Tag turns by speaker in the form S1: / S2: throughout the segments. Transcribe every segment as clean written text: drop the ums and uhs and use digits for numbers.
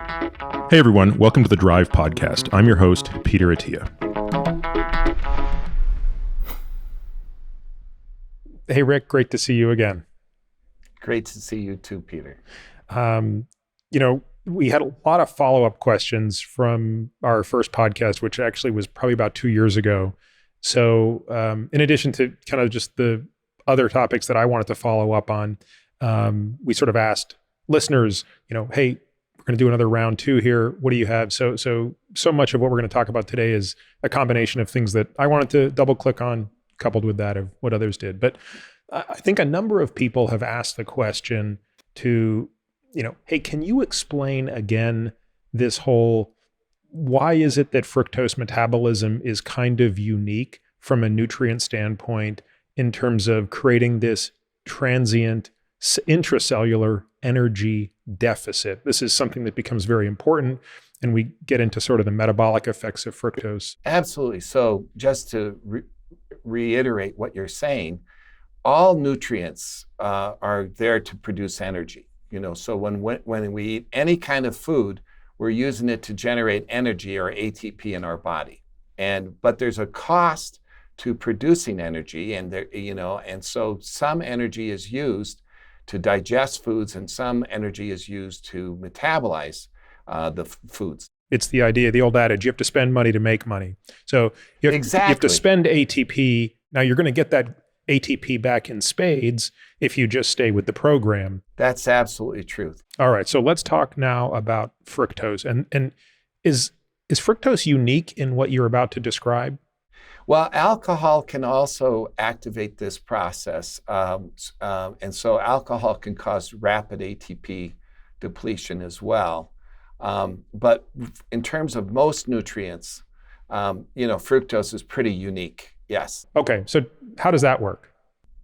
S1: Hey everyone, welcome to the Drive Podcast. I'm your host, Peter Attia. Hey Rick, great to see you again.
S2: Great to see you too, Peter.
S1: We had a lot of follow-up questions from our first podcast, which actually was probably about 2 years ago. So in addition to kind of just the other topics that I wanted to follow up on, we sort of asked listeners, hey, we're going to do another round 2 here. What do you have? So much of what we're going to talk about today is a combination of things that I wanted to double click on, coupled with that of what others did. But I think a number of people have asked the question to, hey, can you explain again this whole, why is it that fructose metabolism is kind of unique from a nutrient standpoint in terms of creating this transient intracellular energy deficit? This is something that becomes very important, and we get into sort of the metabolic effects of fructose.
S2: Absolutely. So just to reiterate what you're saying, all nutrients are there to produce energy. So when we eat any kind of food, we're using it to generate energy or ATP in our body. But there's a cost to producing energy, and so some energy is used to digest foods, and some energy is used to metabolize the foods.
S1: It's the idea, the old adage, you have to spend money to make money. So you have to spend ATP. Now you're going to get that ATP back in spades if you just stay with the program.
S2: That's absolutely true.
S1: All right, so let's talk now about fructose. And is fructose unique in what you're about to describe?
S2: Well, alcohol can also activate this process. And so alcohol can cause rapid ATP depletion as well. But in terms of most nutrients, fructose is pretty unique. Yes.
S1: Okay, so how does that work?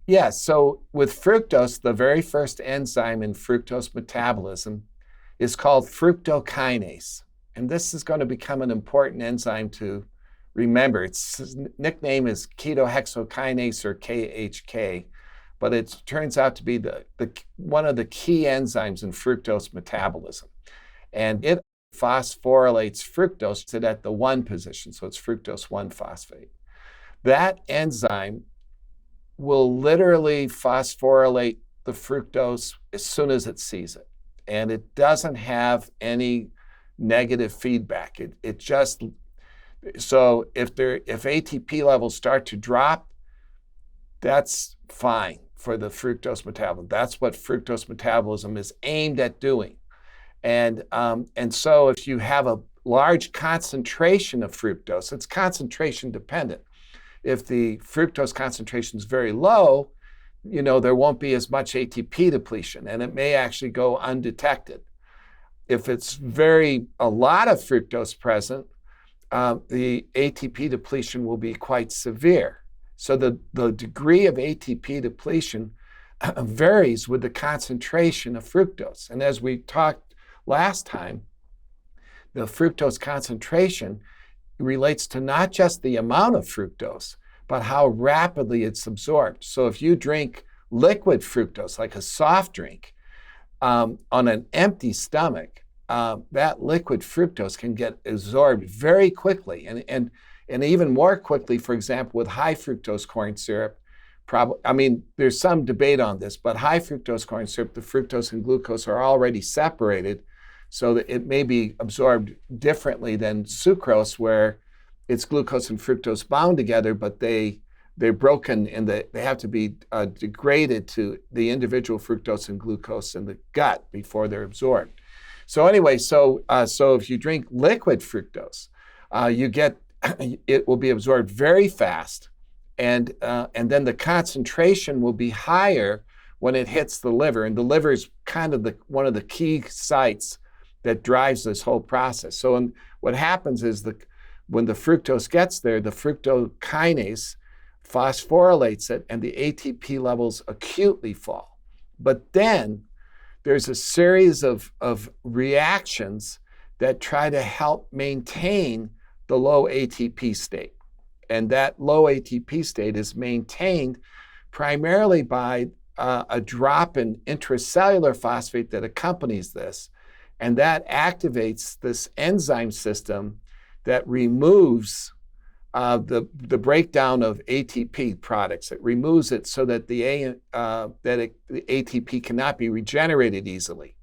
S2: Yes, so with fructose, the very first enzyme in fructose metabolism is called fructokinase. And this is going to become an important enzyme to remember. Its nickname is ketohexokinase, or KHK, but it turns out to be one of the key enzymes in fructose metabolism. And it phosphorylates fructose to at the 1 position, so it's fructose 1-phosphate. That enzyme will literally phosphorylate the fructose as soon as it sees it. And it doesn't have any negative feedback. So if ATP levels start to drop, that's fine for the fructose metabolism. That's what fructose metabolism is aimed at doing. And so if you have a large concentration of fructose, it's concentration dependent. If the fructose concentration is very low, there won't be as much ATP depletion, and it may actually go undetected. If it's a lot of fructose present, the ATP depletion will be quite severe. So the degree of ATP depletion varies with the concentration of fructose. And as we talked last time, the fructose concentration relates to not just the amount of fructose, but how rapidly it's absorbed. So if you drink liquid fructose, like a soft drink, on an empty stomach, that liquid fructose can get absorbed very quickly, and even more quickly, for example, with high fructose corn syrup. There's some debate on this, but high fructose corn syrup, the fructose and glucose are already separated, so that it may be absorbed differently than sucrose, where it's glucose and fructose bound together, but they're broken and they have to be degraded to the individual fructose and glucose in the gut before they're absorbed. So anyway, so if you drink liquid fructose, it will be absorbed very fast, and then the concentration will be higher when it hits the liver, and the liver is kind of one of the key sites that drives this whole process. So what happens is when the fructose gets there, the fructokinase phosphorylates it, and the ATP levels acutely fall. But then there's a series of reactions that try to help maintain the low ATP state. And that low ATP state is maintained primarily by a drop in intracellular phosphate that accompanies this. And that activates this enzyme system that removes the breakdown of ATP products. It removes it so that the ATP cannot be regenerated easily.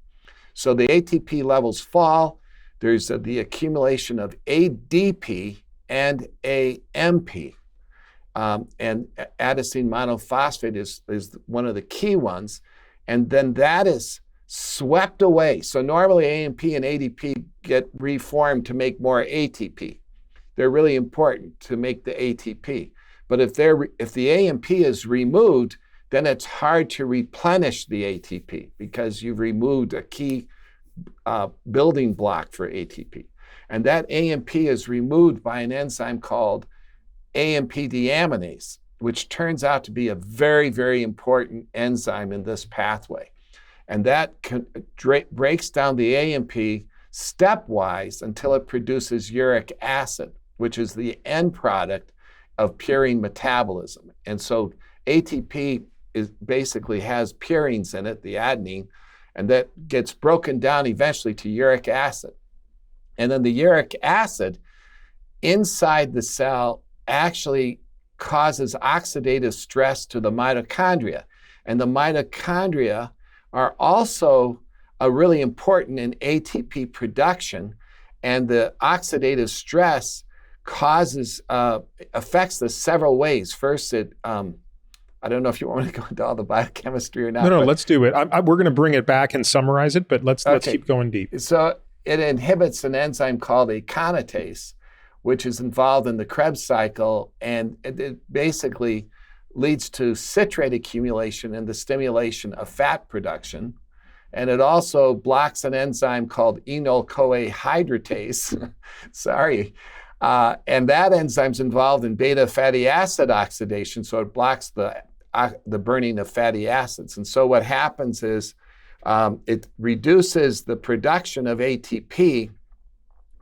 S2: So the ATP levels fall. There's the accumulation of ADP and AMP. And adenosine monophosphate is one of the key ones. And then that is swept away. So normally AMP and ADP get reformed to make more ATP. They're really important to make the ATP. But if the AMP is removed, then it's hard to replenish the ATP because you've removed a key building block for ATP. And that AMP is removed by an enzyme called AMP deaminase, which turns out to be a very, very important enzyme in this pathway. And that breaks down the AMP stepwise until it produces uric acid, which is the end product of purine metabolism. And so ATP basically has purines in it, the adenine, and that gets broken down eventually to uric acid. And then the uric acid inside the cell actually causes oxidative stress to the mitochondria. And the mitochondria are also really important in ATP production. And the oxidative stress affects this several ways. First, I don't know if you want to go into all the biochemistry or not.
S1: No, let's do it. We're going to bring it back and summarize it, but let's keep going deep.
S2: So it inhibits an enzyme called aconitase, which is involved in the Krebs cycle, and it basically leads to citrate accumulation and the stimulation of fat production. And it also blocks an enzyme called enol-CoA hydratase. Sorry. And that enzyme's involved in beta fatty acid oxidation, so it blocks the burning of fatty acids. And so what happens is it reduces the production of ATP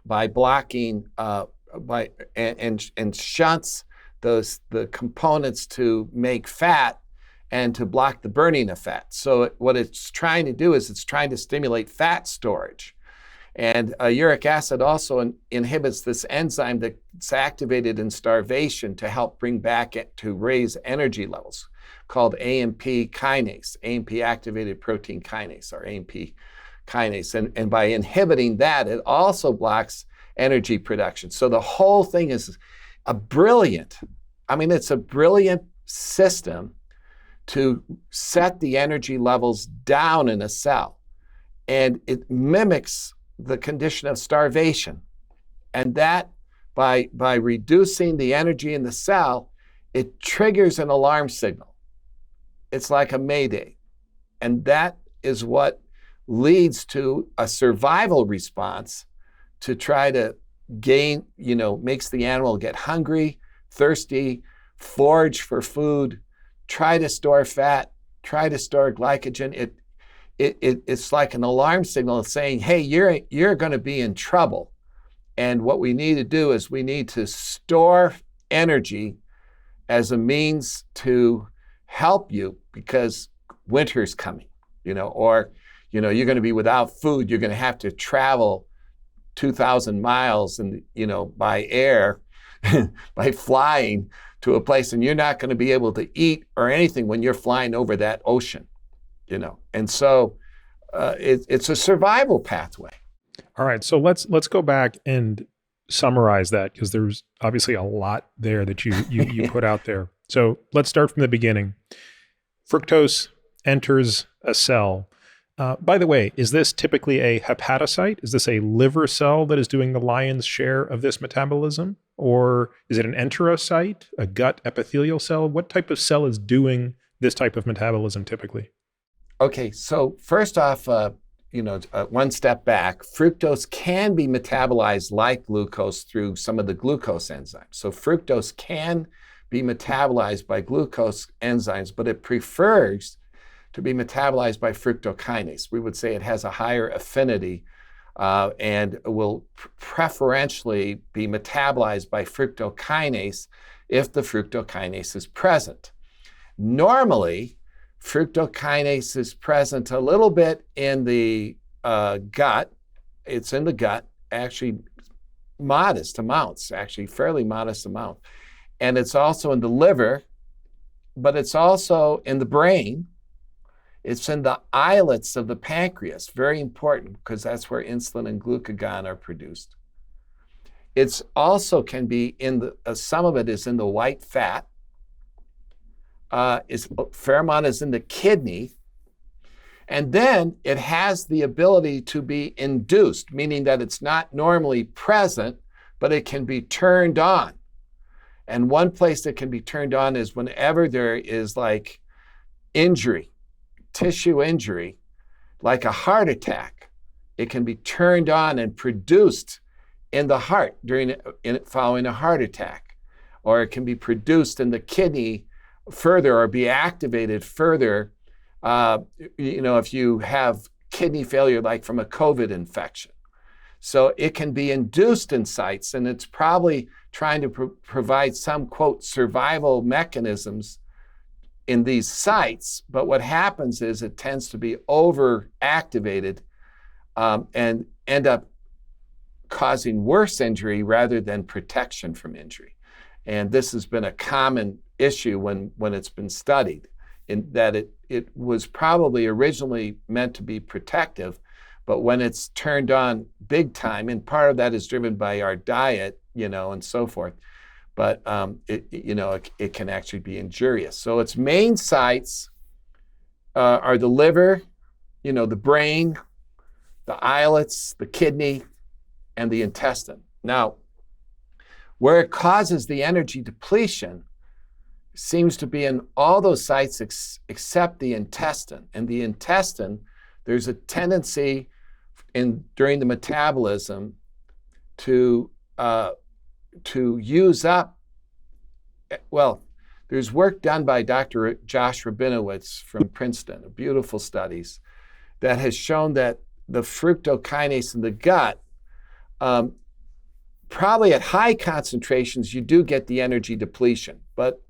S2: by blocking and shunts the components to make fat and to block the burning of fat. So what it's trying to do is it's trying to stimulate fat storage. And uric acid also inhibits this enzyme that's activated in starvation to help bring back to raise energy levels, called AMP kinase, AMP activated protein kinase, or AMP kinase. And by inhibiting that, it also blocks energy production. So the whole thing is it's a brilliant system to set the energy levels down in a cell. And it mimics the condition of starvation. And that, by reducing the energy in the cell, it triggers an alarm signal. It's like a mayday. And that is what leads to a survival response to try to makes the animal get hungry, thirsty, forage for food, try to store fat, try to store glycogen. It's like an alarm signal saying, hey, you're going to be in trouble. And what we need to do is we need to store energy as a means to help you because winter's coming, or you're going to be without food. You're going to have to travel 2,000 miles and, by air, by flying to a place, and you're not going to be able to eat or anything when you're flying over that ocean. And so it's a survival pathway.
S1: All right, so let's go back and summarize that, because there's obviously a lot there that you put out there. So let's start from the beginning. Fructose enters a cell. By the way, is this typically a hepatocyte? Is this a liver cell that is doing the lion's share of this metabolism? Or is it an enterocyte, a gut epithelial cell? What type of cell is doing this type of metabolism typically?
S2: Okay, so first off, one step back, fructose can be metabolized like glucose through some of the glucose enzymes. So fructose can be metabolized by glucose enzymes, but it prefers to be metabolized by fructokinase. We would say it has a higher affinity and will preferentially be metabolized by fructokinase if the fructokinase is present. Normally, fructokinase is present a little bit in the gut, it's in the gut, actually modest amounts, actually fairly modest amount. And it's also in the liver, but it's also in the brain. It's in the islets of the pancreas, very important because that's where insulin and glucagon are produced. It's also can be in the, some of it is in the white fat. A fair amount is in the kidney. And then it has the ability to be induced, meaning that it's not normally present, but it can be turned on. And one place that can be turned on is whenever there is like injury, tissue injury, like a heart attack. It can be turned on and produced in the heart following a heart attack, or it can be produced in the kidney further or be activated further. If you have kidney failure, like from a COVID infection. So it can be induced in sites, and it's probably trying to provide some, quote, survival mechanisms in these sites. But what happens is it tends to be overactivated and end up causing worse injury rather than protection from injury. And this has been a common issue when it's been studied, in that it was probably originally meant to be protective, but when it's turned on big time, and part of that is driven by our diet, and so forth, but it can actually be injurious. So its main sites are the liver, the brain, the islets, the kidney, and the intestine. Now, where it causes the energy depletion seems to be in all those sites except the intestine. And the intestine, there's a tendency during the metabolism to use up. Well, there's work done by Dr. Josh Rabinowitz from Princeton, beautiful studies, that has shown that the fructokinase in the gut, probably at high concentrations, you do get the energy depletion. But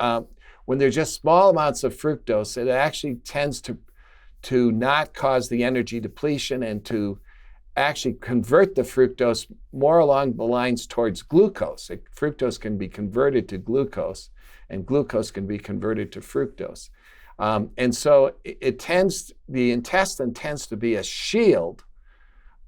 S2: when there's just small amounts of fructose, it actually tends to not cause the energy depletion and to actually convert the fructose more along the lines towards glucose. Fructose can be converted to glucose, and glucose can be converted to fructose. And so the intestine tends to be a shield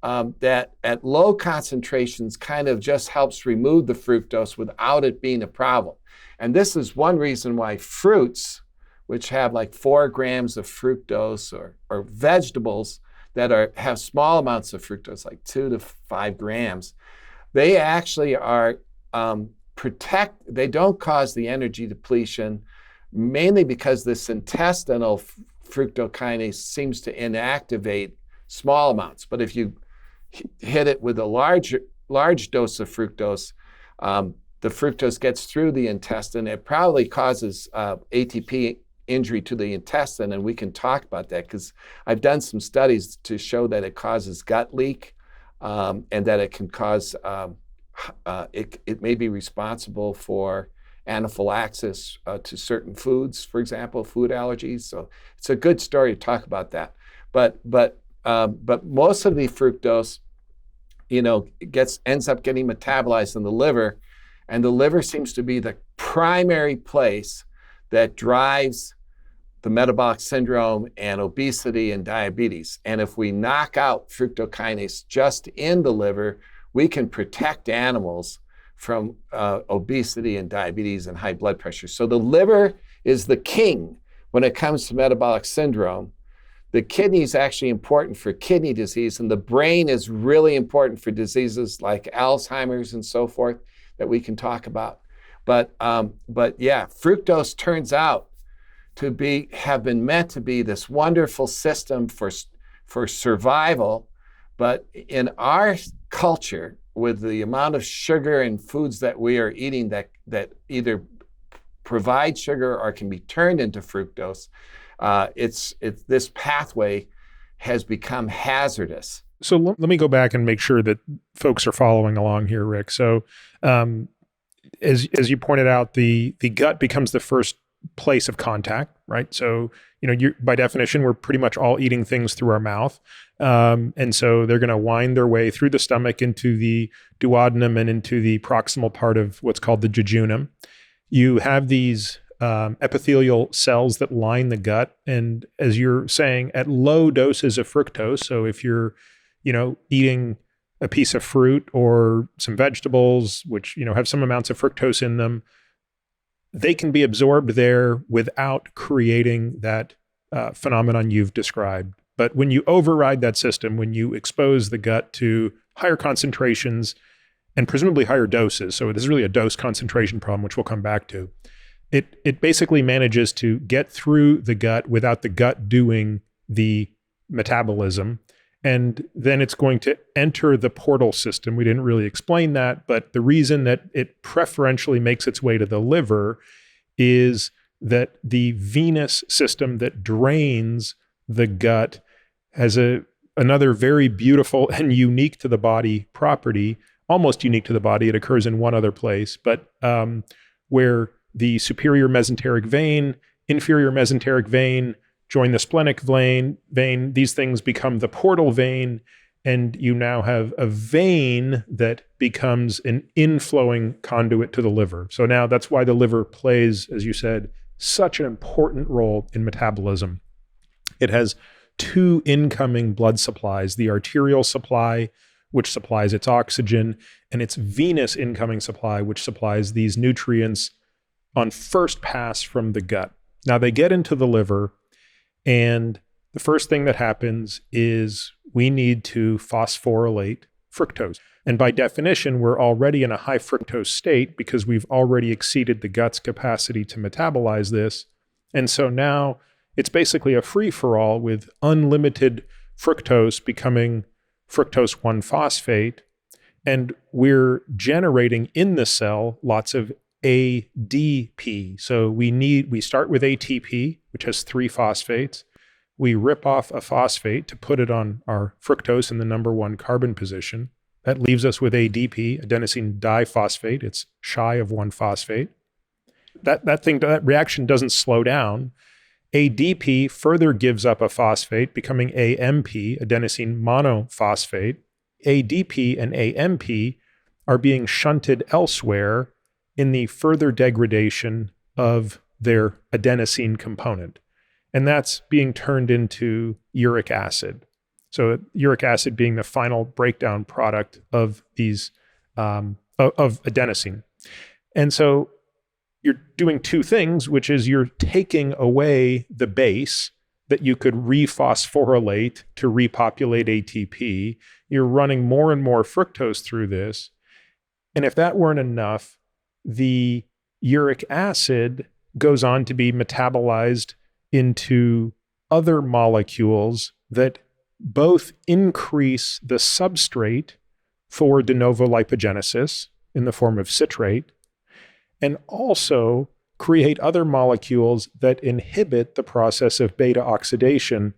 S2: that at low concentrations kind of just helps remove the fructose without it being a problem. And this is one reason why fruits, which have like 4 grams of fructose, or vegetables that have small amounts of fructose, like 2 to 5 grams, they actually are they don't cause the energy depletion, mainly because this intestinal fructokinase seems to inactivate small amounts. But if you hit it with a large dose of fructose, the fructose gets through the intestine. It probably causes ATP injury to the intestine, and we can talk about that because I've done some studies to show that it causes gut leak, and that it can cause, it may be responsible for anaphylaxis to certain foods, for example, food allergies. So it's a good story to talk about that. But most of the fructose, ends up getting metabolized in the liver, and the liver seems to be the primary place that drives the metabolic syndrome and obesity and diabetes. And if we knock out fructokinase just in the liver, we can protect animals from obesity and diabetes and high blood pressure. So the liver is the king when it comes to metabolic syndrome. The kidney is actually important for kidney disease, and the brain is really important for diseases like Alzheimer's and so forth that we can talk about. But yeah, fructose turns out to have been meant to be this wonderful system for survival. But in our culture, with the amount of sugar and foods that we are eating that either provide sugar or can be turned into fructose, this pathway has become hazardous.
S1: So let me go back and make sure that folks are following along here, Rick. So as you pointed out, the gut becomes the first place of contact, right? So, by definition, we're pretty much all eating things through our mouth. And so they're going to wind their way through the stomach into the duodenum and into the proximal part of what's called the jejunum. You have these epithelial cells that line the gut. And as you're saying, at low doses of fructose, so if you're, eating a piece of fruit or some vegetables, which, have some amounts of fructose in them, they can be absorbed there without creating that phenomenon you've described. But when you override that system, when you expose the gut to higher concentrations and presumably higher doses, so this is really a dose concentration problem, which we'll come back to, it basically manages to get through the gut without the gut doing the metabolism. And then it's going to enter the portal system. We didn't really explain that, but the reason that it preferentially makes its way to the liver is that the venous system that drains the gut has another very beautiful and unique to the body property, almost unique to the body. It occurs in one other place, but where the superior mesenteric vein, inferior mesenteric vein join the splenic vein, these things become the portal vein, and you now have a vein that becomes an inflowing conduit to the liver. So now that's why the liver plays, as you said, such an important role in metabolism. It has two incoming blood supplies, the arterial supply, which supplies its oxygen, and its venous incoming supply, which supplies these nutrients on first pass from the gut. Now they get into the liver, and the first thing that happens is we need to phosphorylate fructose. And by definition, we're already in a high fructose state because we've already exceeded the gut's capacity to metabolize this. And so now it's basically a free-for-all with unlimited fructose becoming fructose 1-phosphate. And we're generating in the cell lots of ADP. So we start with ATP, which has 3 phosphates. We rip off a phosphate to put it on our fructose in the number 1 carbon position. That leaves us with ADP, adenosine diphosphate. It's shy of 1 phosphate. That reaction doesn't slow down. ADP further gives up a phosphate, becoming AMP, adenosine monophosphate. ADP and AMP are being shunted elsewhere in the further degradation of their adenosine component. And that's being turned into uric acid. So uric acid being the final breakdown product of these, of adenosine. And so you're doing two things, which is you're taking away the base that you could rephosphorylate to repopulate ATP. You're running more and more fructose through this. And if that weren't enough, the uric acid goes on to be metabolized into other molecules that both increase the substrate for de novo lipogenesis in the form of citrate, and also create other molecules that inhibit the process of beta oxidation,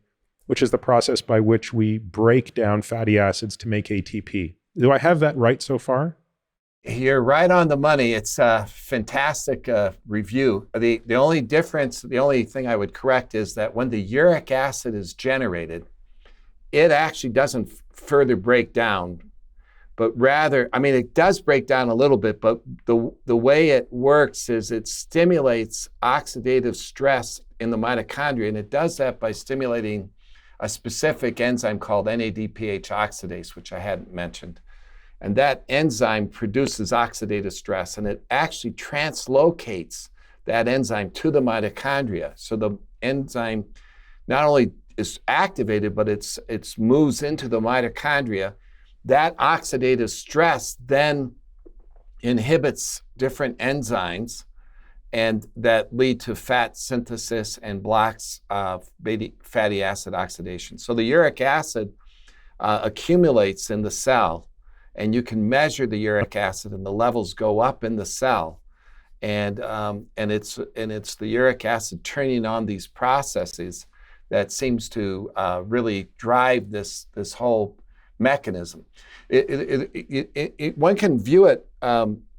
S1: which is the process by which we break down fatty acids to make ATP. Do I have that right so far?
S2: You're right on the money. It's a fantastic review. The only difference, the only thing I would correct is that when the uric acid is generated, it actually doesn't further break down, but rather, it does break down a little bit, but the way it works is it stimulates oxidative stress in the mitochondria, and it does that by stimulating a specific enzyme called NADPH oxidase, which I hadn't mentioned. And that enzyme produces oxidative stress, and it actually translocates that enzyme to the mitochondria. So the enzyme not only is activated, but it's moves into the mitochondria. That oxidative stress then inhibits different enzymes and that lead to fat synthesis and blocks fatty acid oxidation. So the uric acid accumulates in the cell, and you can measure the uric acid, and the levels go up in the cell, and it's the uric acid turning on these processes that seems to really drive this whole mechanism. One can view it,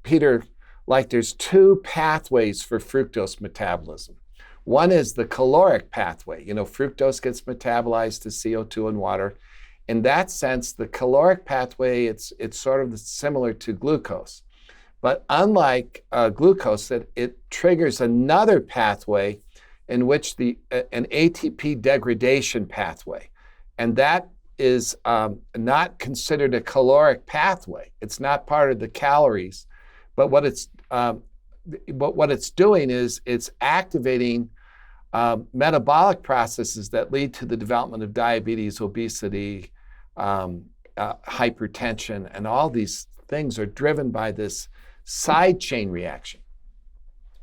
S2: Peter, like there's two pathways for fructose metabolism. One is the caloric pathway. Fructose gets metabolized to CO2 and water. In that sense, the caloric pathway, it's sort of similar to glucose. But unlike glucose, it triggers another pathway in which an ATP degradation pathway. And that is not considered a caloric pathway. It's not part of the calories. But what it's doing is it's activating metabolic processes that lead to the development of diabetes, obesity, hypertension, and all these things are driven by this side chain reaction.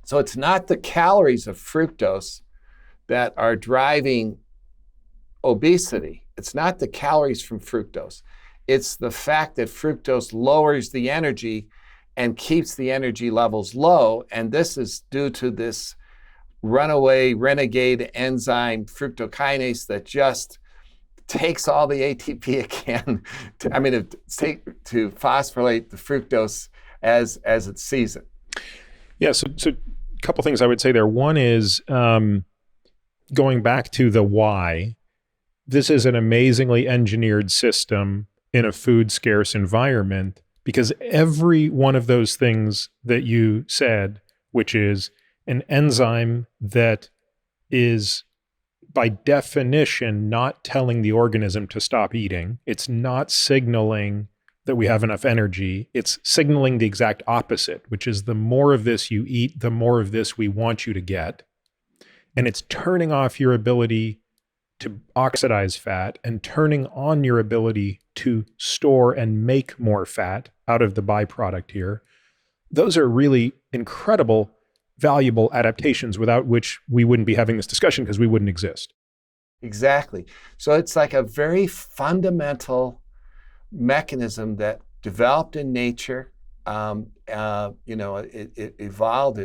S2: So it's not the calories of fructose that are driving obesity. It's not the calories from fructose. It's the fact that fructose lowers the energy and keeps the energy levels low. And this is due to this runaway renegade enzyme fructokinase that just takes all the ATP it can to phosphorylate the fructose as it sees it.
S1: Yeah, so a couple things I would say there. One is going back to the why. This is an amazingly engineered system in a food scarce environment, because every one of those things that you said, which is an enzyme that is by definition not telling the organism to stop eating. It's not signaling that we have enough energy. It's signaling the exact opposite, which is the more of this you eat, the more of this we want you to get. And it's turning off your ability to oxidize fat and turning on your ability to store and make more fat out of the byproduct here. Those are really incredible, valuable adaptations without which we wouldn't be having this discussion because we wouldn't exist.
S2: Exactly. So it's like a very fundamental mechanism that developed in nature. It evolved.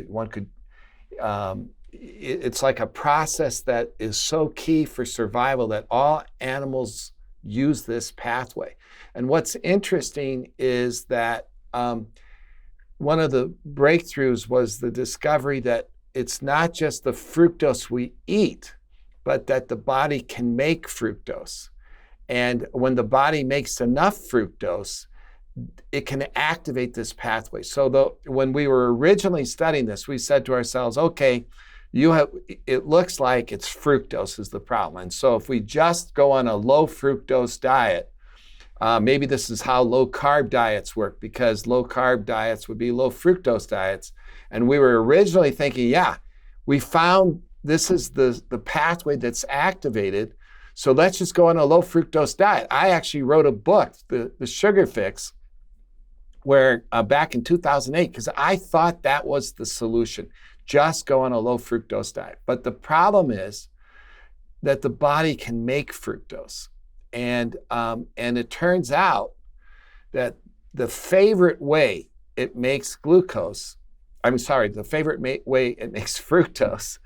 S2: It's like a process that is so key for survival that all animals use this pathway. And what's interesting is that one of the breakthroughs was the discovery that it's not just the fructose we eat, but that the body can make fructose. And when the body makes enough fructose, it can activate this pathway. So when we were originally studying this, we said to ourselves, okay, it looks like it's fructose is the problem. And so if we just go on a low fructose diet, maybe this is how low carb diets work, because low carb diets would be low fructose diets. And we were originally thinking, yeah, we found this is the pathway that's activated. So let's just go on a low fructose diet. I actually wrote a book, The Sugar Fix, where back in 2008, because I thought that was the solution. Just go on a low fructose diet. But the problem is that the body can make fructose. And it turns out that the favorite way it makes way it makes fructose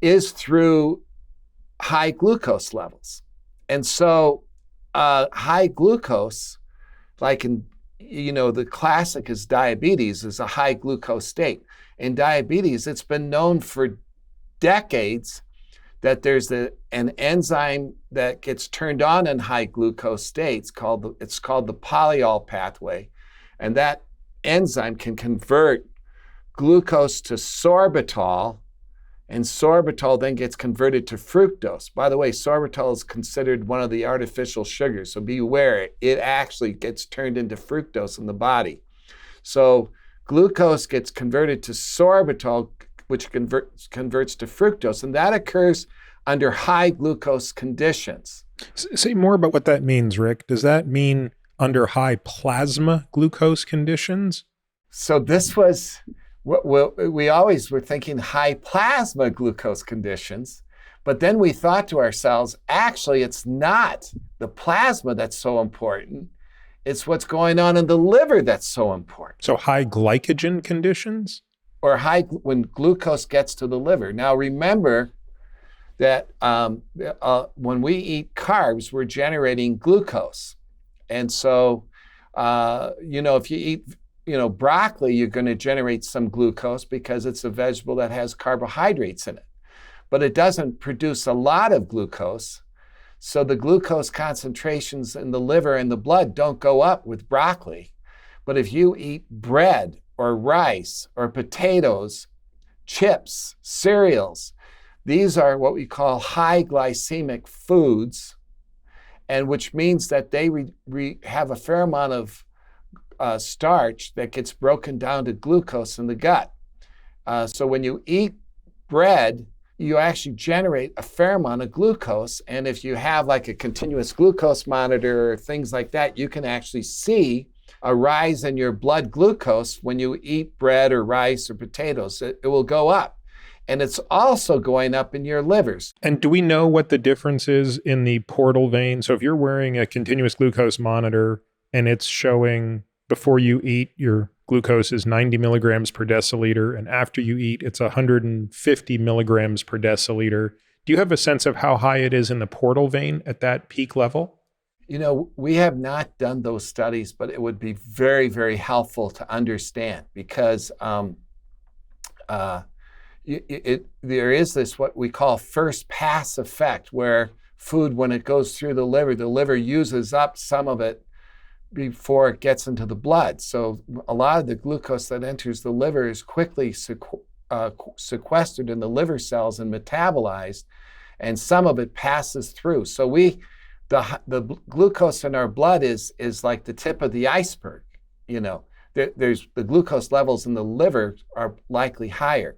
S2: is through high glucose levels. And so high glucose, like the classic is diabetes, is a high glucose state. In diabetes, it's been known for decades that there's an enzyme that gets turned on in high glucose states it's called the polyol pathway. And that enzyme can convert glucose to sorbitol, and sorbitol then gets converted to fructose. By the way, sorbitol is considered one of the artificial sugars, so beware, it actually gets turned into fructose in the body. So glucose gets converted to sorbitol, which converts to fructose, and that occurs under high glucose conditions.
S1: Say more about what that means, Rick. Does that mean under high plasma glucose conditions?
S2: So this was what we always were thinking, high plasma glucose conditions, but then we thought to ourselves, actually, it's not the plasma that's so important. It's what's going on in the liver that's so important.
S1: So high glycogen conditions?
S2: Or when glucose gets to the liver. Now remember that when we eat carbs, we're generating glucose. And so, if you eat, broccoli, you're going to generate some glucose because it's a vegetable that has carbohydrates in it. But it doesn't produce a lot of glucose. So the glucose concentrations in the liver and the blood don't go up with broccoli. But if you eat bread or rice or potatoes, chips, cereals, these are what we call high glycemic foods, and which means that they have a fair amount of starch that gets broken down to glucose in the gut. So when you eat bread, you actually generate a fair amount of glucose. And if you have like a continuous glucose monitor or things like that, you can actually see a rise in your blood glucose when you eat bread or rice or potatoes. It will go up. And it's also going up in your livers.
S1: And do we know what the difference is in the portal vein? So if you're wearing a continuous glucose monitor and it's showing before you eat, your glucose is 90 milligrams per deciliter, and after you eat, it's 150 milligrams per deciliter. Do you have a sense of how high it is in the portal vein at that peak level?
S2: You know, we have not done those studies, but it would be very, very helpful to understand because there is this what we call first pass effect, where food, when it goes through the liver uses up some of it before it gets into the blood. So a lot of the glucose that enters the liver is quickly sequestered in the liver cells and metabolized, and some of it passes through. So the glucose in our blood is like the tip of the iceberg. You know, there's the glucose levels in the liver are likely higher.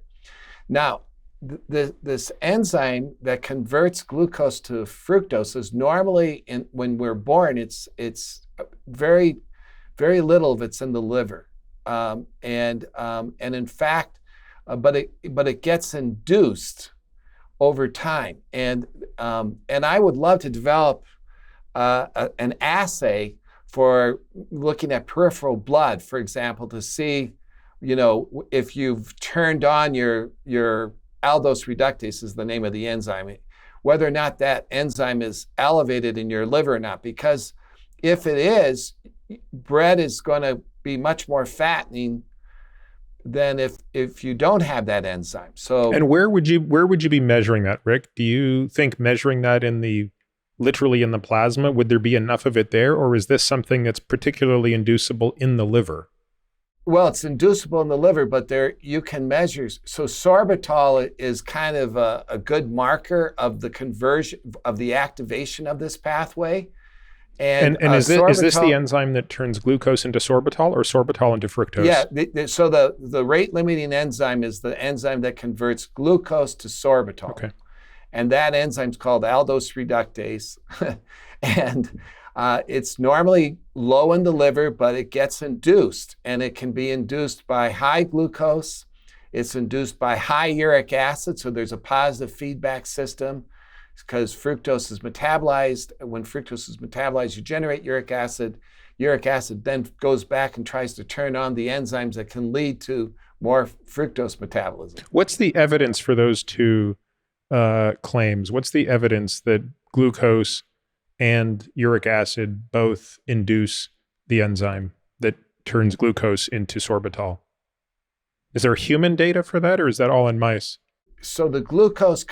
S2: Now, this enzyme that converts glucose to fructose is normally when we're born, it's very, very little of it's in the liver, and in fact, but it gets induced over time, and I would love to develop an assay for looking at peripheral blood, for example, to see, you know, if you've turned on your aldose reductase is the name of the enzyme, whether or not that enzyme is elevated in your liver or not. Because if it is, bread is going to be much more fattening than if you don't have that enzyme. So,
S1: and where would you be measuring that, Rick? Do you think measuring that literally in the plasma, would there be enough of it there, or is this something that's particularly inducible in the liver?
S2: Well, it's inducible in the liver, but you can measure. So sorbitol is kind of a good marker of the conversion, of the activation of this pathway. And
S1: is this the enzyme that turns glucose into sorbitol or sorbitol into fructose?
S2: Yeah, so the rate-limiting enzyme is the enzyme that converts glucose to sorbitol.
S1: Okay.
S2: And that enzyme's called aldose reductase. And it's normally low in the liver, but it gets induced, and it can be induced by high glucose. It's induced by high uric acid, so there's a positive feedback system because fructose is metabolized. When fructose is metabolized, you generate uric acid. Uric acid then goes back and tries to turn on the enzymes that can lead to more fructose metabolism.
S1: What's the evidence for those two claims? What's the evidence that glucose and uric acid both induce the enzyme that turns glucose into sorbitol? Is there human data for that, or is that all in mice?
S2: So the glucose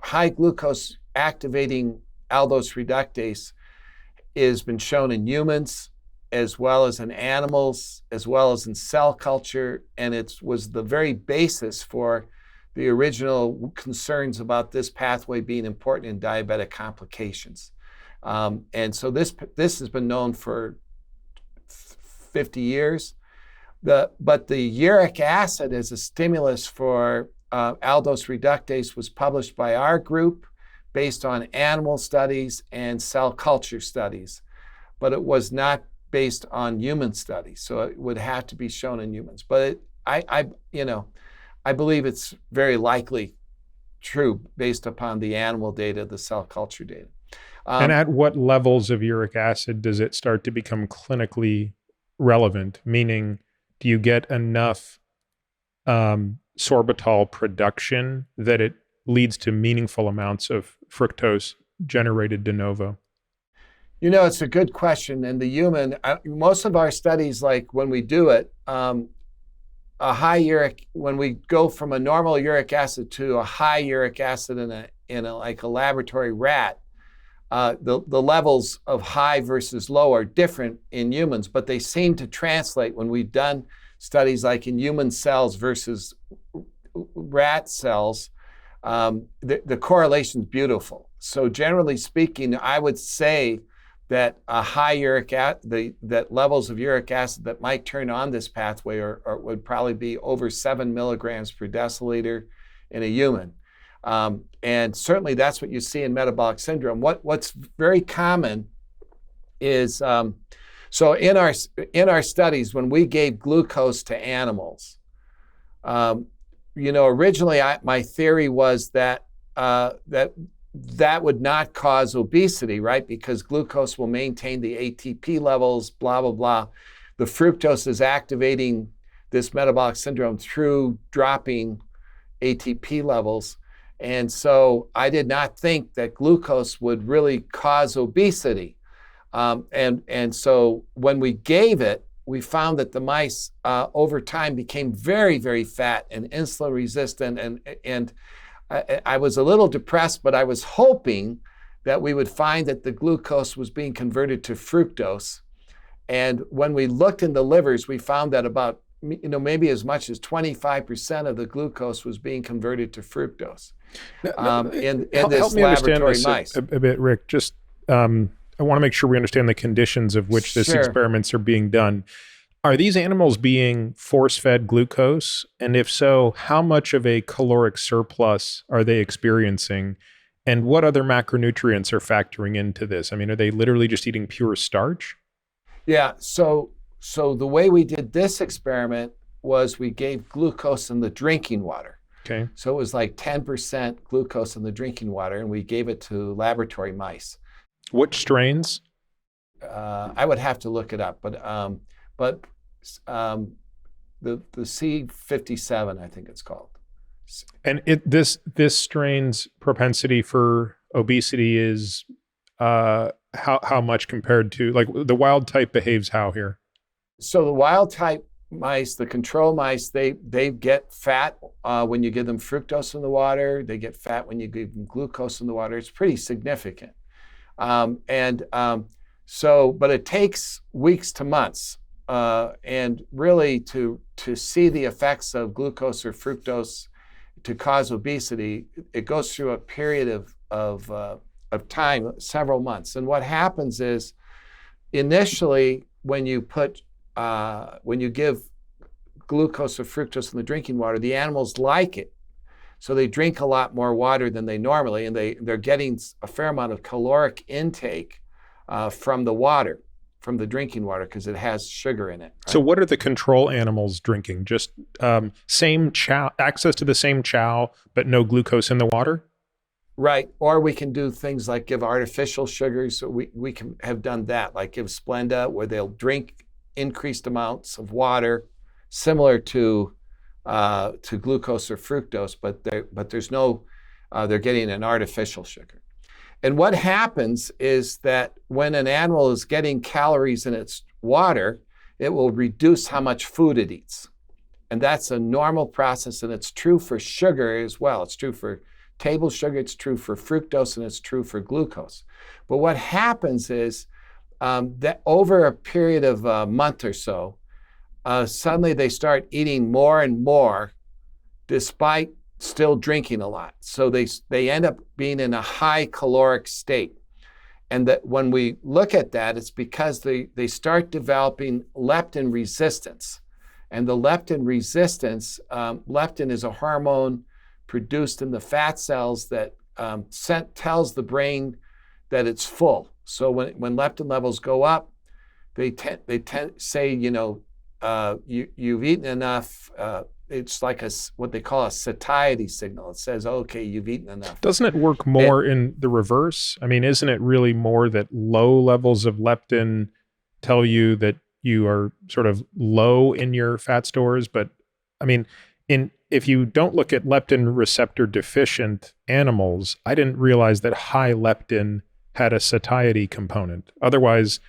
S2: high glucose activating aldose reductase has been shown in humans as well as in animals, as well as in cell culture, and it was the very basis for the original concerns about this pathway being important in diabetic complications. And so this has been known for 50 years. But the uric acid as a stimulus for aldose reductase was published by our group based on animal studies and cell culture studies, but it was not based on human studies. So it would have to be shown in humans. But I believe it's very likely true based upon the animal data, the cell culture data.
S1: And at what levels of uric acid does it start to become clinically relevant? Meaning, do you get enough sorbitol production that it leads to meaningful amounts of fructose generated de novo?
S2: You know, it's a good question. In the human, most of our studies, like when we do it, when we go from a normal uric acid to a high uric acid in a laboratory rat, the levels of high versus low are different in humans, but they seem to translate when we've done studies like in human cells versus rat cells. The correlation is beautiful. So generally speaking, I would say that a high uric acid, that levels of uric acid that might turn on this pathway would probably be over 7 milligrams per deciliter in a human. And certainly that's what you see in metabolic syndrome. What's very common is, so in our studies, when we gave glucose to animals, originally my theory was that that would not cause obesity, right? Because glucose will maintain the ATP levels, blah, blah, blah. The fructose is activating this metabolic syndrome through dropping ATP levels. And so I did not think that glucose would really cause obesity. And so when we gave it, we found that the mice over time became very, very fat and insulin resistant. And I was a little depressed, but I was hoping that we would find that the glucose was being converted to fructose. And when we looked in the livers, we found that about, maybe as much as 25% of the glucose was being converted to fructose in this laboratory mice.
S1: A bit, Rick. Just I want to make sure we understand the conditions of which these experiments are being done. Are these animals being force-fed glucose? And if so, how much of a caloric surplus are they experiencing? And what other macronutrients are factoring into this? I mean, are they literally just eating pure starch?
S2: Yeah, so the way we did this experiment was we gave glucose in the drinking water.
S1: Okay.
S2: So it was like 10% glucose in the drinking water, and we gave it to laboratory mice.
S1: Which strains?
S2: I would have to look it up, but the C57, I think it's called.
S1: And this strain's propensity for obesity is how much compared to, like, the wild type behaves how here?
S2: So the wild type mice, the control mice, they get fat when you give them fructose in the water. They get fat when you give them glucose in the water. It's pretty significant. But it takes weeks to months. And really to see the effects of glucose or fructose to cause obesity, it goes through a period of time, several months. And what happens is, initially, when you give glucose or fructose in the drinking water, the animals like it. So they drink a lot more water than they normally, and they're getting a fair amount of caloric intake from the water, from the drinking water, because it has sugar in it. Right?
S1: So what are the control animals drinking? Just same chow, access to the same chow, but no glucose in the water?
S2: Right. Or we can do things like give artificial sugars. So we can have done that, like give Splenda, where they'll drink increased amounts of water, similar to glucose or fructose, but there's no, they're getting an artificial sugar. And what happens is that when an animal is getting calories in its water, it will reduce how much food it eats. And that's a normal process, and it's true for sugar as well. It's true for table sugar, it's true for fructose, and it's true for glucose. But what happens is that over a period of a month or so, suddenly they start eating more and more despite still drinking a lot. So they end up being in a high caloric state. And that when we look at that, it's because they start developing leptin resistance. And the leptin resistance, leptin is a hormone produced in the fat cells that tells the brain that it's full. So when leptin levels go up, they say, you've eaten enough. It's like what they call a satiety signal. It says, okay, you've eaten enough.
S1: Doesn't it work more in the reverse? I mean, isn't it really more that low levels of leptin tell you that you are sort of low in your fat stores? But I mean, if you don't look at leptin receptor deficient animals, I didn't realize that high leptin had a satiety component. Otherwise,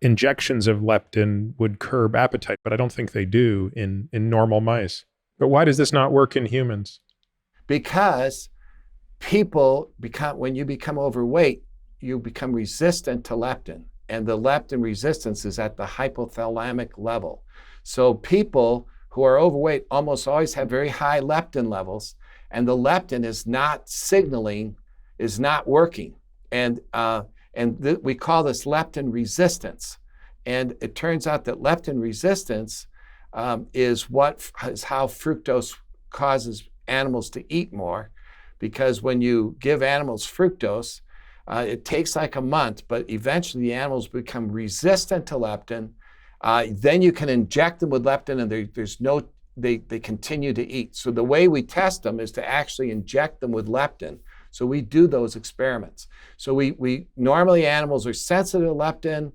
S1: injections of leptin would curb appetite, but I don't think they do in normal mice. But why does this not work in humans?
S2: Because people when you become overweight, you become resistant to leptin. And the leptin resistance is at the hypothalamic level. So people who are overweight almost always have very high leptin levels, and the leptin is not signaling, is not working. And we call this leptin resistance. And it turns out that leptin resistance is how fructose causes animals to eat more, because when you give animals fructose, it takes like a month, but eventually the animals become resistant to leptin. Then you can inject them with leptin, and they continue to eat. So the way we test them is to actually inject them with leptin. So we do those experiments. So we normally animals are sensitive to leptin,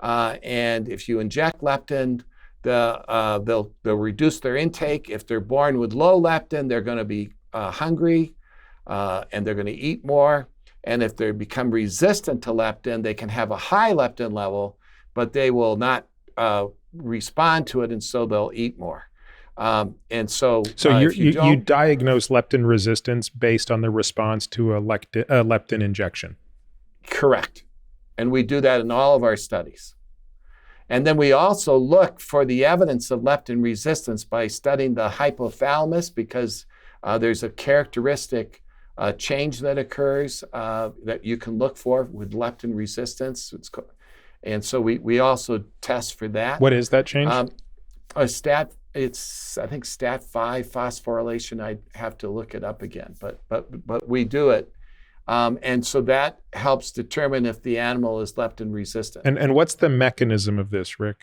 S2: and if you inject leptin, they'll reduce their intake. If they're born with low leptin, they're going to be hungry, and they're going to eat more. And if they become resistant to leptin, they can have a high leptin level, but they will not respond to it, and so they'll eat more.
S1: You diagnose leptin resistance based on the response to a leptin injection.
S2: Correct. And we do that in all of our studies. And then we also look for the evidence of leptin resistance by studying the hypothalamus, because there's a characteristic change that occurs that you can look for with leptin resistance. And so we also test for that.
S1: What is that change?
S2: I think stat 5 phosphorylation. I'd have to look it up again, but we do it. And so that helps determine if the animal is leptin resistant.
S1: And what's the mechanism of this, Rick?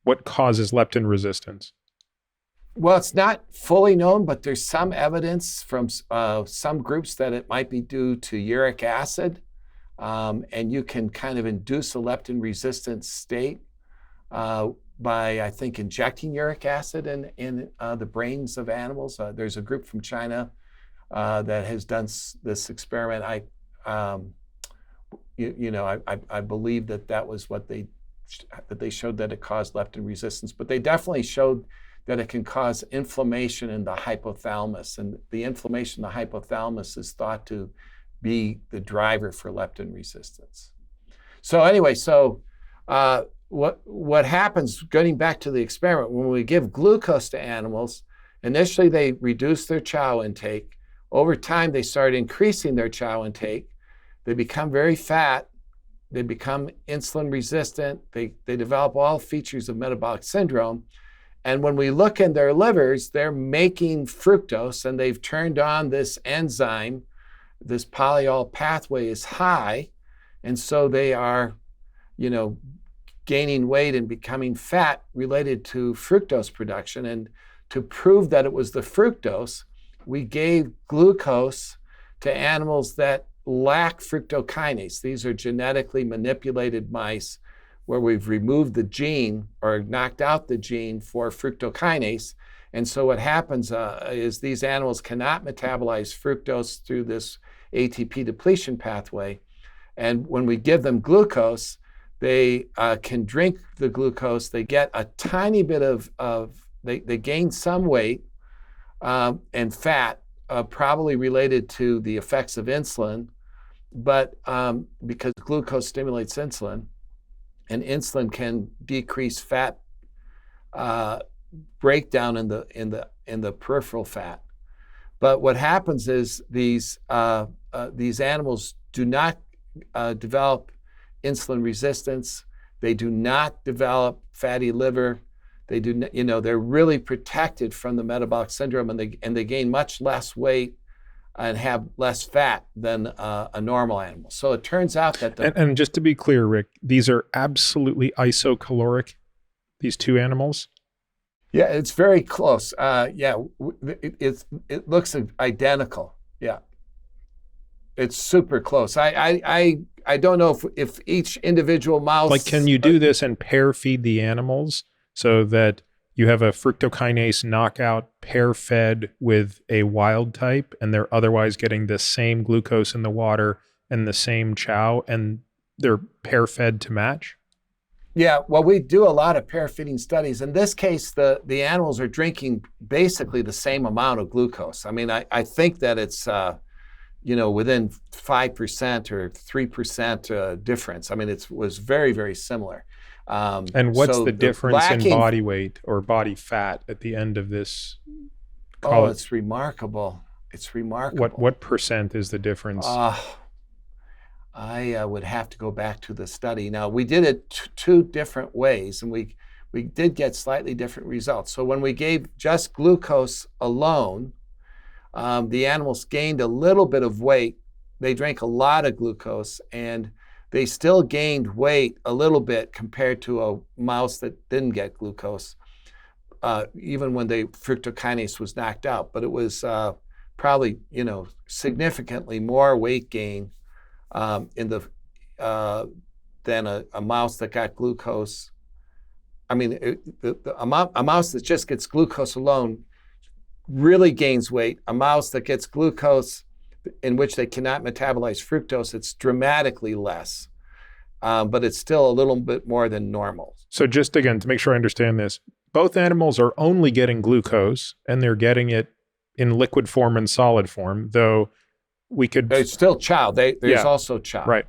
S1: What causes leptin resistance?
S2: Well, it's not fully known, but there's some evidence from some groups that it might be due to uric acid. And you can kind of induce a leptin resistant state by, I think, injecting uric acid in the brains of animals. There's a group from China that has done this experiment. I believe that was what they showed, that it caused leptin resistance, but they definitely showed that it can cause inflammation in the hypothalamus, and the inflammation in the hypothalamus is thought to be the driver for leptin resistance. So anyway, what happens, getting back to the experiment, when we give glucose to animals, initially they reduce their chow intake. Over time, they start increasing their chow intake. They become very fat. They become insulin resistant. They develop all features of metabolic syndrome. And when we look in their livers, they're making fructose, and they've turned on this enzyme. This polyol pathway is high, and so they are, gaining weight and becoming fat related to fructose production. And to prove that it was the fructose, we gave glucose to animals that lack fructokinase. These are genetically manipulated mice where we've removed the gene or knocked out the gene for fructokinase. And so what happens is these animals cannot metabolize fructose through this ATP depletion pathway. And when we give them glucose, they can drink the glucose. They get a tiny bit they gain some weight and fat, probably related to the effects of insulin, but because glucose stimulates insulin, and insulin can decrease fat breakdown in the peripheral fat. But what happens is these animals do not develop insulin resistance. They do not develop fatty liver. They do, they're really protected from the metabolic syndrome, and they gain much less weight and have less fat than a normal animal. So it turns out that
S1: and just to be clear, Rick, these are absolutely isocaloric, these two animals?
S2: Yeah, it's very close. It looks identical. Yeah, it's super close. I don't know if each individual mouse.
S1: Like, can you do this and pair feed the animals so that you have a fructokinase knockout pair fed with a wild type, and they're otherwise getting the same glucose in the water and the same chow, and they're pair fed to match?
S2: Yeah, well, we do a lot of pair feeding studies. In this case, the animals are drinking basically the same amount of glucose. I mean, I think that it's within 5% or 3% difference. I mean, it was very, very similar.
S1: And what's the difference in body weight or body fat at the end of this?
S2: It's remarkable. It's remarkable.
S1: What percent is the difference?
S2: I would have to go back to the study. Now, we did it two different ways, and we did get slightly different results. So when we gave just glucose alone, the animals gained a little bit of weight. They drank a lot of glucose, and they still gained weight a little bit compared to a mouse that didn't get glucose, even when the fructokinase was knocked out. But it was probably, significantly more weight gain than a mouse that got glucose. I mean, a mouse that just gets glucose alone really gains weight. A mouse that gets glucose in which they cannot metabolize fructose, it's dramatically less, but it's still a little bit more than normal.
S1: So just again, to make sure I understand this, both animals are only getting glucose, and they're getting it in liquid form and solid form, though
S2: There's still chow. There's also chow.
S1: Right.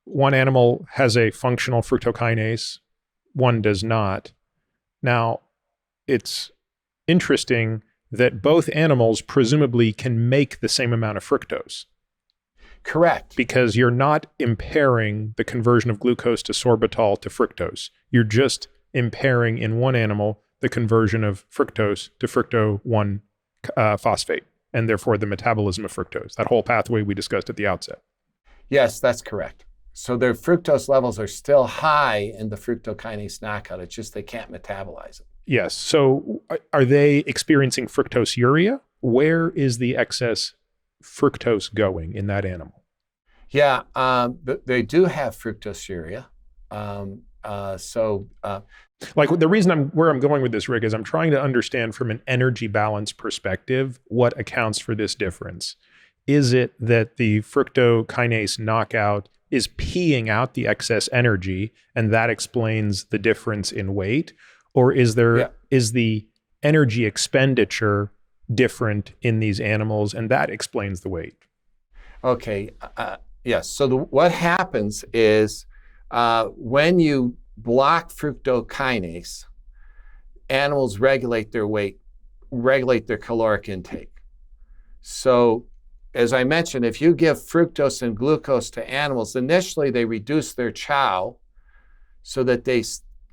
S1: One animal has a functional fructokinase, one does not. Now, it's interesting that both animals presumably can make the same amount of fructose.
S2: Correct.
S1: Because you're not impairing the conversion of glucose to sorbitol to fructose. You're just impairing in one animal the conversion of fructose to fructo-1 phosphate, and therefore the metabolism of fructose, that whole pathway we discussed at the outset.
S2: Yes, that's correct. So their fructose levels are still high in the fructokinase knockout. It's just they can't metabolize it.
S1: Yes. So are they experiencing fructoseuria? Where is the excess fructose going in that animal?
S2: Yeah, they do have fructoseuria.
S1: Like the reason where I'm going with this, Rick, is I'm trying to understand from an energy balance perspective what accounts for this difference. Is it that the fructokinase knockout is peeing out the excess energy and that explains the difference in weight? Or is the energy expenditure different in these animals and that explains the weight?
S2: Okay, yes. So what happens is when you block fructokinase, animals regulate their weight, regulate their caloric intake. So as I mentioned, if you give fructose and glucose to animals, initially they reduce their chow so that they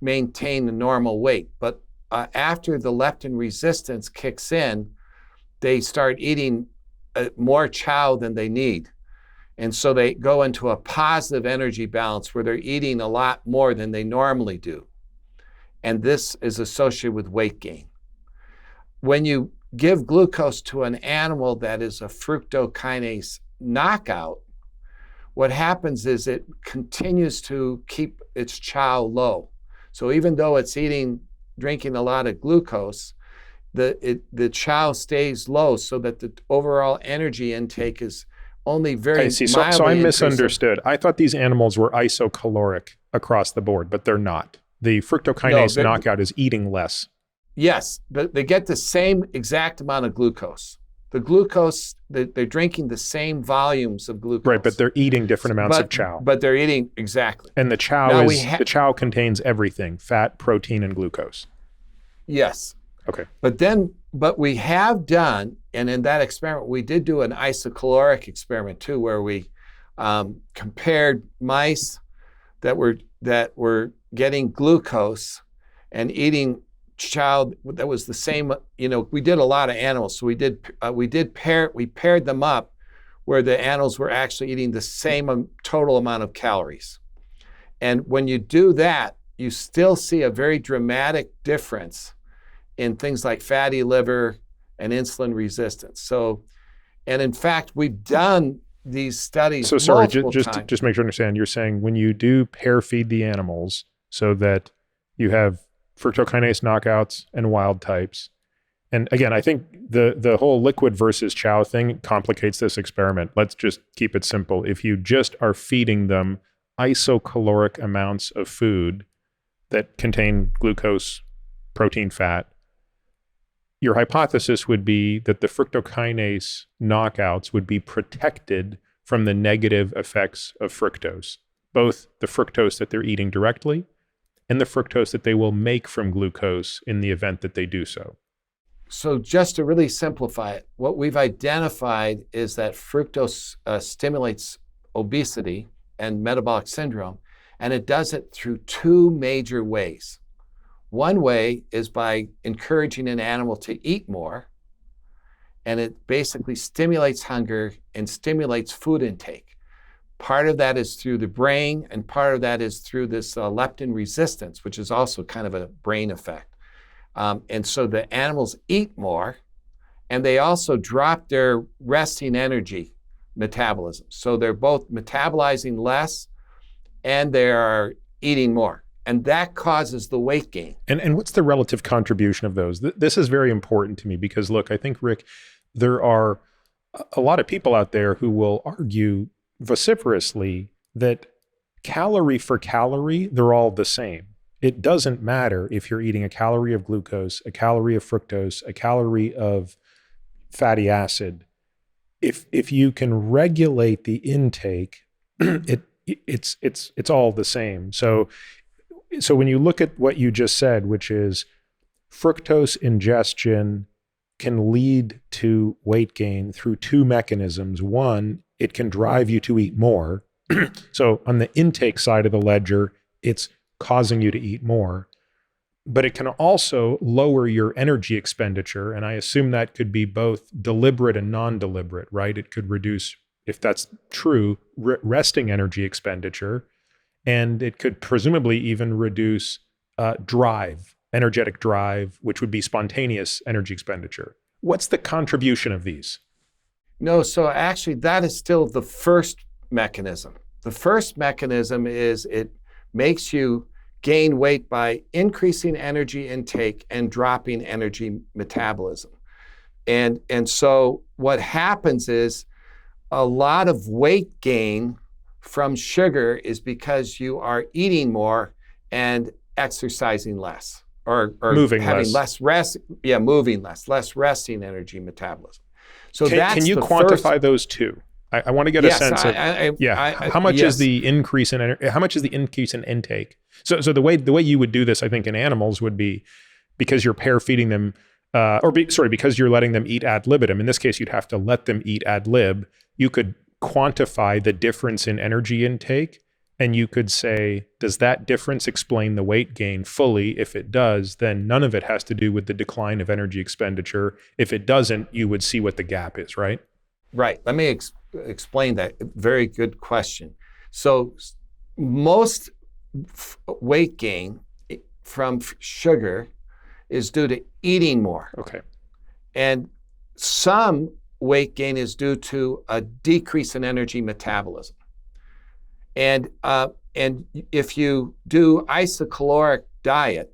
S2: maintain the normal weight. But after the leptin resistance kicks in, they start eating more chow than they need. And so they go into a positive energy balance where they're eating a lot more than they normally do. And this is associated with weight gain. When you give glucose to an animal that is a fructokinase knockout, what happens is it continues to keep its chow low. So even though it's drinking a lot of glucose, the chow stays low so that the overall energy intake is only very mildly
S1: So I misunderstood.
S2: increasing.
S1: I thought these animals were isocaloric across the board, but they're not. The fructokinase knockout is eating less.
S2: Yes, but they get the same exact amount of glucose. The glucose, they're drinking the same volumes of glucose.
S1: Right, but they're eating different amounts of chow.
S2: But they're eating, exactly.
S1: And the chow the chow contains everything, fat, protein, and glucose.
S2: Yes.
S1: Okay.
S2: But we have done, and in that experiment, we did do an isocaloric experiment too, where we compared mice that were getting glucose and eating chow that was the same. We did a lot of animals, so we paired them up where the animals were actually eating the same total amount of calories. And when you do that, you still see a very dramatic difference in things like fatty liver and insulin resistance. So, and in fact, we've done these studies.
S1: So sorry,
S2: just
S1: make sure I understand. You're saying when you do pair feed the animals so that you have fructokinase knockouts and wild types. And again, I think the whole liquid versus chow thing complicates this experiment. Let's just keep it simple. If you just are feeding them isocaloric amounts of food that contain glucose, protein, fat, your hypothesis would be that the fructokinase knockouts would be protected from the negative effects of fructose, both the fructose that they're eating directly and the fructose that they will make from glucose in the event that they do so.
S2: So just to really simplify it, what we've identified is that fructose stimulates obesity and metabolic syndrome, and it does it through two major ways. One way is by encouraging an animal to eat more, and it basically stimulates hunger and stimulates food intake. Part of that is through the brain, and part of that is through this leptin resistance, which is also kind of a brain effect. And so the animals eat more, and they also drop their resting energy metabolism. So they're both metabolizing less, and they are eating more. And that causes the weight gain.
S1: And what's the relative contribution of those? This is very important to me because, look, I think, Rick, there are a lot of people out there who will argue vociferously that calorie for calorie, they're all the same. It doesn't matter if you're eating a calorie of glucose, a calorie of fructose, a calorie of fatty acid. If you can regulate the intake, it's all the same. So when you look at what you just said, which is fructose ingestion can lead to weight gain through two mechanisms. One, it can drive you to eat more. So on the intake side of the ledger, it's causing you to eat more. But it can also lower your energy expenditure. And I assume that could be both deliberate and non-deliberate, right? It could reduce, if that's true, resting energy expenditure. And it could presumably even reduce energetic drive, which would be spontaneous energy expenditure. What's the contribution of these?
S2: No, so actually that is still the first mechanism. The first mechanism is it makes you gain weight by increasing energy intake and dropping energy metabolism. And so what happens is a lot of weight gain from sugar is because you are eating more and exercising less, or
S1: moving
S2: having less rest. Yeah, moving less resting energy metabolism. So can you
S1: quantify those two? I want to get a sense of how much is the increase in how much is the increase in intake? So the way you would do this, I think, in animals would be because you're pair feeding them, because you're letting them eat ad libitum. In this case, you'd have to let them eat ad lib. You could quantify the difference in energy intake, and you could say, does that difference explain the weight gain fully? If it does, then none of it has to do with the decline of energy expenditure. If it doesn't, you would see what the gap is, right?
S2: Right. Let me explain that. Very good question. So most weight gain from sugar is due to eating more.
S1: Okay.
S2: And some weight gain is due to a decrease in energy metabolism. And if you do isocaloric diet,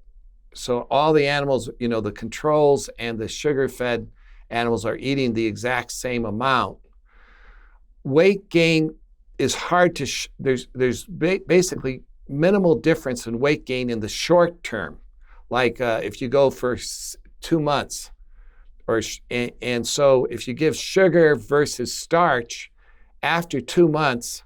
S2: so all the animals, the controls and the sugar-fed animals are eating the exact same amount, weight gain is hard to, there's basically minimal difference in weight gain in the short term. Like if you go for 2 months, and so if you give sugar versus starch after 2 months,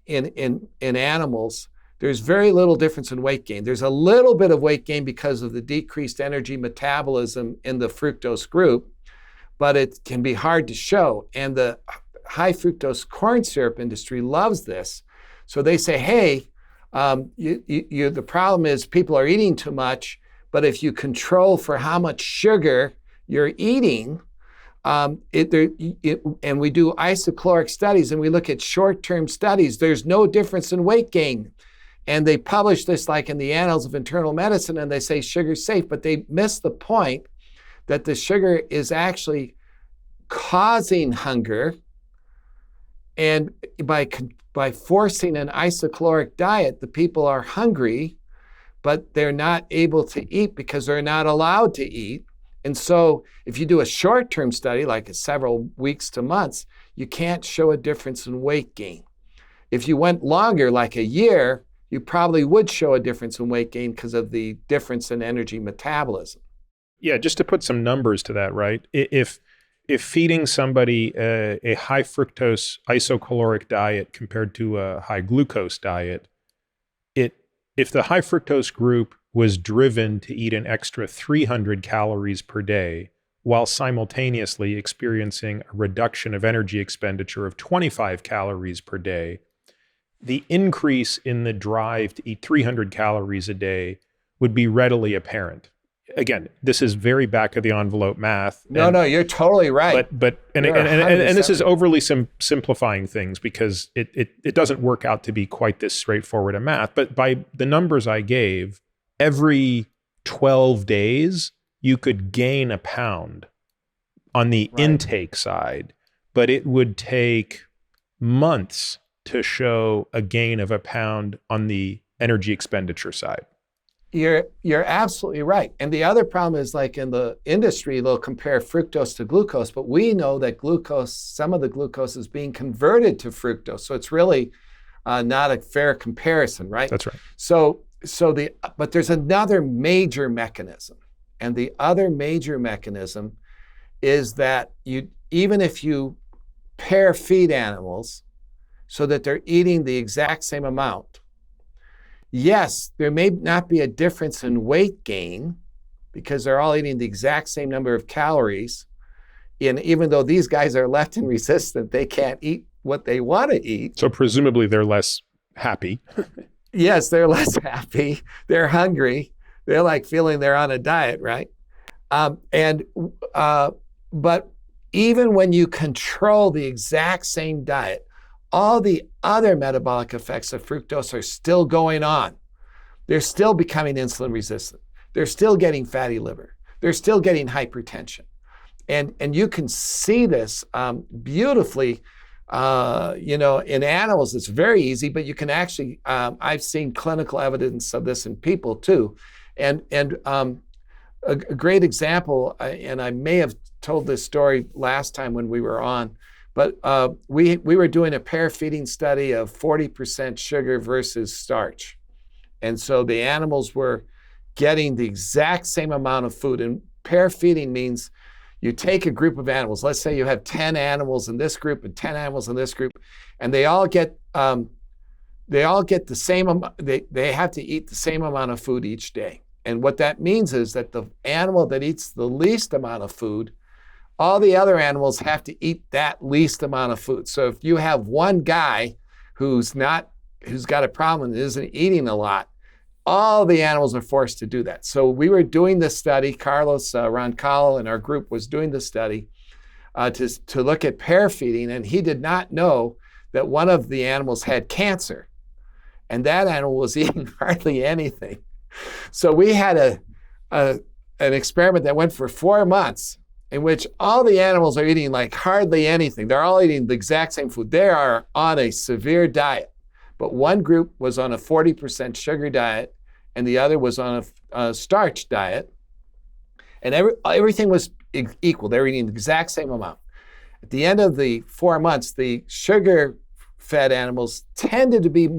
S2: in animals, there's very little difference in weight gain. There's a little bit of weight gain because of the decreased energy metabolism in the fructose group, but it can be hard to show. And the high fructose corn syrup industry loves this. So they say, hey, the problem is people are eating too much, but if you control for how much sugar you're eating, and we do isocaloric studies and we look at short-term studies, there's no difference in weight gain. And they publish this like in the Annals of Internal Medicine, and they say sugar's safe, but they miss the point that the sugar is actually causing hunger. And by forcing an isocaloric diet, the people are hungry, but they're not able to eat because they're not allowed to eat. And so if you do a short-term study, like several weeks to months, you can't show a difference in weight gain. If you went longer, like a year, you probably would show a difference in weight gain because of the difference in energy metabolism.
S1: Yeah, just to put some numbers to that, right? If feeding somebody a high fructose isocaloric diet compared to a high glucose diet, if the high fructose group was driven to eat an extra 300 calories per day while simultaneously experiencing a reduction of energy expenditure of 25 calories per day, the increase in the drive to eat 300 calories a day would be readily apparent. Again, this is very back of the envelope math.
S2: No, you're totally right.
S1: But this is overly simplifying things because it doesn't work out to be quite this straightforward a math. But by the numbers I gave, every 12 days, you could gain a pound on the intake side, but it would take months to show a gain of a pound on the energy expenditure side.
S2: You're absolutely right. And the other problem is, like in the industry, they'll compare fructose to glucose, but we know that glucose, some of the glucose is being converted to fructose. So it's really not a fair comparison, right?
S1: That's right.
S2: But there's another major mechanism. And the other major mechanism is that even if you pair feed animals so that they're eating the exact same amount, yes, there may not be a difference in weight gain because they're all eating the exact same number of calories. And even though these guys are leptin resistant, they can't eat what they want to eat.
S1: So presumably they're less happy.
S2: Yes, they're less happy. They're hungry. They're like feeling they're on a diet, right? But even when you control the exact same diet, all the other metabolic effects of fructose are still going on. They're still becoming insulin resistant. They're still getting fatty liver. They're still getting hypertension. And you can see this beautifully, in animals. It's very easy, but you can actually, I've seen clinical evidence of this in people too. And a great example, and I may have told this story last time when we were on, but we were doing a pair feeding study of 40% sugar versus starch. And so the animals were getting the exact same amount of food. And pair feeding means you take a group of animals. Let's say you have 10 animals in this group and 10 animals in this group, and they all get the same amount. They have to eat the same amount of food each day. And what that means is that the animal that eats the least amount of food, all the other animals have to eat that least amount of food. So if you have one guy who's got a problem and isn't eating a lot, all the animals are forced to do that. So we were doing this study. Carlos Roncallo and our group was doing the study to look at pair feeding, and he did not know that one of the animals had cancer, and that animal was eating hardly anything. So we had an experiment that went for 4 months in which all the animals are eating like hardly anything. They're all eating the exact same food. They are on a severe diet. But one group was on a 40% sugar diet and the other was on a starch diet. And everything was equal. They were eating the exact same amount. At the end of the 4 months, the sugar-fed animals tended to be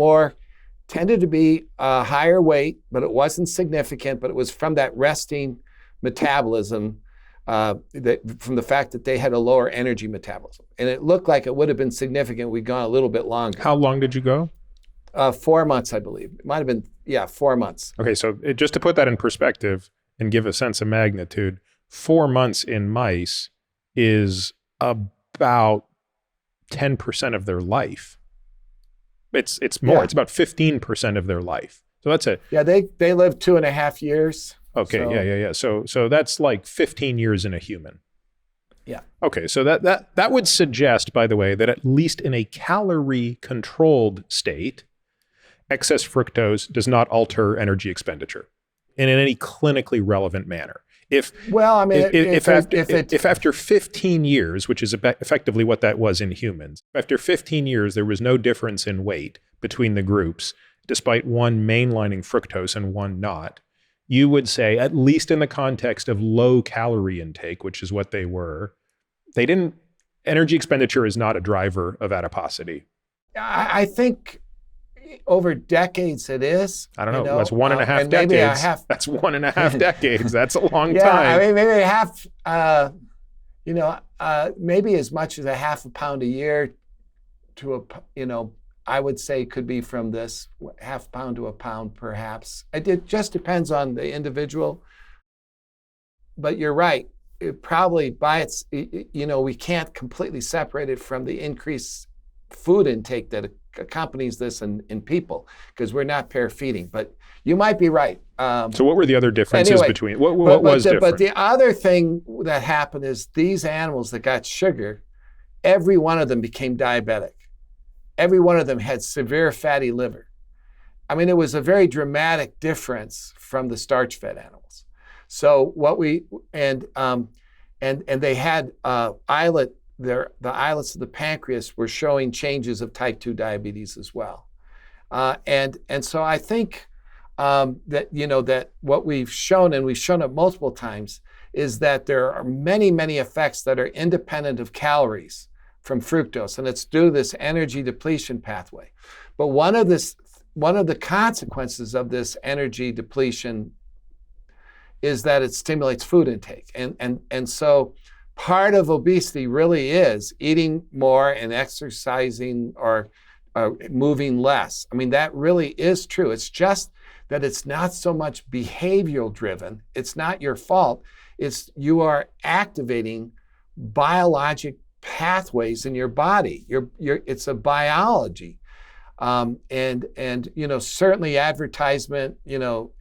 S2: higher weight, but it wasn't significant, but it was from that resting metabolism, from the fact that they had a lower energy metabolism. And it looked like it would have been significant. We'd gone a little bit longer.
S1: How long did you go?
S2: 4 months, I believe. It might have been, 4 months.
S1: Okay, so just to put that in perspective and give a sense of magnitude, 4 months in mice is about 10% of their life. It's more. Yeah. It's about 15% of their life. So that's it.
S2: Yeah, they live 2.5 years.
S1: Okay, so. Yeah. So that's like 15 years in a human.
S2: Yeah.
S1: Okay, so that would suggest, by the way, that at least in a calorie-controlled state, excess fructose does not alter energy expenditure in any clinically relevant manner. If after 15 years, which is effectively what that was in humans, after 15 years there was no difference in weight between the groups, despite one mainlining fructose and one not, you would say, at least in the context of low calorie intake, which is what they were, energy expenditure is not a driver of adiposity.
S2: I think, over decades it is.
S1: I don't know. That's 1.5
S2: and maybe
S1: decades.
S2: a half.
S1: That's 1.5 decades. That's a long
S2: Yeah,
S1: time.
S2: I mean, maybe a half. Maybe as much as a half a pound a year to I would say could be from this half pound to a pound, perhaps. It just depends on the individual. But you're right. It probably we can't completely separate it from the increased food intake that accompanies this in people, because we're not pair feeding. But you might be right.
S1: So what were the other differences
S2: anyway,
S1: between, what was different?
S2: But the other thing that happened is these animals that got sugar, every one of them became diabetic. Every one of them had severe fatty liver. I mean, it was a very dramatic difference from the starch-fed animals. So what and they had the islets of the pancreas were showing changes of type 2 diabetes as well. And so I think that what we've shown, and we've shown it multiple times, is that there are many, many effects that are independent of calories from fructose, and it's due to this energy depletion pathway. But one of the consequences of this energy depletion is that it stimulates food intake. And so part of obesity really is eating more and exercising or moving less. I mean, that really is true. It's just that it's not so much behavioral driven. It's not your fault. It's you are activating biologic pathways in your body. It's a biology. And certainly advertisement,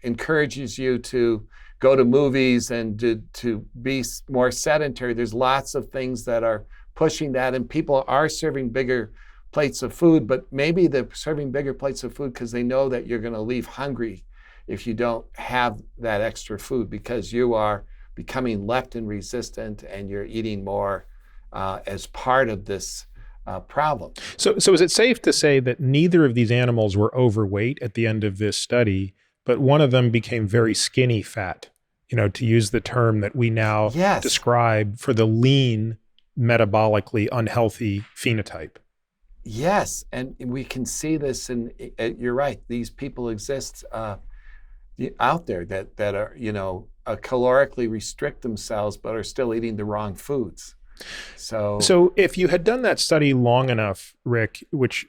S2: encourages you to go to movies and to be more sedentary. There's lots of things that are pushing that, and people are serving bigger plates of food, but maybe they're serving bigger plates of food because they know that you're going to leave hungry if you don't have that extra food, because you are becoming leptin resistant and you're eating more as part of this problem.
S1: So is it safe to say that neither of these animals were overweight at the end of this study, but one of them became very skinny fat, to use the term that we now describe for the lean, metabolically unhealthy phenotype?
S2: Yes, and we can see this, and you're right, these people exist out there that are, calorically restrict themselves but are still eating the wrong foods. So
S1: if you had done that study long enough, Rick, which,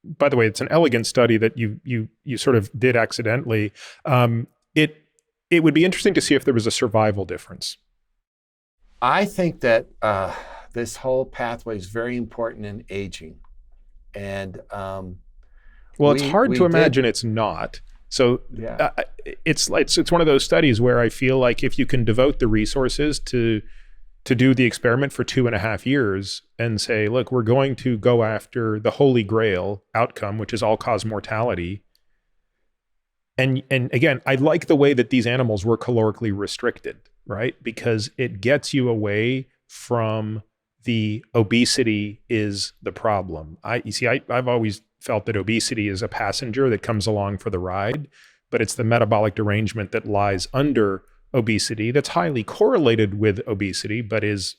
S1: by the way, it's an elegant study that you sort of did accidentally, it would be interesting to see if there was a survival difference.
S2: I think that this whole pathway is very important in aging. And
S1: it's hard to imagine it's not. So it's one of those studies where I feel like if you can devote the resources to do the experiment for 2.5 years and say, look, we're going to go after the holy grail outcome, which is all-cause mortality. And again, I like the way that these animals were calorically restricted, right? Because it gets you away from the obesity is the problem. I've always felt that obesity is a passenger that comes along for the ride, but it's the metabolic derangement that lies under obesity that's highly correlated with obesity, but is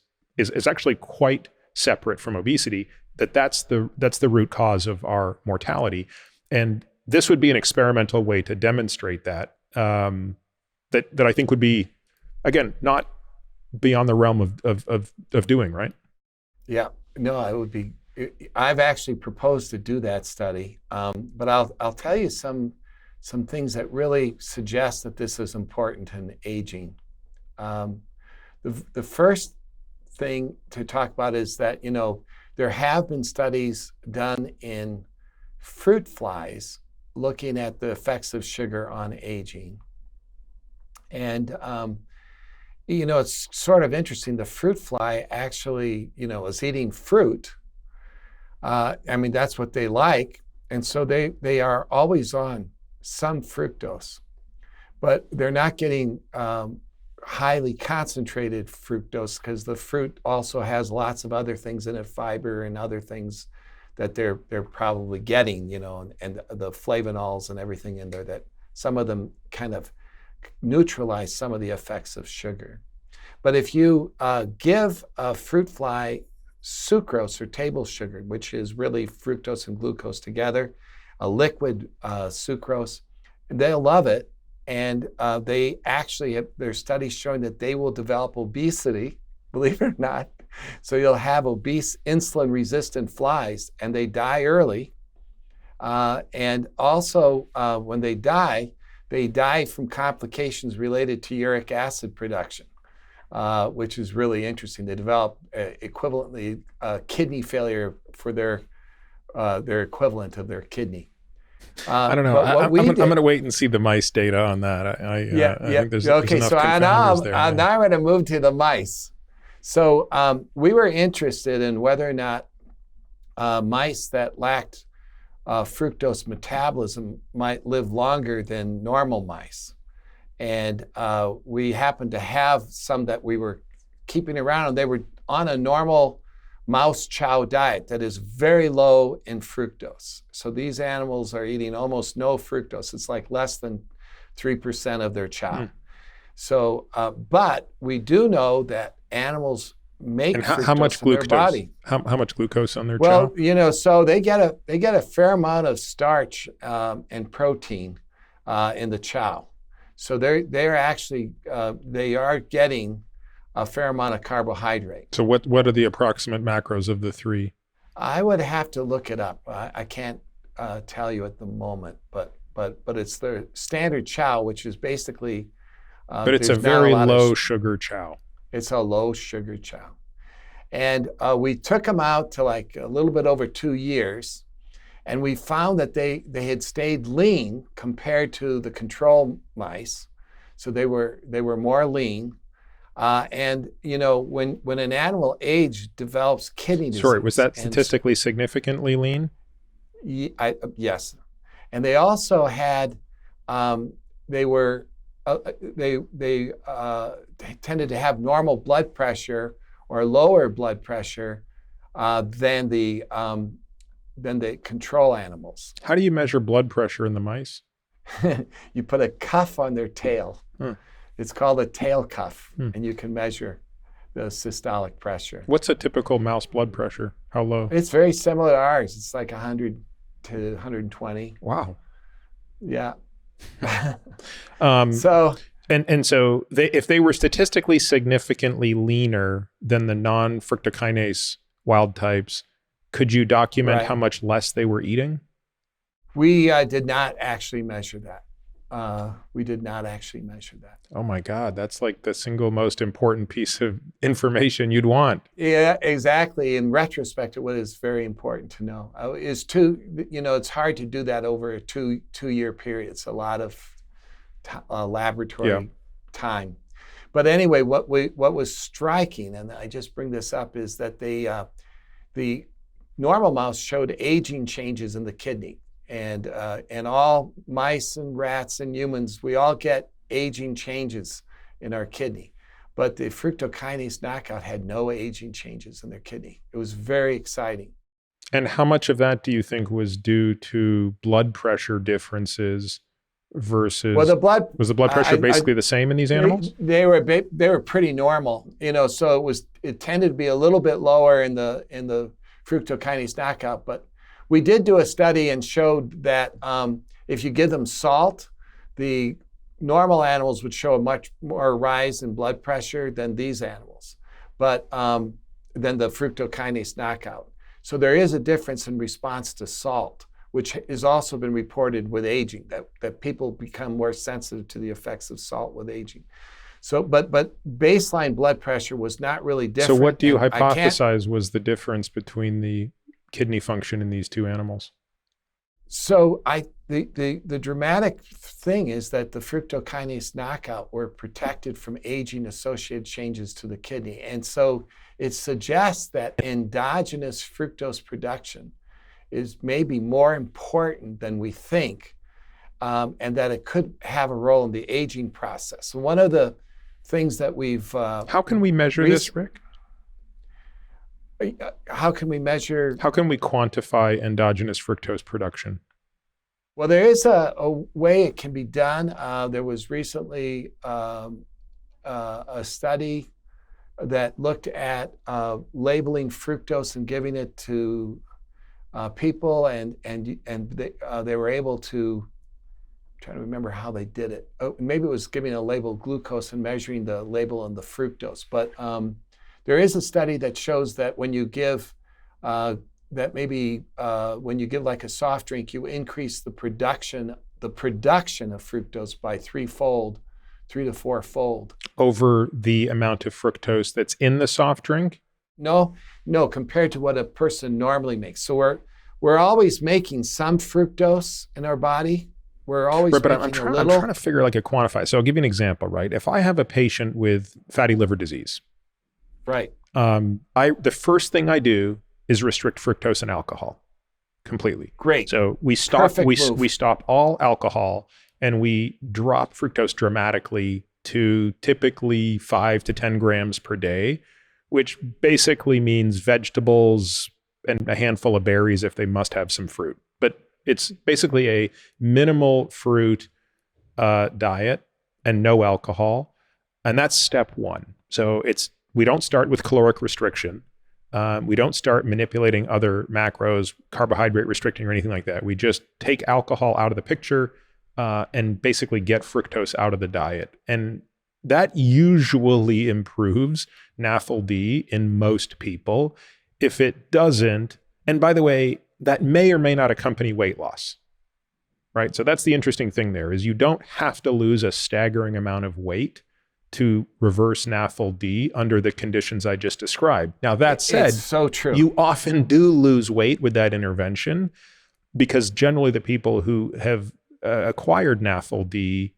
S1: actually quite separate from obesity. That's the root cause of our mortality. And this would be an experimental way to demonstrate that, that I think would be, again, not beyond the realm of doing, right?
S2: Yeah, no, it would be. I've actually proposed to do that study, but I'll tell you some things that really suggest that this is important in aging. The first thing to talk about is that there have been studies done in fruit flies looking at the effects of sugar on aging, and it's sort of interesting. The fruit fly actually, is eating fruit. That's what they like. And so they are always on some fructose, but they're not getting highly concentrated fructose because the fruit also has lots of other things in it, fiber and other things that they're probably getting, and the flavonols and everything in there, that some of them kind of neutralize some of the effects of sugar. But if you give a fruit fly sucrose or table sugar, which is really fructose and glucose together, a liquid sucrose. And they'll love it. And they actually have their studies showing that they will develop obesity, believe it or not. So you'll have obese insulin-resistant flies, and they die early. And also, when they die from complications related to uric acid production, which is really interesting. They develop equivalently kidney failure for their equivalent of their kidney.
S1: I don't know. I'm going to wait and see the mice data on that. I think there's enough confounders there.
S2: Now I'm going to move to the mice. So we were interested in whether or not mice that lacked fructose metabolism might live longer than normal mice. And we happened to have some that we were keeping around, and they were on a normal mouse chow diet that is very low in fructose. So these animals are eating almost no fructose. It's like less than 3% of their chow. So, but we do know that animals make fructose
S1: how much
S2: in their body.
S1: How much glucose on their chow?
S2: Well, you know, so they get a fair amount of starch and protein in the chow. So they're actually they are getting a fair amount of carbohydrate.
S1: So what are the approximate macros of the three?
S2: I would have to look it up. I can't tell you at the moment, but it's the standard chow, which is basically.
S1: But it's a very low sugar chow.
S2: It's a low sugar chow, and we took them out to like a little bit over 2 years, and we found that they had stayed lean compared to the control mice, so they were more lean. And you know, when an animal age develops kidney disease.
S1: Sorry, was that statistically significantly lean?
S2: Yes, and they also had they tended to have normal blood pressure or lower blood pressure than the control animals.
S1: How do you measure blood pressure in the mice?
S2: You put a cuff on their tail. It's called a tail cuff, and you can measure the systolic pressure.
S1: What's a typical mouse blood pressure? How low?
S2: It's very similar to ours. It's like 100 to 120.
S1: Wow.
S2: Yeah.
S1: So if they were statistically significantly leaner than the non-fructokinase wild types, could you document how much less they were eating?
S2: We did not actually measure that.
S1: Oh my God, that's like the single most important piece of information you'd want.
S2: Yeah, exactly. In retrospect, it was very important to know. It's hard to do that over a two-year period. It's a lot of laboratory time. But anyway, what was striking, and I just bring this up, is that the normal mouse showed aging changes in the kidney. And all mice and rats and humans, we all get aging changes in our kidney. But the fructokinase knockout had no aging changes in their kidney. It was very exciting.
S1: And how much of that do you think was due to blood pressure differences versus? Well, was the blood pressure basically the same in these animals?
S2: They were pretty normal, So it tended to be a little bit lower in the fructokinase knockout, but we did do a study and showed that if you give them salt, the normal animals would show a much more rise in blood pressure than these animals, but than the fructokinase knockout. So there is a difference in response to salt, which has also been reported with aging, that people become more sensitive to the effects of salt with aging. So, but baseline blood pressure was not really different.
S1: So what do you hypothesize was the difference between the kidney function in these two animals?
S2: So the dramatic thing is that the fructokinase knockout were protected from aging-associated changes to the kidney. And so it suggests that endogenous fructose production is maybe more important than we think, and that it could have a role in the aging process. So one of the things that we've...
S1: How can we measure this, Rick?
S2: How can we measure?
S1: How can we quantify endogenous fructose production?
S2: Well, there is a way it can be done. There was recently a study that looked at labeling fructose and giving it to people, and they were able to. I'm trying to remember how they did it. Oh, maybe it was giving a label glucose and measuring the label on the fructose. But there is a study that shows that when you give when you give like a soft drink, you increase the production of fructose by 3 to 4-fold.
S1: Over the amount of fructose that's in the soft drink?
S2: No, compared to what a person normally makes. So we're always making some fructose in our body. We're always making a little.
S1: I'm trying to figure like a quantify. So I'll give you an example, right? If I have a patient with fatty liver disease,
S2: right?
S1: The first thing I do is restrict fructose and alcohol completely.
S2: Great.
S1: So we stop all alcohol and we drop fructose dramatically to typically 5 to 10 grams per day, which basically means vegetables and a handful of berries if they must have some fruit. But it's basically a minimal fruit diet and no alcohol. And that's step one. So we don't start with caloric restriction. We don't start manipulating other macros, carbohydrate restricting or anything like that. We just take alcohol out of the picture and basically get fructose out of the diet. And that usually improves NAFLD in most people. If it doesn't, and by the way, that may or may not accompany weight loss, right? So that's the interesting thing there, is you don't have to lose a staggering amount of weight to reverse NAFLD under the conditions I just described. Now, that said,
S2: it's so true.
S1: You often do lose weight with that intervention because generally the people who have acquired NAFLD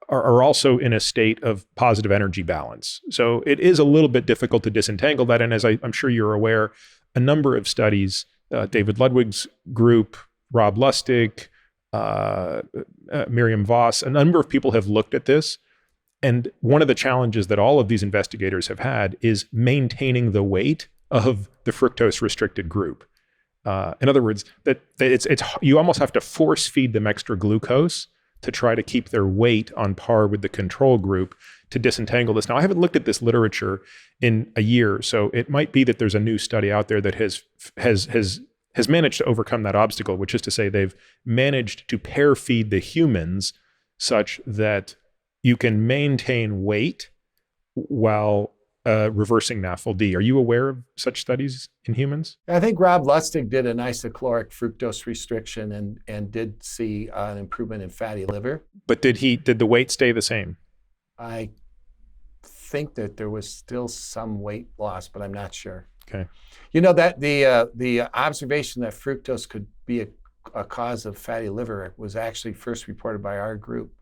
S1: are also in a state of positive energy balance. So it is a little bit difficult to disentangle that. And as I'm sure you're aware, a number of studies, David Ludwig's group, Rob Lustig, Miriam Voss, a number of people have looked at this. And one of the challenges that all of these investigators have had is maintaining the weight of the fructose restricted group. In other words, that you almost have to force feed them extra glucose to try to keep their weight on par with the control group to disentangle this. Now, I haven't looked at this literature in a year, so it might be that there's a new study out there that has managed to overcome that obstacle, which is to say they've managed to pair feed the humans such that you can maintain weight while reversing NAFLD. Are you aware of such studies in humans?
S2: I think Rob Lustig did an isocaloric fructose restriction and did see an improvement in fatty liver.
S1: But did the weight stay the same?
S2: I think that there was still some weight loss, but I'm not sure.
S1: Okay.
S2: You know that the observation that fructose could be a cause of fatty liver was actually first reported by our group.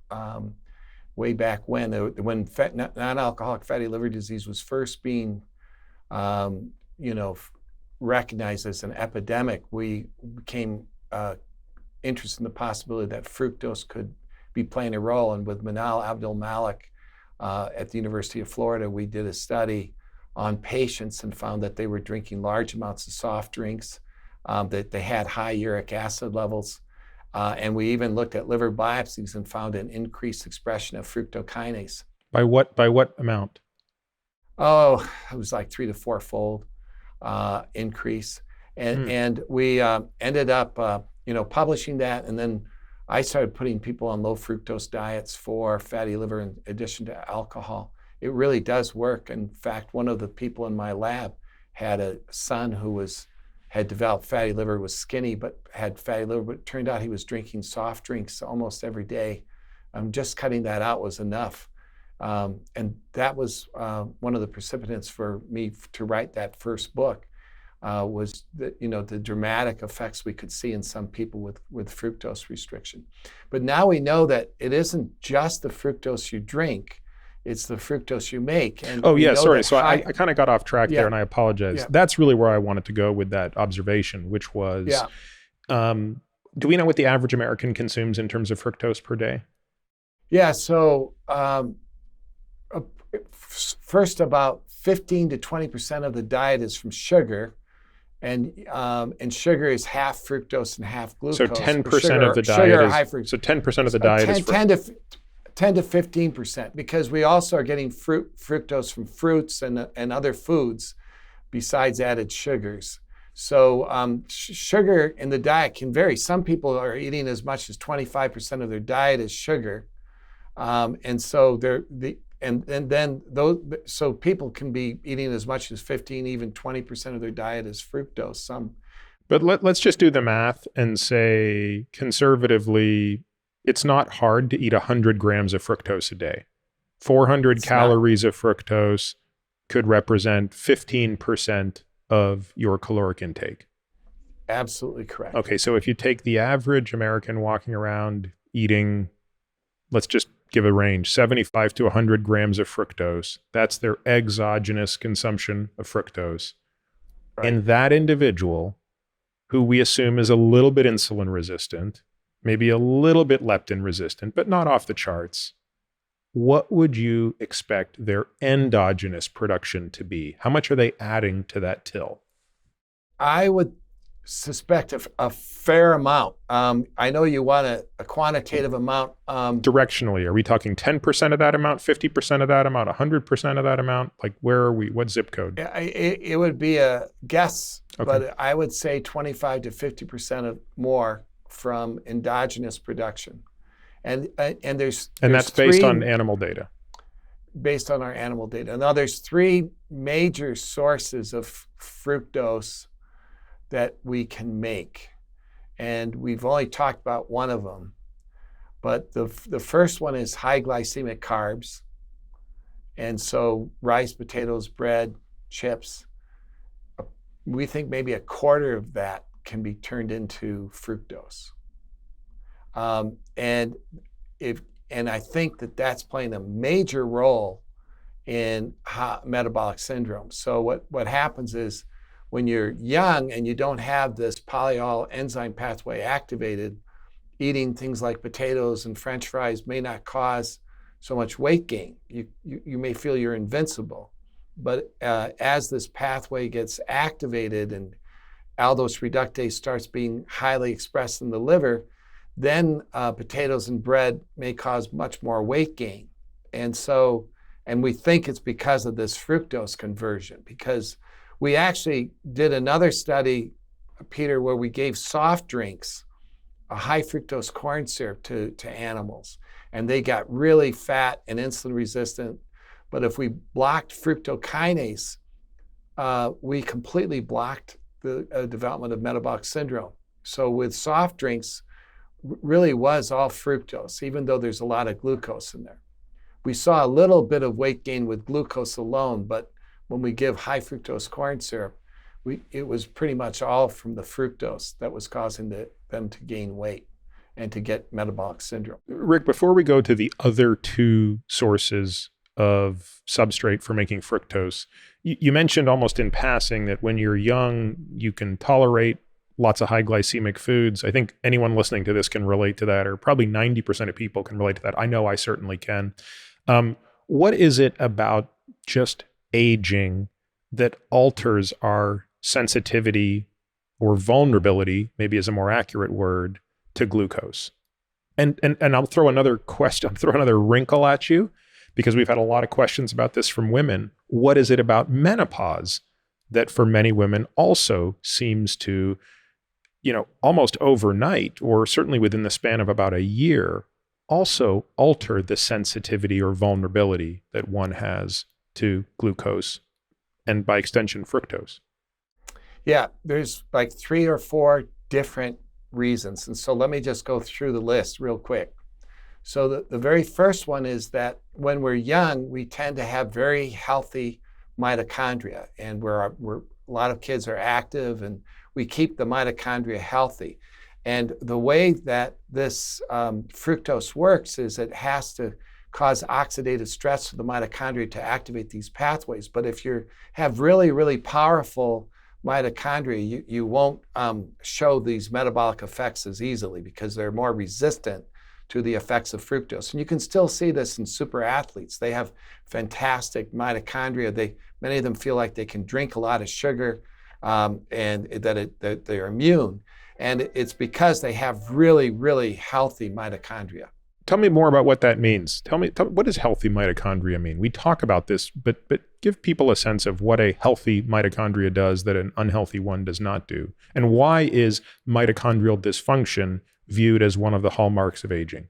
S2: Way back when non-alcoholic fatty liver disease was first being, recognized as an epidemic, we became interested in the possibility that fructose could be playing a role. And with Manal Abdul Malik at the University of Florida, we did a study on patients and found that they were drinking large amounts of soft drinks, that they had high uric acid levels. And we even looked at liver biopsies and found an increased expression of fructokinase.
S1: By what amount?
S2: Oh, it was like 3 to 4-fold increase. And we ended up, publishing that. And then I started putting people on low fructose diets for fatty liver in addition to alcohol. It really does work. In fact, one of the people in my lab had a son who had developed fatty liver, was skinny, but had fatty liver, but it turned out he was drinking soft drinks almost every day. Just cutting that out was enough. And that was one of the precipitants for me to write that first book, was the dramatic effects we could see in some people with fructose restriction. But now we know that it isn't just the fructose you drink, it's the fructose you make. And
S1: sorry. So I kind of got off track there, and I apologize. Yeah. That's really where I wanted to go with that observation, which was, do we know what the average American consumes in terms of fructose per day?
S2: Yeah, so first about 15 to 20% of the diet is from sugar, and sugar is half fructose and half glucose.
S1: So 10% of the diet is, so 10% of the diet is
S2: 10 to 15%, because we also are getting fructose from fruits and other foods besides added sugars. So sugar in the diet can vary. Some people are eating as much as 25% of their diet is sugar, and so so people can be eating as much as 15, even 20% of their diet is fructose.
S1: But let's just do the math and say conservatively, it's not hard to eat 100 grams of fructose a day. 400 calories of fructose could represent 15% of your caloric intake.
S2: Absolutely correct.
S1: Okay, so if you take the average American walking around eating, let's just give a range, 75 to 100 grams of fructose, that's their exogenous consumption of fructose. Right. And that individual, who we assume is a little bit insulin resistant, maybe a little bit leptin resistant, but not off the charts, what would you expect their endogenous production to be? How much are they adding to that till?
S2: I would suspect a fair amount. I know you want a quantitative amount.
S1: Directionally, are we talking 10% of that amount, 50% of that amount, 100% of that amount? Like, where are we? What zip code?
S2: It would be a guess,
S1: okay.
S2: But I would say 25 to 50% of more from endogenous production. And that's
S1: based on animal data.
S2: Based on our animal data. Now there's three major sources of fructose that we can make, and we've only talked about one of them. But the first one is high glycemic carbs, and so rice, potatoes, bread, chips. We think maybe a quarter of that can be turned into fructose. And I think that's playing a major role in metabolic syndrome. So what happens is when you're young and you don't have this polyol enzyme pathway activated, eating things like potatoes and French fries may not cause so much weight gain. You may feel you're invincible, but as this pathway gets activated and aldose reductase starts being highly expressed in the liver, then potatoes and bread may cause much more weight gain. And we think it's because of this fructose conversion, because we actually did another study, Peter, where we gave soft drinks, a high fructose corn syrup to animals, and they got really fat and insulin resistant. But if we blocked fructokinase, we completely blocked the development of metabolic syndrome. So with soft drinks, really was all fructose, even though there's a lot of glucose in there. We saw a little bit of weight gain with glucose alone, but when we give high fructose corn syrup, it was pretty much all from the fructose that was causing them to gain weight and to get metabolic syndrome.
S1: Rick, before we go to the other two sources of substrate for making fructose, you mentioned almost in passing that when you're young, you can tolerate lots of high glycemic foods. I think anyone listening to this can relate to that, or probably 90% of people can relate to that. I know I certainly can. What is it about just aging that alters our sensitivity or vulnerability, maybe is a more accurate word, to glucose? And I'll throw another question, throw another wrinkle at you, because we've had a lot of questions about this from women. What is it about menopause that for many women also seems to, almost overnight, or certainly within the span of about a year, also alter the sensitivity or vulnerability that one has to glucose and by extension fructose?
S2: Yeah, there's like 3 or 4 different reasons. And so let me just go through the list real quick. So the very first one is that when we're young, we tend to have very healthy mitochondria, and a lot of kids are active, and we keep the mitochondria healthy. And the way that this fructose works is it has to cause oxidative stress to the mitochondria to activate these pathways. But if you have really, really powerful mitochondria, you won't show these metabolic effects as easily because they're more resistant to the effects of fructose. And you can still see this in super athletes. They have fantastic mitochondria. Many of them feel like they can drink a lot of sugar and that they're immune. And it's because they have really, really healthy mitochondria.
S1: Tell me more about what that means. Tell me what does healthy mitochondria mean? We talk about this, but give people a sense of what a healthy mitochondria does that an unhealthy one does not do. And why is mitochondrial dysfunction viewed as one of the hallmarks of aging?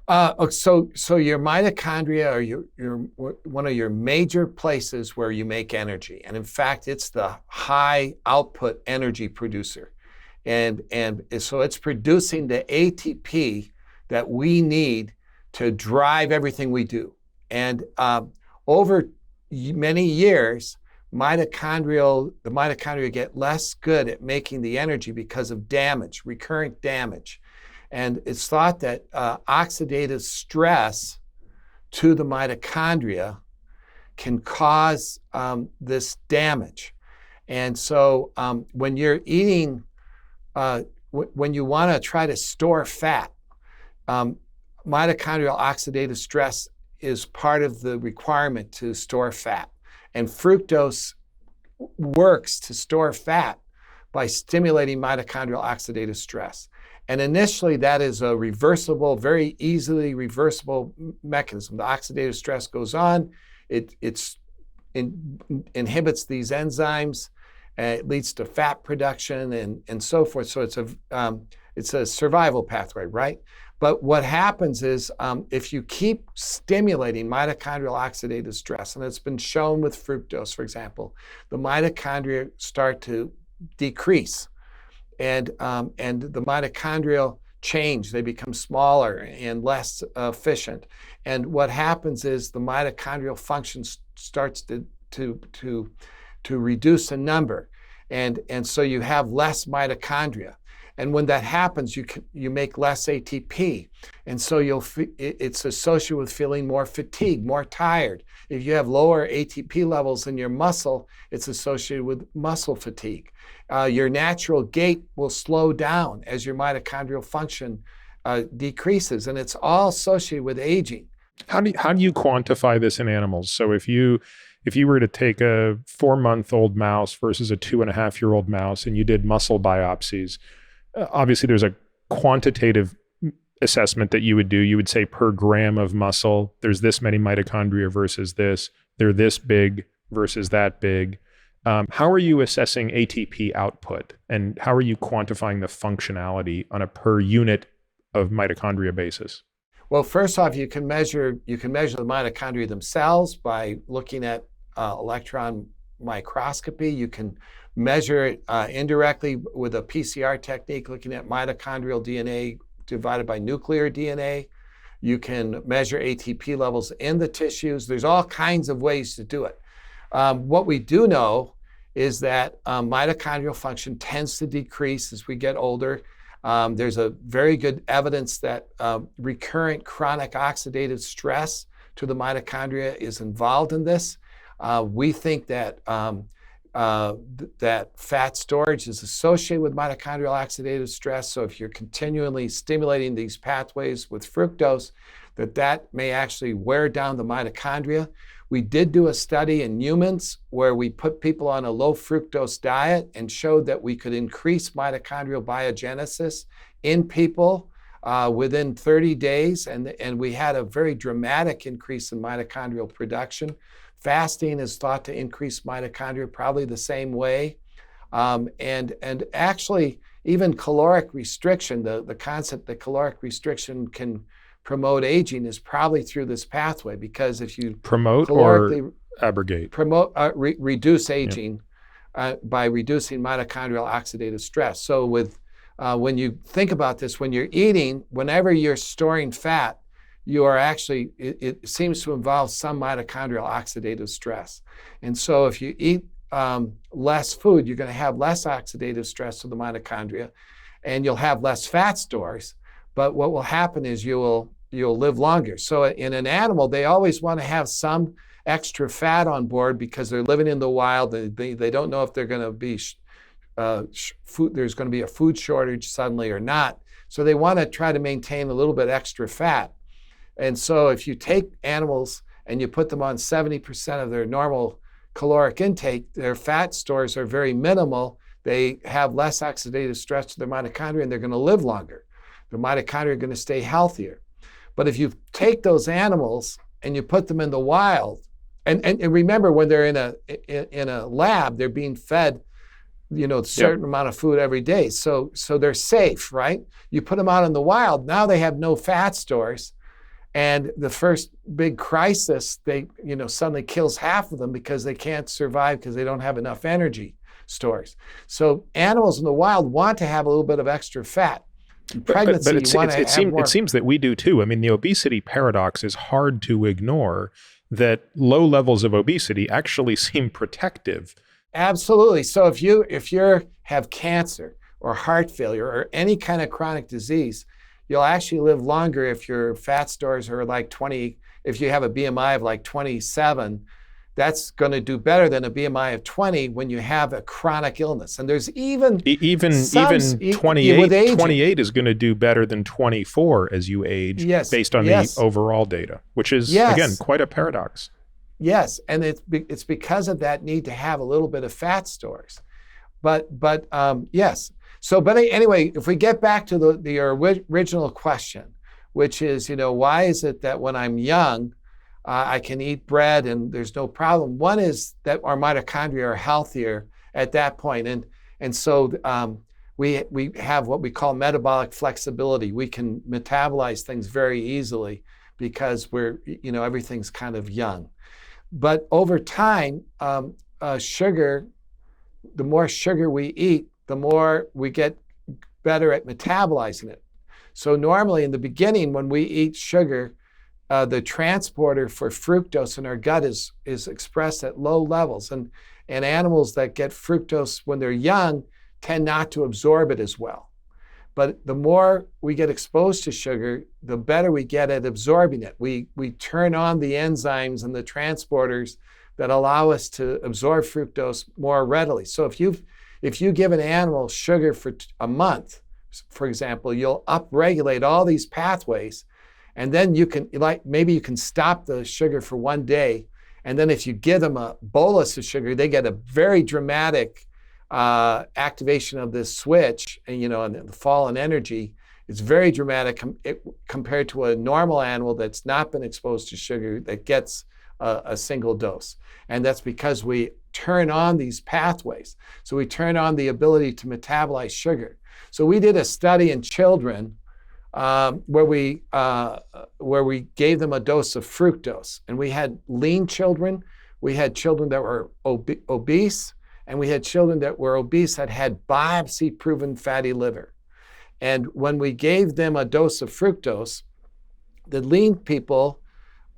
S2: So your mitochondria are your one of your major places where you make energy. And in fact, it's the high output energy producer. And so it's producing the ATP that we need to drive everything we do. And over many years, the mitochondria get less good at making the energy because of damage, recurrent damage. And it's thought that oxidative stress to the mitochondria can cause this damage. And so when you're eating, when you want to try to store fat, mitochondrial oxidative stress is part of the requirement to store fat. And fructose works to store fat by stimulating mitochondrial oxidative stress. And initially, that is a reversible, very easily reversible mechanism. The oxidative stress goes on, it inhibits these enzymes, and it leads to fat production and so forth. So it's a survival pathway, right? But what happens is if you keep stimulating mitochondrial oxidative stress, and it's been shown with fructose, for example, the mitochondria start to decrease. And the mitochondrial change, they become smaller and less efficient. And what happens is the mitochondrial function starts to reduce in number. And so you have less mitochondria. And when that happens, you make less ATP. And so it's associated with feeling more fatigued, more tired. If you have lower ATP levels in your muscle, it's associated with muscle fatigue. Your natural gait will slow down as your mitochondrial function decreases, and it's all associated with aging.
S1: How do you quantify this in animals? So if you were to take a 4-month-old mouse versus a 2.5-year-old mouse, and you did muscle biopsies, obviously there's a quantitative assessment that you would do. You would say per gram of muscle, there's this many mitochondria versus this. They're this big versus that big. How are you assessing ATP output, and how are you quantifying the functionality on a per unit of mitochondria basis?
S2: Well, first off, you can measure the mitochondria themselves by looking at electron microscopy. You can measure it indirectly with a PCR technique, looking at mitochondrial DNA divided by nuclear DNA. You can measure ATP levels in the tissues. There's all kinds of ways to do it. What we do know is that mitochondrial function tends to decrease as we get older. There's a very good evidence that recurrent chronic oxidative stress to the mitochondria is involved in this. We think that that fat storage is associated with mitochondrial oxidative stress. So if you're continually stimulating these pathways with fructose, that may actually wear down the mitochondria. We did do a study in humans where we put people on a low fructose diet and showed that we could increase mitochondrial biogenesis in people within 30 days. And we had a very dramatic increase in mitochondrial production. Fasting is thought to increase mitochondria probably the same way. And actually, even caloric restriction, the concept that caloric restriction can promote aging is probably through this pathway, because if you
S1: promote or abrogate,
S2: reduce aging by reducing mitochondrial oxidative stress. So when you think about this, when you're eating, whenever you're storing fat, you are actually, it seems to involve some mitochondrial oxidative stress. And so if you eat less food, you're going to have less oxidative stress to the mitochondria, and you'll have less fat stores. But what will happen is you'll live longer. So in an animal, they always want to have some extra fat on board because they're living in the wild. They don't know if they're going to be there's going to be a food shortage suddenly or not. So they want to try to maintain a little bit extra fat. And so if you take animals and you put them on 70% of their normal caloric intake, their fat stores are very minimal. They have less oxidative stress to their mitochondria, and they're going to live longer. The mitochondria are going to stay healthier. But if you take those animals and you put them in the wild, and remember, when they're in a lab, they're being fed, a certain amount of food every day. So they're safe, right? You put them out in the wild, now they have no fat stores. And the first big crisis, they suddenly kills half of them because they can't survive because they don't have enough energy stores. So animals in the wild want to have a little bit of extra fat. In pregnancy,
S1: but it seems that we do too. I mean, the obesity paradox is hard to ignore, that low levels of obesity actually seem protective.
S2: Absolutely. So if you have cancer or heart failure or any kind of chronic disease, you'll actually live longer if your fat stores are like 20. If you have a BMI of like 27, that's going to do better than a BMI of 20 when you have a chronic illness. And there's even
S1: 28 is going to do better than 24 as you age, based on the overall data, which is, again, quite a paradox.
S2: Yes, and it's because of that need to have a little bit of fat stores. But yes. So, but anyway, if we get back to the original question, which is, why is it that when I'm young, I can eat bread and there's no problem? One is that our mitochondria are healthier at that point. And so we have what we call metabolic flexibility. We can metabolize things very easily because everything's kind of young. But over time, sugar, the more sugar we eat, the more we get better at metabolizing it. So normally in the beginning, when we eat sugar, the transporter for fructose in our gut is expressed at low levels. And animals that get fructose when they're young tend not to absorb it as well. But the more we get exposed to sugar, the better we get at absorbing it. We turn on the enzymes and the transporters that allow us to absorb fructose more readily. So if you give an animal sugar for a month, for example, you'll upregulate all these pathways, and then you can, maybe you can stop the sugar for one day, and then if you give them a bolus of sugar, they get a very dramatic activation of this switch, and the fall in energy. It's very dramatic compared to a normal animal that's not been exposed to sugar that gets a single dose. And that's because we turn on these pathways. So we turn on the ability to metabolize sugar. So we did a study in children where we gave them a dose of fructose. And we had lean children, we had children that were obese, and we had children that were obese that had biopsy-proven fatty liver. And when we gave them a dose of fructose, the lean people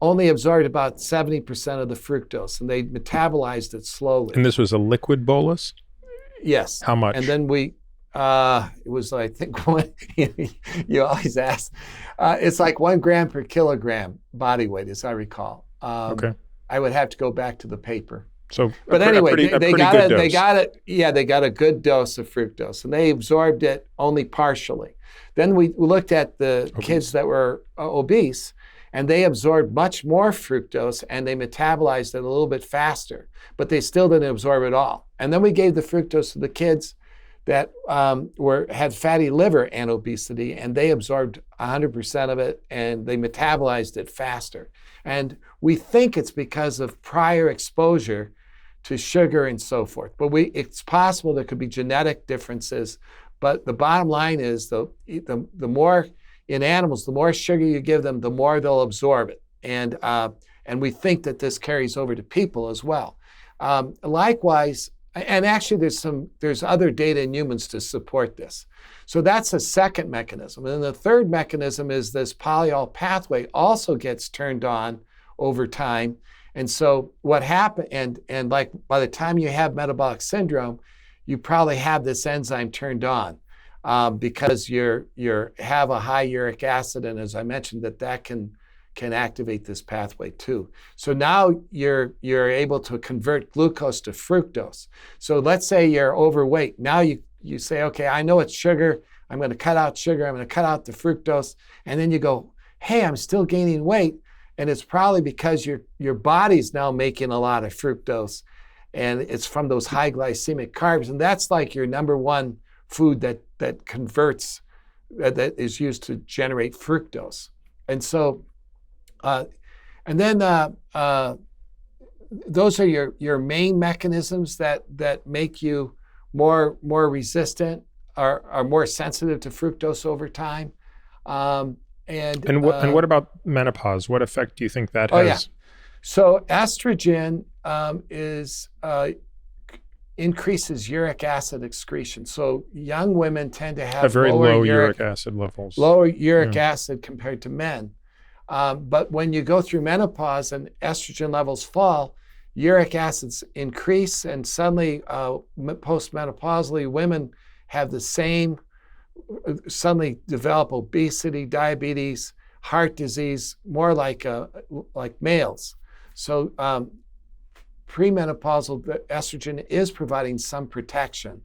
S2: only absorbed about 70% of the fructose, and they metabolized it slowly.
S1: And this was a liquid bolus?
S2: Yes.
S1: How much?
S2: And then it was, I think, you always ask, it's like 1 gram per kilogram body weight, as I recall.
S1: Okay.
S2: I would have to go back to the paper.
S1: So,
S2: but anyway, they got it. Yeah, they got a good dose of fructose, and they absorbed it only partially. Then we looked at the kids that were obese, and they absorbed much more fructose, and they metabolized it a little bit faster, but they still didn't absorb it all. And then we gave the fructose to the kids that had fatty liver and obesity, and they absorbed 100% of it, and they metabolized it faster. And we think it's because of prior exposure to sugar and so forth. But it's possible there could be genetic differences. But the bottom line is the more in animals, the more sugar you give them, the more they'll absorb it. And we think that this carries over to people as well. Likewise, and actually there's other data in humans to support this. So that's a second mechanism. And then the third mechanism is this polyol pathway also gets turned on over time. And so what happened, and like by the time you have metabolic syndrome, you probably have this enzyme turned on because you have a high uric acid, and as I mentioned, that can activate this pathway too. So now you're able to convert glucose to fructose. So let's say you're overweight. Now you say, okay, I know it's sugar. I'm going to cut out sugar. I'm going to cut out the fructose. And then you go, hey, I'm still gaining weight. And it's probably because your body's now making a lot of fructose, and it's from those high glycemic carbs. And that's like your number one food that converts, that is used to generate fructose. And so, and then those are your main mechanisms that make you more resistant, are more sensitive to fructose over time.
S1: And what about menopause? What effect do you think that has?
S2: Yeah. So estrogen increases uric acid excretion. So young women tend to have
S1: very low uric acid levels.
S2: Lower uric acid compared to men. But when you go through menopause and estrogen levels fall, uric acids increase, and suddenly postmenopausally women have the same, suddenly develop obesity, diabetes, heart disease, more like males. So premenopausal estrogen is providing some protection.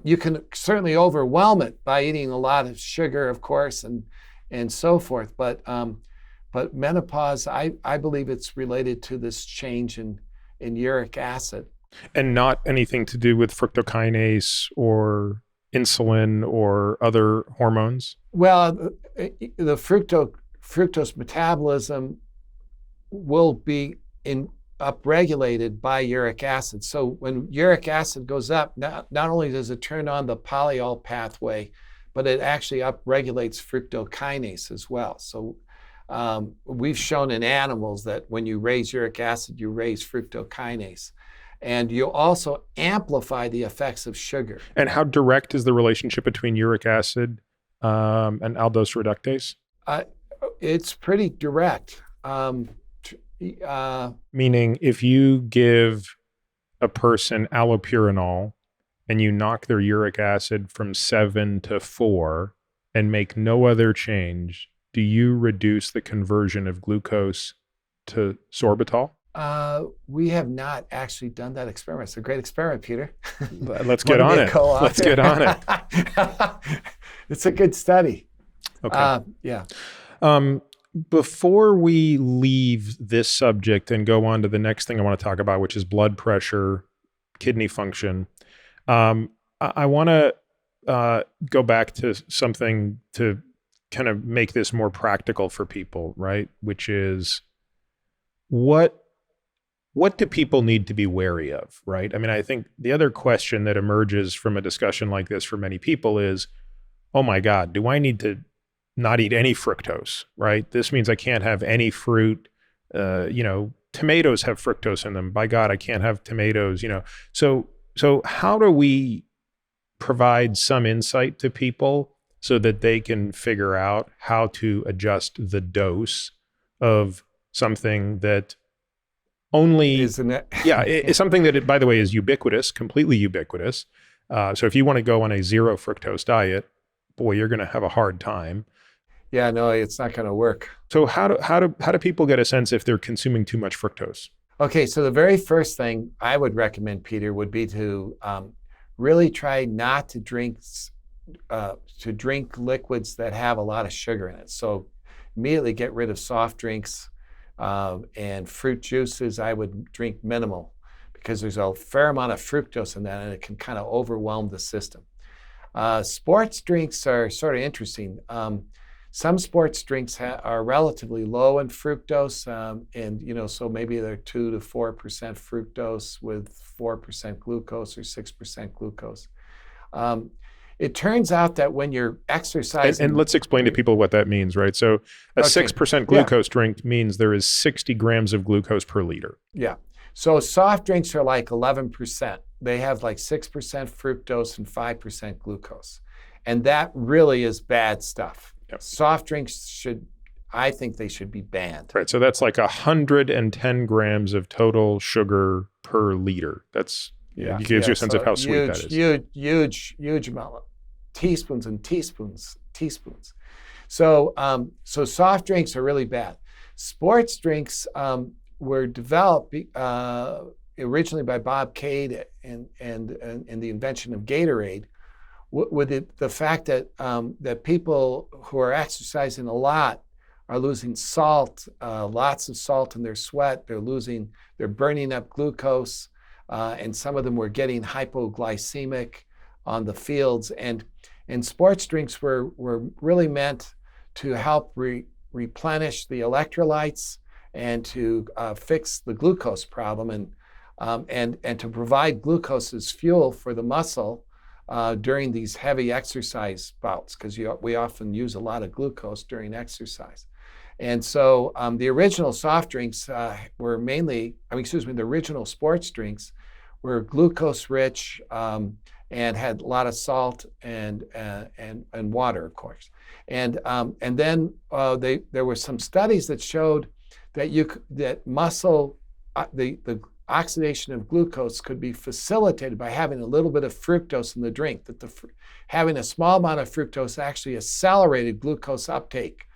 S2: You can certainly overwhelm it by eating a lot of sugar, of course, and so forth. But menopause, I believe it's related to this change in uric acid.
S1: And not anything to do with fructokinase or insulin or other hormones?
S2: Well, the fructose metabolism will be upregulated by uric acid. So when uric acid goes up, not only does it turn on the polyol pathway, but it actually upregulates fructokinase as well. So we've shown in animals that when you raise uric acid, you raise fructokinase. And you also amplify the effects of sugar.
S1: And how direct is the relationship between uric acid and aldose reductase?
S2: It's pretty direct.
S1: Meaning, if you give a person allopurinol and you knock their uric acid from 7 to 4 and make no other change, do you reduce the conversion of glucose to sorbitol?
S2: We have not actually done that experiment. It's a great experiment, Peter.
S1: Let's get on it. Let's get on it.
S2: It's a good study.
S1: Okay.
S2: Yeah.
S1: Before we leave this subject and go on to the next thing I want to talk about, which is blood pressure, kidney function, I want to go back to something to kind of make this more practical for people, right? Which is what do people need to be wary of, right? I mean, I think the other question that emerges from a discussion like this for many people is, oh my God, do I need to not eat any fructose, right? This means I can't have any fruit. Tomatoes have fructose in them. By God, I can't have tomatoes, So how do we provide some insight to people so that they can figure out how to adjust the dose of something that only,
S2: isn't it?
S1: It's something that, by the way, is ubiquitous, completely ubiquitous. So if you want to go on a zero fructose diet, boy, you're going to have a hard time.
S2: Yeah, no, it's not going to work.
S1: So how do people get a sense if they're consuming too much fructose?
S2: Okay, so the very first thing I would recommend, Peter, would be to really try not to drink liquids that have a lot of sugar in it. So immediately get rid of soft drinks. And fruit juices, I would drink minimal because there's a fair amount of fructose in that and it can kind of overwhelm the system. Sports drinks are sort of interesting. Some sports drinks are relatively low in fructose, and so maybe they're 2 to 4% fructose with 4% glucose or 6% glucose. It turns out that when you're exercising...
S1: And let's explain to people what that means, right? So a 6% glucose drink means there is 60 grams of glucose per liter.
S2: Yeah. So soft drinks are like 11%. They have like 6% fructose and 5% glucose. And that really is bad stuff. Yep. Soft drinks I think they should be banned.
S1: Right. So that's like 110 grams of total sugar per liter. That's... Yeah, it gives you a sense of how sweet that is.
S2: Huge amount, teaspoons and teaspoons. So soft drinks are really bad. Sports drinks were developed originally by Bob Cade and the invention of Gatorade, with the fact that people who are exercising a lot are losing salt, lots of salt in their sweat. They're burning up glucose. And some of them were getting hypoglycemic on the fields. And sports drinks were really meant to help replenish the electrolytes and to fix the glucose problem and to provide glucose as fuel for the muscle during these heavy exercise bouts, because we often use a lot of glucose during exercise. And so the original soft drinks were mainly, the original sports drinks were glucose rich and had a lot of salt and water, of course. And then there were some studies that showed that the oxidation of glucose could be facilitated by having a little bit of fructose in the drink, that having a small amount of fructose actually accelerated glucose uptake.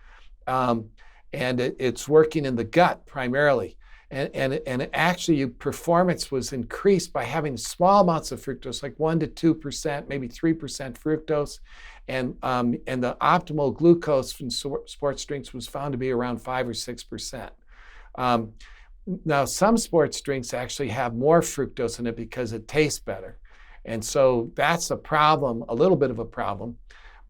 S2: And it's working in the gut primarily. And actually performance was increased by having small amounts of fructose, like 1% to 2%, maybe 3% fructose. And the optimal glucose from sports drinks was found to be around 5 or 6%. Now, some sports drinks actually have more fructose in it because it tastes better. And so that's a little bit of a problem.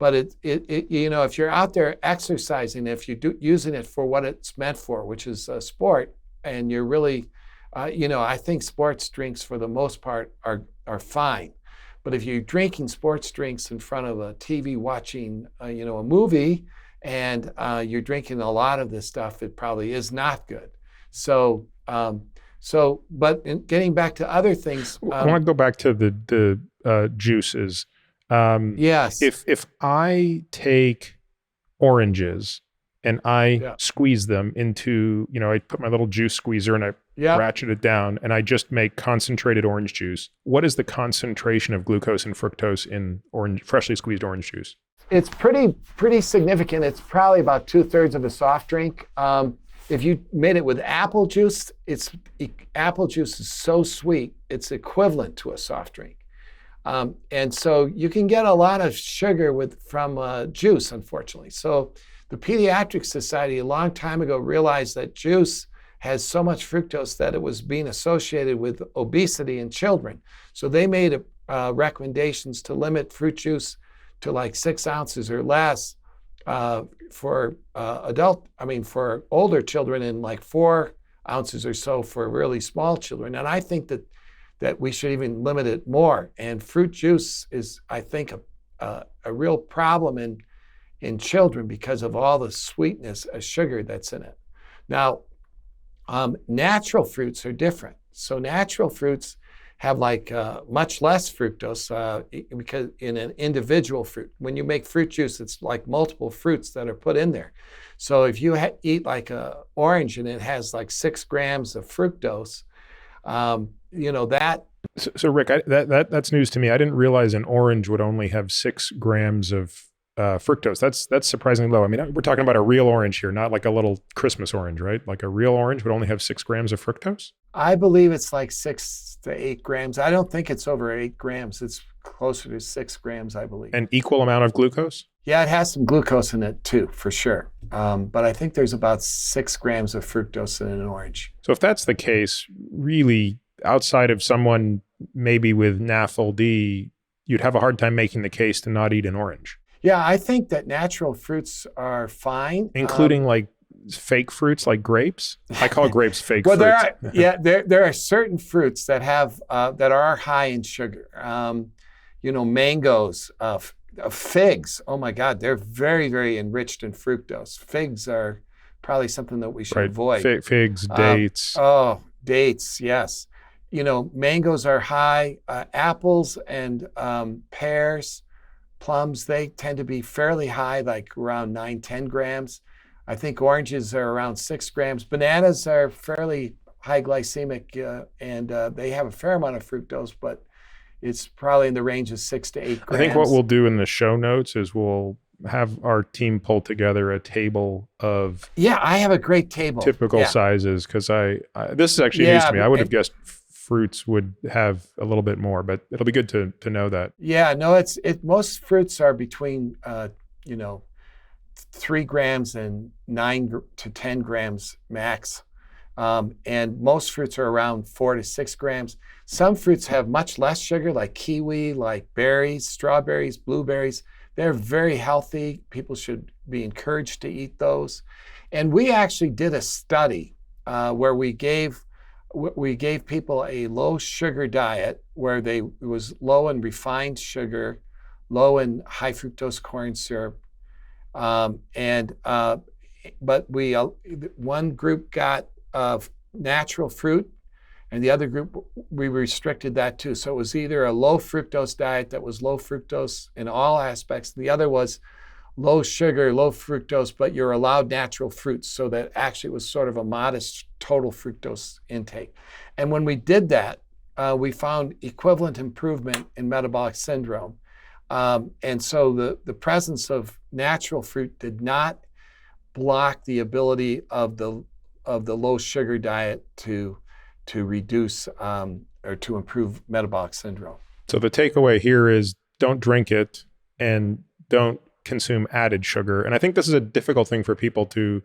S2: But if you're out there exercising, if you're using it for what it's meant for, which is a sport, and you're really, I think sports drinks for the most part are fine. But if you're drinking sports drinks in front of a TV watching, a movie, and you're drinking a lot of this stuff, it probably is not good. But getting back to other things,
S1: I want to go back to the juices.
S2: Yes.
S1: If I take oranges and I squeeze them into, I put my little juice squeezer and I ratchet it down and I just make concentrated orange juice, what is the concentration of glucose and fructose in freshly squeezed orange juice?
S2: It's pretty significant. It's probably about 2/3 of a soft drink. If you made it with apple juice, apple juice is so sweet, it's equivalent to a soft drink. And so you can get a lot of sugar from juice, unfortunately. So the Pediatric Society a long time ago realized that juice has so much fructose that it was being associated with obesity in children. So they made recommendations to limit fruit juice to like 6 ounces or less for older children, and like 4 ounces or so for really small children. And I think that we should even limit it more. And fruit juice is, I think, a real problem in children because of all the sweetness of sugar that's in it. Now, natural fruits are different. So natural fruits have much less fructose because in an individual fruit. When you make fruit juice, it's like multiple fruits that are put in there. So if you eat like an orange and it has like 6 grams of fructose, that.
S1: So Rick, that's news to me. I didn't realize an orange would only have 6 grams of fructose. That's surprisingly low. I mean, we're talking about a real orange here, not like a little Christmas orange, right? Like a real orange would only have 6 grams of fructose?
S2: I believe it's like 6 to 8 grams. I don't think it's over 8 grams. It's closer to 6 grams, I believe.
S1: An equal amount of glucose?
S2: Yeah, it has some glucose in it too, for sure. But I think there's about 6 grams of fructose in an orange.
S1: So if that's the case, really, outside of someone maybe with NAFLD, you'd have a hard time making the case to not eat an orange.
S2: Yeah, I think that natural fruits are fine.
S1: Including like fake fruits like grapes? I call grapes fake fruits.
S2: There are certain fruits that have that are high in sugar. Mangoes, figs. Oh my God, they're very, very enriched in fructose. Figs are probably something that we should avoid.
S1: Figs, dates.
S2: Dates, yes. Mangoes are high. Apples and pears, plums, they tend to be fairly high, like around 9-10 grams. I think oranges are around 6 grams. Bananas are fairly high glycemic, and they have a fair amount of fructose, but it's probably in the range of 6 to 8 grams.
S1: I think what we'll do in the show notes is we'll have our team pull together a table of
S2: I have a great table.
S1: Typical sizes, because this is actually news to me. I would have guessed fruits would have a little bit more, but it'll be good to know that.
S2: Yeah, no, most fruits are between 3 grams and 9 to 10 grams max. And most fruits are around 4 to 6 grams. Some fruits have much less sugar, like kiwi, like berries, strawberries, blueberries. They're very healthy. People should be encouraged to eat those. And we actually did a study where we gave people a low sugar diet where it was low in refined sugar, low in high fructose corn syrup, but one group got natural fruit, and the other group we restricted that too. So it was either a low fructose diet that was low fructose in all aspects. The other was low sugar, low fructose, but you're allowed natural fruits, so that actually was sort of a modest total fructose intake. And when we did that, we found equivalent improvement in metabolic syndrome. And so the presence of natural fruit did not block the ability of the low sugar diet to reduce or to improve metabolic syndrome.
S1: So the takeaway here is don't drink it and don't consume added sugar. And I think this is a difficult thing for people to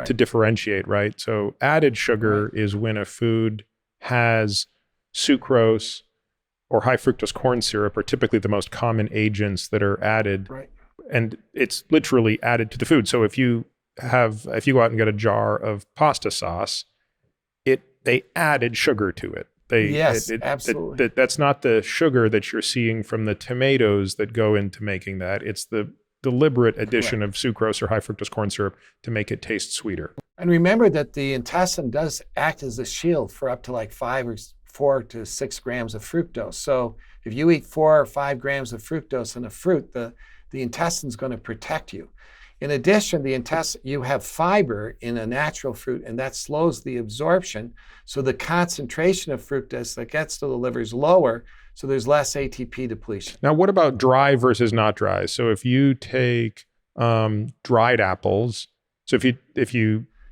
S1: differentiate, right? So added sugar is when a food has sucrose or high fructose corn syrup are typically the most common agents that are added.
S2: Right.
S1: And it's literally added to the food. So if you go out and get a jar of pasta sauce, they added sugar to it.
S2: Absolutely.
S1: That's not the sugar that you're seeing from the tomatoes that go into making that. It's the deliberate addition of sucrose or high fructose corn syrup to make it taste sweeter.
S2: And remember that the intestine does act as a shield for up to like 4 to 6 grams of fructose. So if you eat 4 or 5 grams of fructose in a fruit, the intestine's going to protect you. In addition, you have fiber in a natural fruit, and that slows the absorption. So the concentration of fructose that gets to the liver is lower, so there's less ATP depletion.
S1: Now, what about dry versus not dry? So if you take dried apples, so if you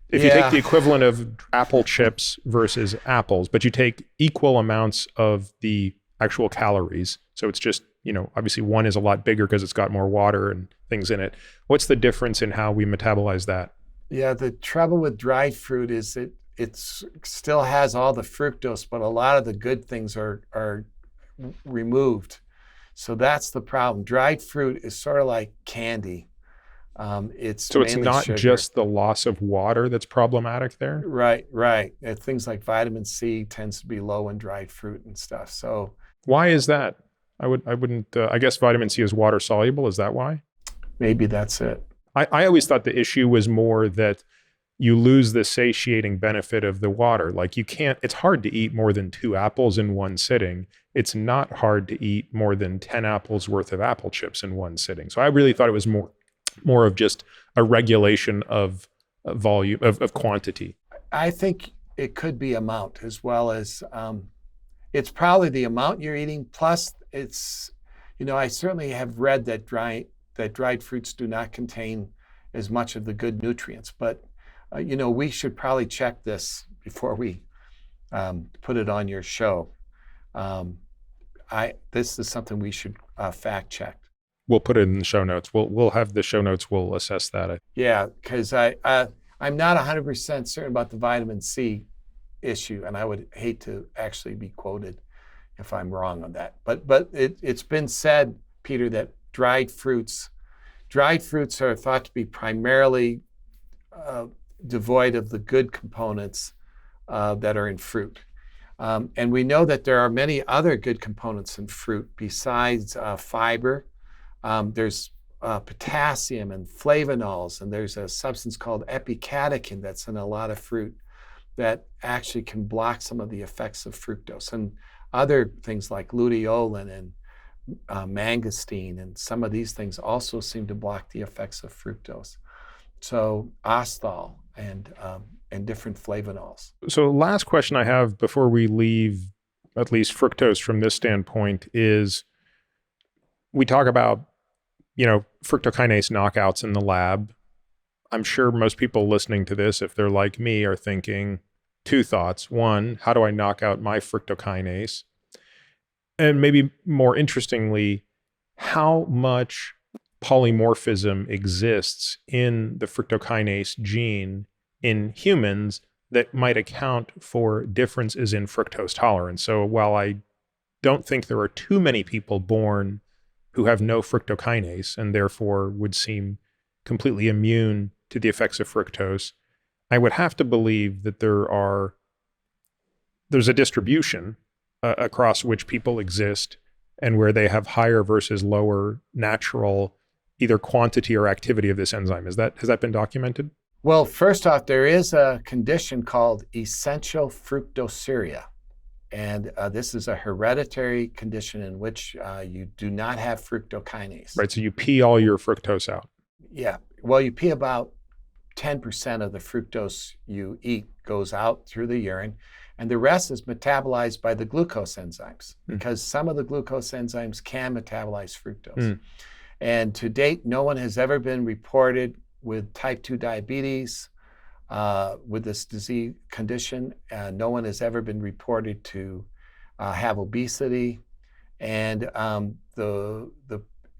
S1: take the equivalent of apple chips versus apples, but you take equal amounts of the actual calories, so it's just, obviously one is a lot bigger because it's got more water and things in it. What's the difference in how we metabolize that?
S2: Yeah, the trouble with dried fruit is it still has all the fructose, but a lot of the good things are removed. So that's the problem. Dried fruit is sort of like candy. It's not sugar.
S1: Just the loss of water that's problematic there?
S2: Right. Things like vitamin C tends to be low in dried fruit and stuff. So
S1: why is that? I guess vitamin C is water soluble. Is that why?
S2: Maybe that's it.
S1: I always thought the issue was more that you lose the satiating benefit of the water. Like it's hard to eat more than 2 apples in one sitting. It's not hard to eat more than 10 apples worth of apple chips in one sitting. So I really thought it was more of just a regulation of volume, of quantity.
S2: I think it could be amount as well as, it's probably the amount you're eating. Plus it's, I certainly have read that dried fruits do not contain as much of the good nutrients, but we should probably check this before we put it on your show. This is something we should fact check.
S1: We'll put it in the show notes. We'll have the show notes. We'll assess that.
S2: Yeah, because I'm not 100% certain about the vitamin C issue, and I would hate to actually be quoted if I'm wrong on that. But it's been said, Peter, that dried fruits are thought to be primarily devoid of the good components that are in fruit. And we know that there are many other good components in fruit besides fiber. There's potassium and flavonols, and there's a substance called epicatechin that's in a lot of fruit that actually can block some of the effects of fructose. And other things like luteolin and mangosteen and some of these things also seem to block the effects of fructose. So osthol and different flavonols.
S1: So last question I have before we leave at least fructose from this standpoint is, we talk about, fructokinase knockouts in the lab. I'm sure most people listening to this, if they're like me, are thinking 2 thoughts. 1, how do I knock out my fructokinase? And maybe more interestingly, how much polymorphism exists in the fructokinase gene in humans that might account for differences in fructose tolerance. So while I don't think there are too many people born who have no fructokinase and therefore would seem completely immune to the effects of fructose, I would have to believe that there's a distribution across which people exist and where they have higher versus lower natural either quantity or activity of this enzyme. Has that been documented?
S2: Well, first off, there is a condition called essential fructosuria. And this is a hereditary condition in which you do not have fructokinase.
S1: Right, so you pee all your fructose out.
S2: Yeah, well, you pee about 10% of the fructose you eat goes out through the urine, and the rest is metabolized by the glucose enzymes because some of the glucose enzymes can metabolize fructose. And to date, no one has ever been reported with type 2 diabetes, with this disease condition. No one has ever been reported to have obesity. And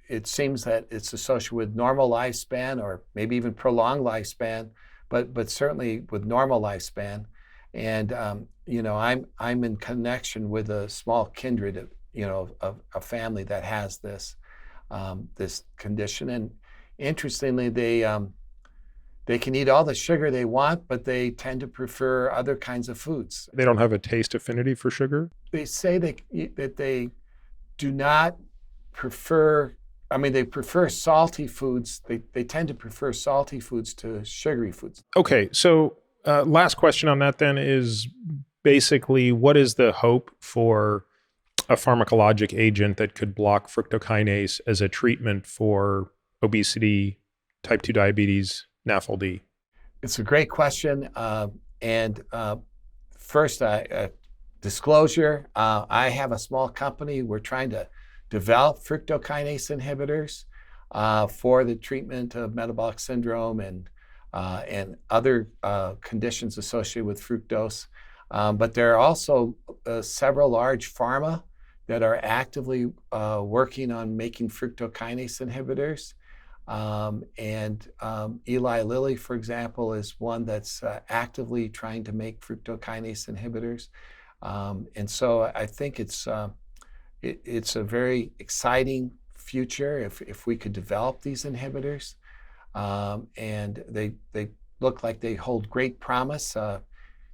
S2: it seems that it's associated with normal lifespan or maybe even prolonged lifespan, but certainly with normal lifespan. And I'm in connection with a small kindred of a family that has this condition. And interestingly, they can eat all the sugar they want, but they tend to prefer other kinds of foods.
S1: They don't have a taste affinity for sugar?
S2: They say that they do not prefer, they prefer salty foods. They tend to prefer salty foods to sugary foods.
S1: Okay, so last question on that then is basically what is the hope for a pharmacologic agent that could block fructokinase as a treatment for obesity, type 2 diabetes, NAFLD?
S2: It's a great question. First, disclosure, I have a small company. We're trying to develop fructokinase inhibitors for the treatment of metabolic syndrome and other conditions associated with fructose. But there are also several large pharma that are actively working on making fructokinase inhibitors. Eli Lilly, for example, is one that's actively trying to make fructokinase inhibitors. And so I think it's a very exciting future if we could develop these inhibitors. And they look like they hold great promise.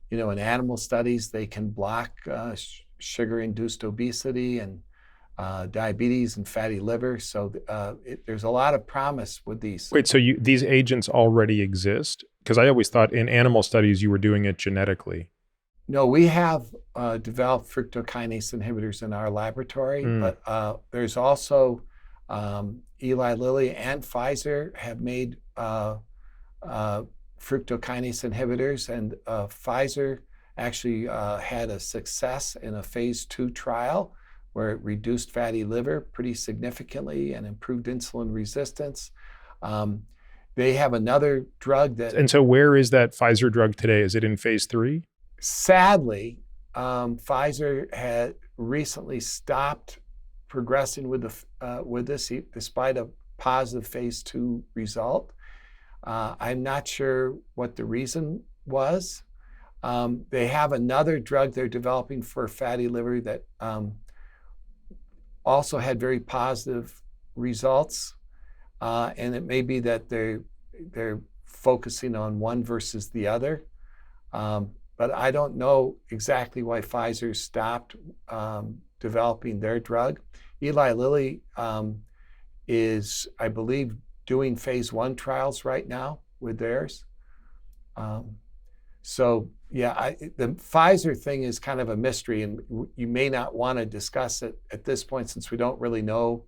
S2: In animal studies, they can block sugar-induced obesity and diabetes and fatty liver. So there's a lot of promise with these.
S1: Wait, so these agents already exist? Because I always thought in animal studies you were doing it genetically.
S2: No, we have developed fructokinase inhibitors in our laboratory, but there's also Eli Lilly and Pfizer have made fructokinase inhibitors, and Pfizer actually had a success in a phase 2 trial where it reduced fatty liver pretty significantly and improved insulin resistance. They have another drug that...
S1: And so where is that Pfizer drug today? Is it in phase 3?
S2: Sadly, Pfizer had recently stopped progressing with this despite a positive phase 2 result. I'm not sure what the reason was. They have another drug they're developing for fatty liver that also had very positive results, and it may be that they're focusing on one versus the other. But I don't know exactly why Pfizer stopped developing their drug. Eli Lilly is, I believe, doing phase 1 trials right now with theirs. So yeah, the Pfizer thing is kind of a mystery, and you may not want to discuss it at this point since we don't really know.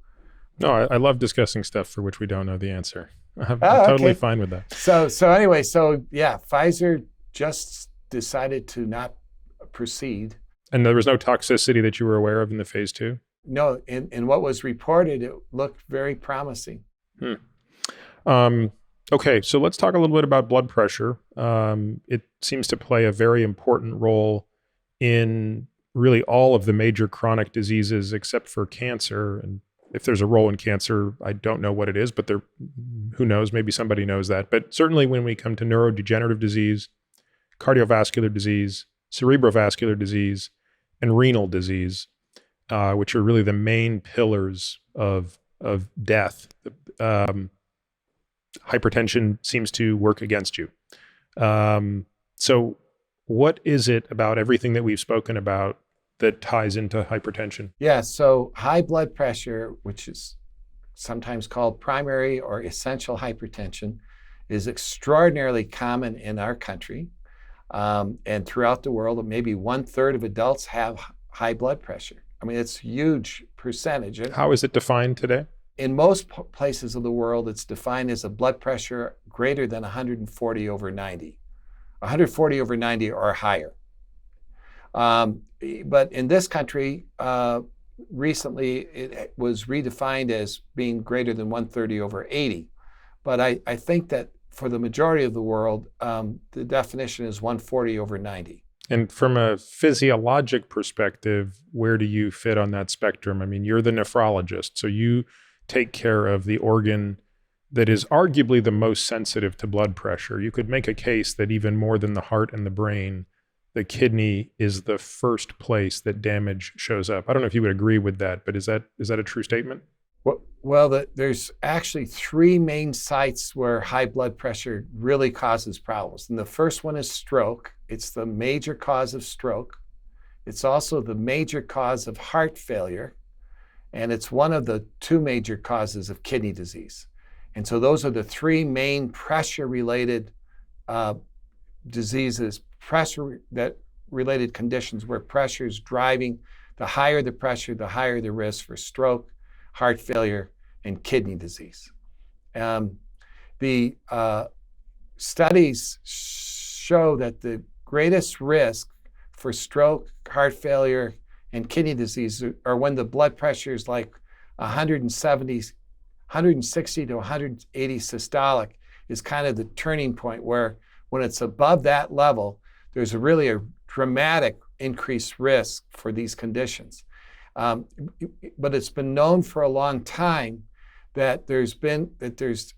S1: No, I love discussing stuff for which we don't know the answer. I'm totally fine with that.
S2: So anyway, yeah, Pfizer just decided to not proceed.
S1: And there was no toxicity that you were aware of in the phase 2?
S2: No, in what was reported, it looked very promising.
S1: Okay, so let's talk a little bit about blood pressure. It seems to play a very important role in really all of the major chronic diseases except for cancer. And if there's a role in cancer, I don't know what it is, but who knows, maybe somebody knows that. But certainly when we come to neurodegenerative disease, cardiovascular disease, cerebrovascular disease, and renal disease, which are really the main pillars of death. hypertension seems to work against you. So what is it about everything that we've spoken about that ties into hypertension?
S2: Yeah, so high blood pressure, which is sometimes called primary or essential hypertension, is extraordinarily common in our country and throughout the world. Maybe 1/3 of adults have high blood pressure. I mean, it's a huge percentage.
S1: How is it defined today?
S2: In most places of the world, it's defined as a blood pressure greater than 140 over 90, 140 over 90 or higher. But in this country, recently it was redefined as being greater than 130 over 80. But I think that for the majority of the world, the definition is 140 over 90.
S1: And from a physiologic perspective, where do you fit on that spectrum? I mean, you're the nephrologist, so you take care of the organ that is arguably the most sensitive to blood pressure. You could make a case that even more than the heart and the brain, the kidney is the first place that damage shows up. I don't know if you would agree with that, but is that a true statement?
S2: Well, there's actually 3 main sites where high blood pressure really causes problems. And the first one is stroke. It's the major cause of stroke. It's also the major cause of heart failure. And it's one of the 2 major causes of kidney disease. And so those are the 3 main pressure-related diseases, pressure-related conditions where pressure is driving. The higher the pressure, the higher the risk for stroke, heart failure, and kidney disease. The studies show that the greatest risk for stroke, heart failure, and kidney disease are when the blood pressure is like 160 to 180 systolic is kind of the turning point where when it's above that level, there's really a dramatic increased risk for these conditions. But it's been known for a long time that there's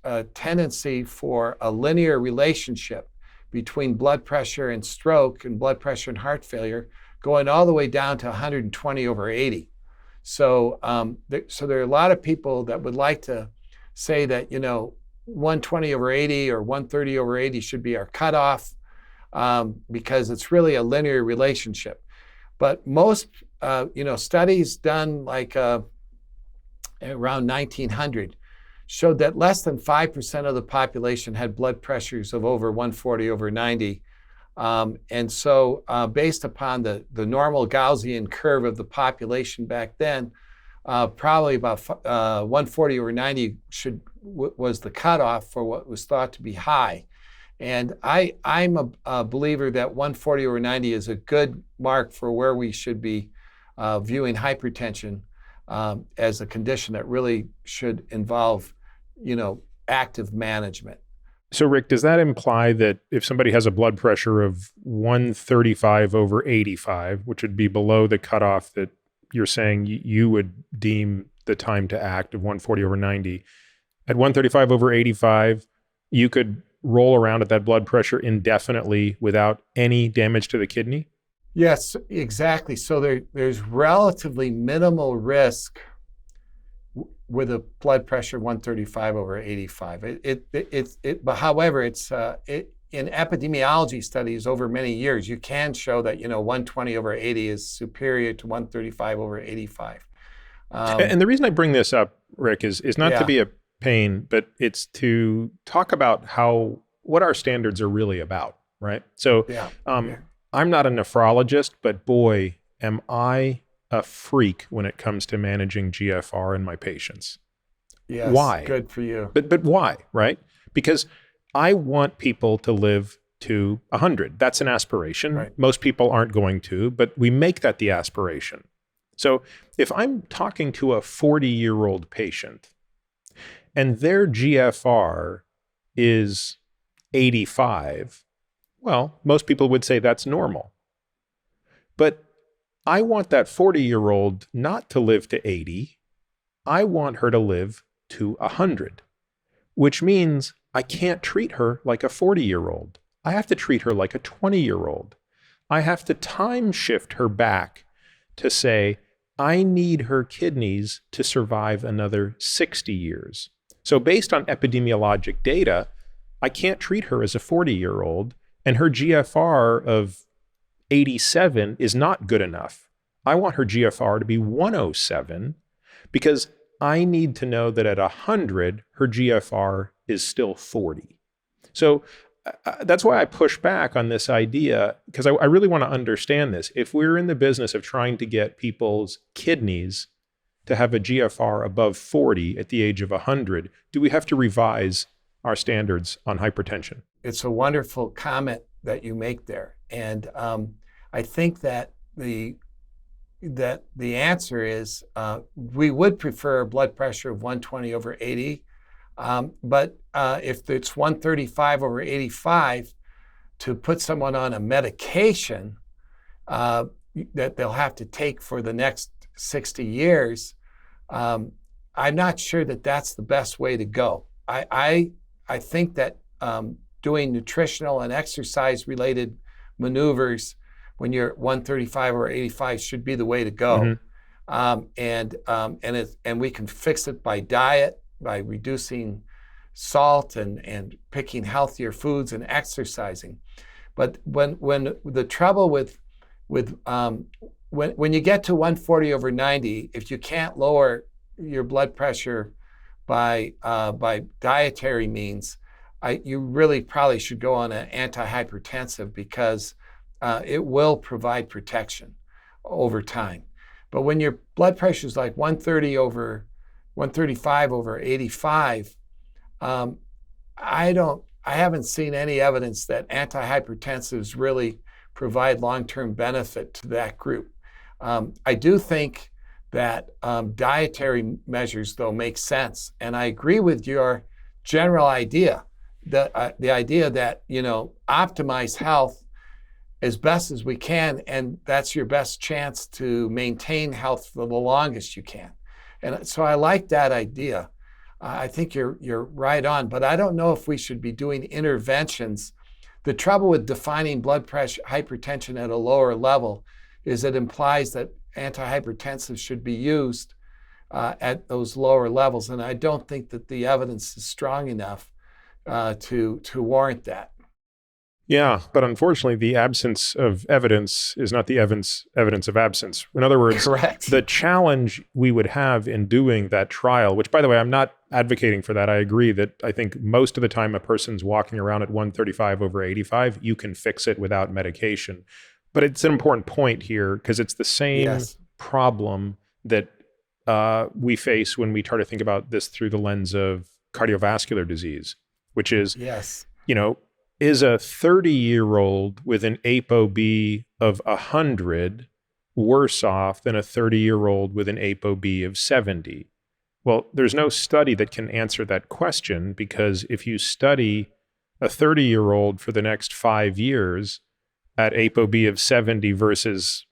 S2: a tendency for a linear relationship between blood pressure and stroke and blood pressure and heart failure going all the way down to 120 over 80. So there are a lot of people that would like to say that, 120 over 80 or 130 over 80 should be our cutoff because it's really a linear relationship. But most studies done like around 1900 showed that less than 5% of the population had blood pressures of over 140 over 90. And so based upon the normal Gaussian curve of the population back then, probably about 140 over 90 was the cutoff for what was thought to be high. And I'm a believer that 140 over 90 is a good mark for where we should be viewing hypertension as a condition that really should involve, active management.
S1: So Rick, does that imply that if somebody has a blood pressure of 135 over 85, which would be below the cutoff that you're saying you would deem the time to act of 140 over 90, at 135 over 85, you could roll around at that blood pressure indefinitely without any damage to the kidney?
S2: Yes, exactly. So there's relatively minimal risk with a blood pressure 135 over 85. But however, in epidemiology studies over many years, you can show that 120 over 80 is superior to 135 over 85.
S1: And the reason I bring this up, Rick, is not to be a pain, but it's to talk about what our standards are really about, right? So I'm not a nephrologist, but boy, am I a freak when it comes to managing GFR in my patients.
S2: Yes,
S1: why?
S2: Good for you.
S1: But why, right? Because I want people to live to 100. That's an aspiration.
S2: Right.
S1: Most people aren't going to, but we make that the aspiration. So if I'm talking to a 40-year-old patient and their GFR is 85, well, most people would say that's normal. But I want that 40-year-old not to live to 80. I want her to live to 100, which means I can't treat her like a 40-year-old. I have to treat her like a 20-year-old. I have to time shift her back to say, I need her kidneys to survive another 60 years. So based on epidemiologic data, I can't treat her as a 40-year-old, and her GFR of 87 is not good enough. I want her GFR to be 107 because I need to know that at 100, her GFR is still 40. So that's why I push back on this idea, because I really want to understand this. If we're in the business of trying to get people's kidneys to have a GFR above 40 at the age of 100, do we have to revise our standards on hypertension?
S2: It's a wonderful comment that you make there. And I think that the answer is we would prefer a blood pressure of 120 over 80. But if it's 135 over 85, to put someone on a medication that they'll have to take for the next 60 years, I'm not sure that that's the best way to go. I think that doing nutritional and exercise-related maneuvers when you're 135 or 85 should be the way to go. Mm-hmm. And we can fix it by diet, by reducing salt and picking healthier foods and exercising. But when the trouble with when you get to 140 over 90, if you can't lower your blood pressure by dietary means, you really probably should go on an antihypertensive because it will provide protection over time. But when your blood pressure is like 135 over 85, I haven't seen any evidence that antihypertensives really provide long-term benefit to that group. I do think that dietary measures, though, make sense. And I agree with your general idea, the idea that, optimize health as best as we can, and that's your best chance to maintain health for the longest you can. And so I like that idea. I think you're right on, but I don't know if we should be doing interventions. The trouble with defining blood pressure, hypertension at a lower level is it implies that antihypertensives should be used at those lower levels. And I don't think that the evidence is strong enough to warrant that.
S1: Yeah, but unfortunately, the absence of evidence is not the evidence of absence. In other words,
S2: correct.
S1: The challenge we would have in doing that trial, which, by the way, I'm not advocating for that. I agree that I think most of the time a person's walking around at 135 over 85, you can fix it without medication. But it's an important point here because it's the same problem that we face when we try to think about this through the lens of cardiovascular disease, which is, is a 30-year-old with an ApoB of 100 worse off than a 30-year-old with an ApoB of 70? Well, there's no study that can answer that question, because if you study a 30-year-old for the next 5 years at ApoB of 70 versus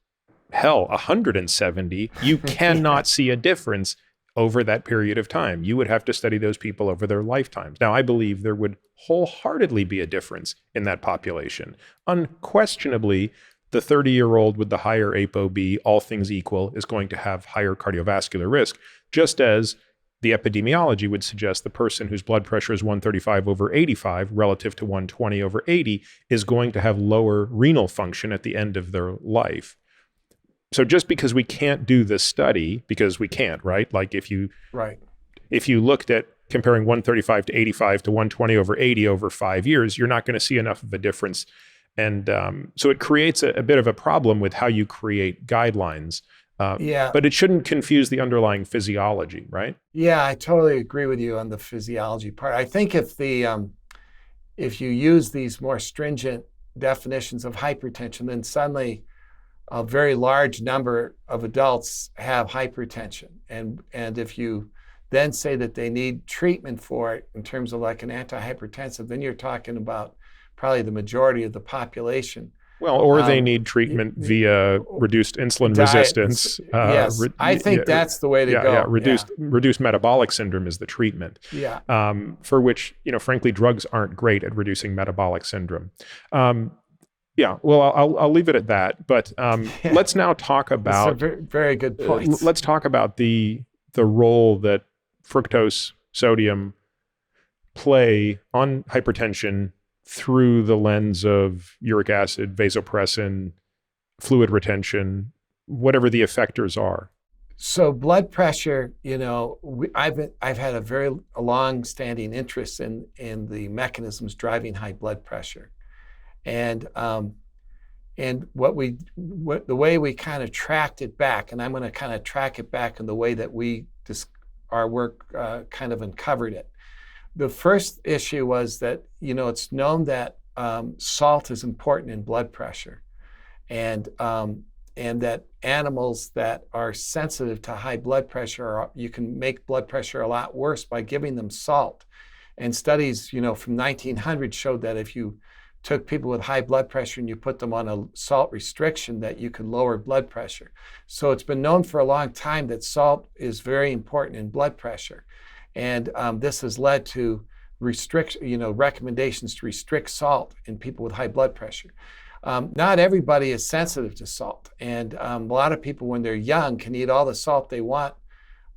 S1: 170, you cannot see a difference over that period of time. You would have to study those people over their lifetimes. Now, I believe there would wholeheartedly be a difference in that population. Unquestionably, the 30-year-old with the higher ApoB, all things equal, is going to have higher cardiovascular risk, just as the epidemiology would suggest the person whose blood pressure is 135 over 85 relative to 120 over 80 is going to have lower renal function at the end of their life. So just because we can't do this study, because we can't, right? Like if you looked at comparing 135 to 85 to 120 over 80 over 5 years, you're not going to see enough of a difference. And so it creates a bit of a problem with how you create guidelines. But it shouldn't confuse the underlying physiology, right?
S2: Yeah, I totally agree with you on the physiology part. I think if you use these more stringent definitions of hypertension, then suddenly a very large number of adults have hypertension. And if you then say that they need treatment for it in terms of like an antihypertensive, then you're talking about probably the majority of the population.
S1: Well, or they need treatment via reduced insulin resistance.
S2: Yes, I think that's the way to go.
S1: Yeah, reduced metabolic syndrome is the treatment.
S2: Yeah.
S1: For which, frankly, drugs aren't great at reducing metabolic syndrome. Well, I'll leave it at that. But let's now talk about
S2: that's a very, very good point.
S1: Let's talk about the role that fructose, sodium, play on hypertension through the lens of uric acid, vasopressin, fluid retention, whatever the effectors are?
S2: So blood pressure, I've had a long-standing interest in the mechanisms driving high blood pressure, and the way we kind of tracked it back, and I'm going to kind of track it back in the way that our work kind of uncovered it. The first issue was that it's known that salt is important in blood pressure, and that animals that are sensitive to high blood pressure, you can make blood pressure a lot worse by giving them salt. And studies, from 1900 showed that if you took people with high blood pressure and you put them on a salt restriction, that you could lower blood pressure. So it's been known for a long time that salt is very important in blood pressure. And this has led to recommendations to restrict salt in people with high blood pressure. Not everybody is sensitive to salt, and a lot of people when they're young can eat all the salt they want,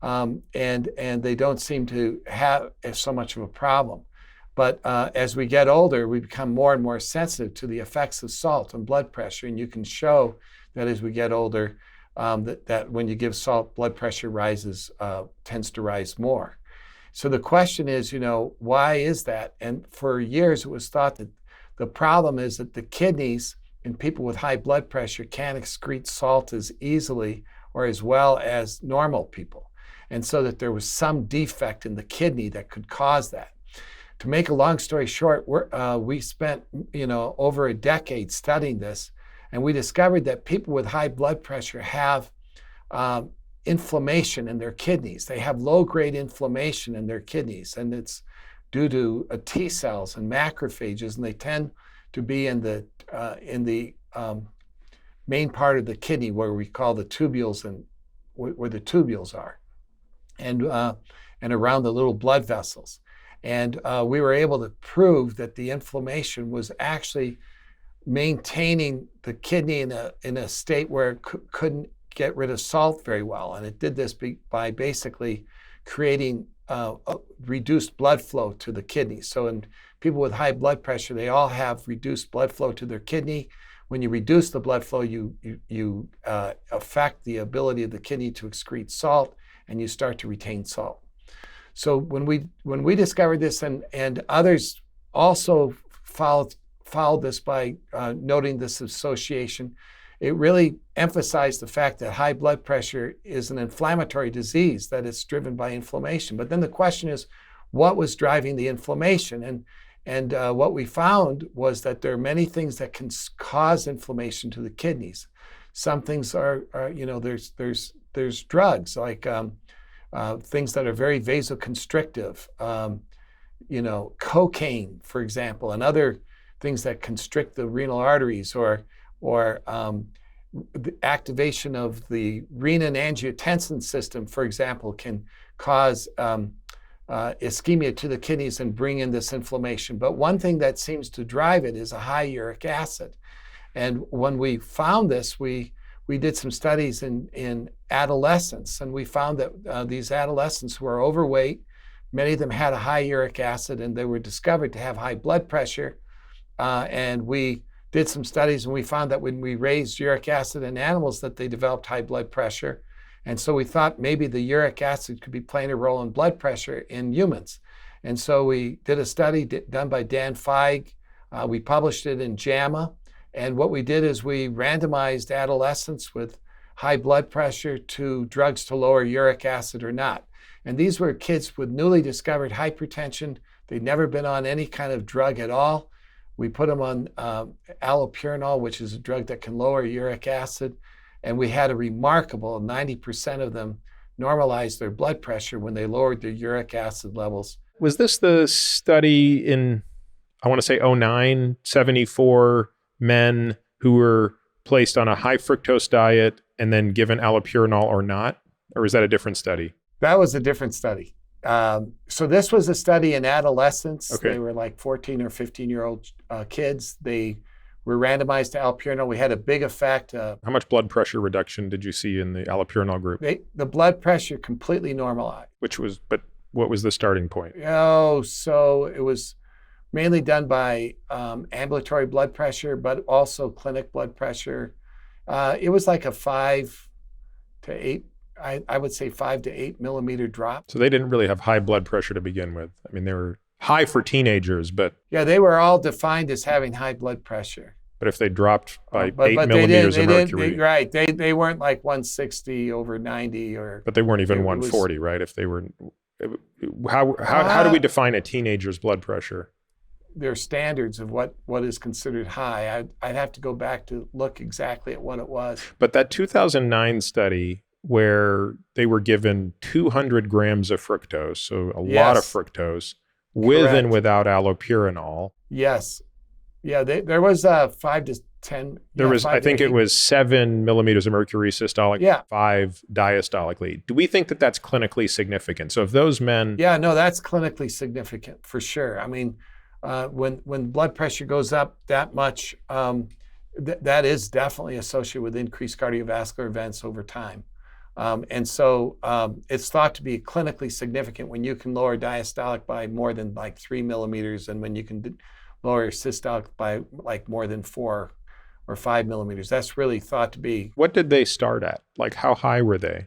S2: and they don't seem to have so much of a problem. But as we get older, we become more and more sensitive to the effects of salt on blood pressure, and you can show that as we get older, that when you give salt, blood pressure tends to rise more. So the question is, why is that? And for years, it was thought that the problem is that the kidneys in people with high blood pressure can't excrete salt as easily or as well as normal people. And so that there was some defect in the kidney that could cause that. To make a long story short, we spent over a decade studying this, and we discovered that people with high blood pressure have inflammation in their kidneys. They have low-grade inflammation in their kidneys, and it's due to T cells and macrophages, and they tend to be in the main part of the kidney where we call the tubules, and where the tubules are, and around the little blood vessels. And we were able to prove that the inflammation was actually maintaining the kidney in a state where it couldn't get rid of salt very well, and it did this by basically creating reduced blood flow to the kidney. So in people with high blood pressure, they all have reduced blood flow to their kidney. When you reduce the blood flow, you affect the ability of the kidney to excrete salt, and you start to retain salt. So when we discovered this, and others also followed this by noting this association, it really emphasized the fact that high blood pressure is an inflammatory disease, that it's driven by inflammation. But then the question is, what was driving the inflammation? And what we found was that there are many things that can cause inflammation to the kidneys. Some things there's drugs like things that are very vasoconstrictive, cocaine, for example, and other things that constrict the renal arteries, or the activation of the renin-angiotensin system, for example, can cause ischemia to the kidneys and bring in this inflammation. But one thing that seems to drive it is a high uric acid. And when we found this, we did some studies in adolescents, and we found that these adolescents who are overweight, many of them had a high uric acid, and they were discovered to have high blood pressure. And we did some studies, and we found that when we raised uric acid in animals, that they developed high blood pressure. And so we thought maybe the uric acid could be playing a role in blood pressure in humans. And so we did a study done by Dan Feig. We published it in JAMA. And what we did is we randomized adolescents with high blood pressure to drugs to lower uric acid or not. And these were kids with newly discovered hypertension. They'd never been on any kind of drug at all. We put them on allopurinol, which is a drug that can lower uric acid. And we had a remarkable 90% of them normalized their blood pressure when they lowered their uric acid levels.
S1: Was this the study in, I want to say 09, 74 men who were placed on a high fructose diet and then given allopurinol or not? Or is that a different study?
S2: That was a different study. So this was a study in adolescents.
S1: Okay.
S2: They were like 14 or 15-year-old kids. They were randomized to allopurinol. We had a big effect.
S1: How much blood pressure reduction did you see in the allopurinol group?
S2: The blood pressure completely normalized.
S1: Which was, but What was the starting point?
S2: Oh, so it was mainly done by ambulatory blood pressure, but also clinic blood pressure. It was like a 5 to 8, I would say 5 to 8 millimeter drop.
S1: So they didn't really have high blood pressure to begin with. I mean, they were high for teenagers, but
S2: Yeah, they were all defined as having high blood pressure.
S1: if they dropped by
S2: But
S1: 8 millimeters of mercury,
S2: right? They weren't like 160 over 90 or.
S1: but they weren't even
S2: it
S1: 140, right? If they were, how do we define a teenager's blood pressure?
S2: There are standards of what is considered high. I'd have to go back to look exactly at what it was.
S1: But that 2009 study where they were given 200 grams of fructose, so a lot of fructose, with and without allopurinol.
S2: Yes. Yeah, there was 5 to 10.
S1: There was, I think it was 7 millimeters of mercury systolic, 5 diastolically. Do we think that that's clinically significant? So if those men...
S2: Yeah, no, that's clinically significant for sure. I mean, when blood pressure goes up that much, that is definitely associated with increased cardiovascular events over time. And so it's thought to be clinically significant when you can lower diastolic by more than like 3 millimeters and when you can lower systolic by like more than 4 or 5 millimeters. That's really thought to be.
S1: What did they start at? Like how high were they?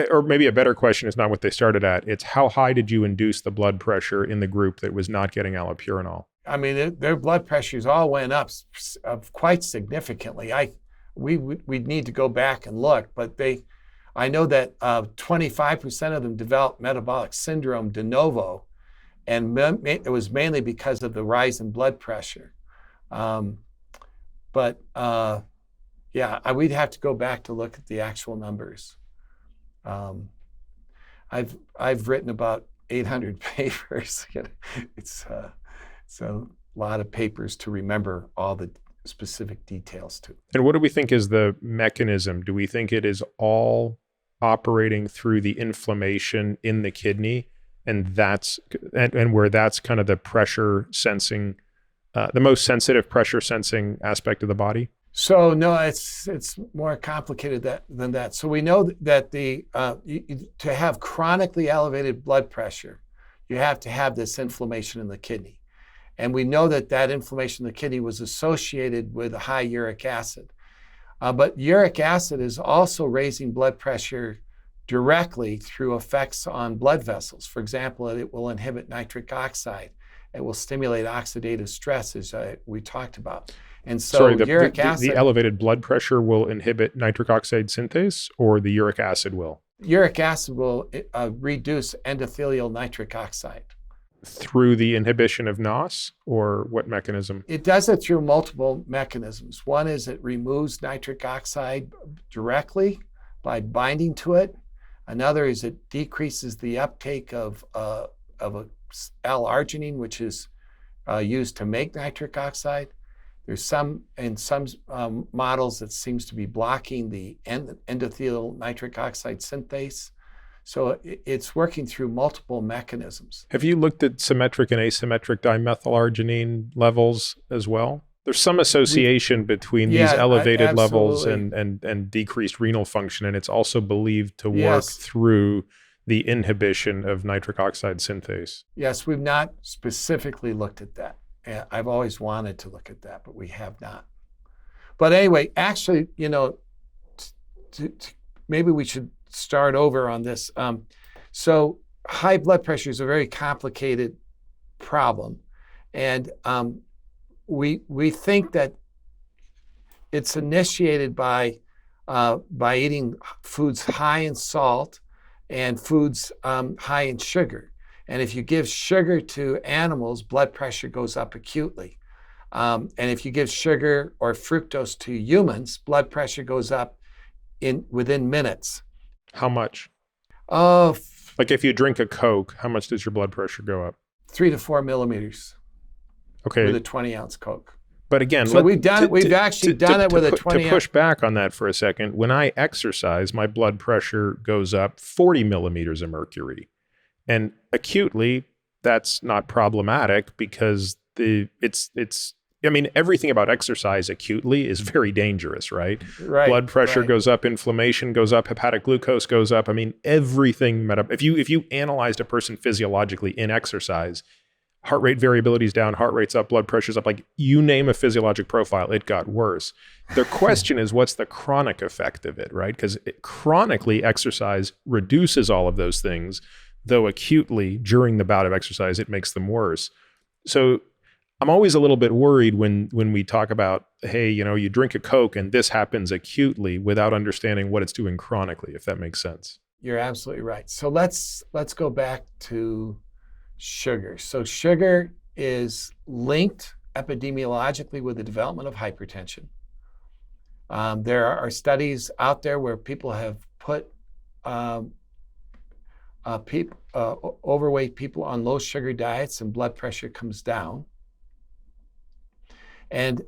S1: Or maybe a better question is not what they started at. It's how high did you induce the blood pressure in the group that was not getting allopurinol?
S2: I mean, their blood pressures all went up quite significantly. We'd need to go back and look, but I know that 25% of them developed metabolic syndrome de novo, and it was mainly because of the rise in blood pressure. We'd have to go back to look at the actual numbers. I've written about 800 papers. It's a lot of papers to remember all the specific details to.
S1: And what do we think is the mechanism? Do we think it is all operating through the inflammation in the kidney, and where that's kind of the pressure sensing, the most sensitive pressure sensing aspect of the body?
S2: So no, it's more complicated than that. So we know that to have chronically elevated blood pressure, you have to have this inflammation in the kidney. And we know that inflammation in the kidney was associated with a high uric acid. But uric acid is also raising blood pressure directly through effects on blood vessels. For example, it will inhibit nitric oxide. It will stimulate oxidative stress, as we talked about. And so uric acid...
S1: The elevated blood pressure will inhibit nitric oxide synthase, or the uric acid will?
S2: Uric acid will reduce endothelial nitric oxide.
S1: Through the inhibition of NOS, or what mechanism?
S2: It does it through multiple mechanisms. One is it removes nitric oxide directly by binding to it. Another is it decreases the uptake of L-arginine, which is used to make nitric oxide. There's some models that seems to be blocking the endothelial nitric oxide synthase. So it's working through multiple mechanisms.
S1: Have you looked at symmetric and asymmetric dimethylarginine levels as well? There's some association between these elevated levels and decreased renal function, and it's also believed to work through the inhibition of nitric oxide synthase.
S2: Yes, we've not specifically looked at that. I've always wanted to look at that, but we have not. But anyway, actually, maybe we should start over on this. So high blood pressure is a very complicated problem. And we think that it's initiated by eating foods high in salt and foods high in sugar. And if you give sugar to animals, blood pressure goes up acutely. And if you give sugar or fructose to humans, blood pressure goes up within minutes.
S1: How much?
S2: Like
S1: if you drink a Coke, how much does your blood pressure go up?
S2: 3 to 4 millimeters.
S1: Okay.
S2: With a 20-ounce Coke.
S1: But again,
S2: so we've actually done it with a 20.
S1: To push back on that for a second, when I exercise, my blood pressure goes up 40 millimeters of mercury. And acutely, that's not problematic because it's I mean, everything about exercise acutely is very dangerous, right?
S2: Right.
S1: Blood pressure
S2: right.
S1: goes up, inflammation goes up, hepatic glucose goes up. I mean, everything. If you analyzed a person physiologically in exercise, heart rate variability is down, heart rate's up, blood pressure's up, like you name a physiologic profile, it got worse. The question is, what's the chronic effect of it, right? Because chronically, exercise reduces all of those things, though acutely during the bout of exercise, it makes them worse. So I'm always a little bit worried when we talk about, hey, you drink a Coke and this happens acutely without understanding what it's doing chronically, if that makes sense.
S2: You're absolutely right. So let's go back to sugar. So sugar is linked epidemiologically with the development of hypertension. There are studies out there where people have put overweight people on low sugar diets and blood pressure comes down. And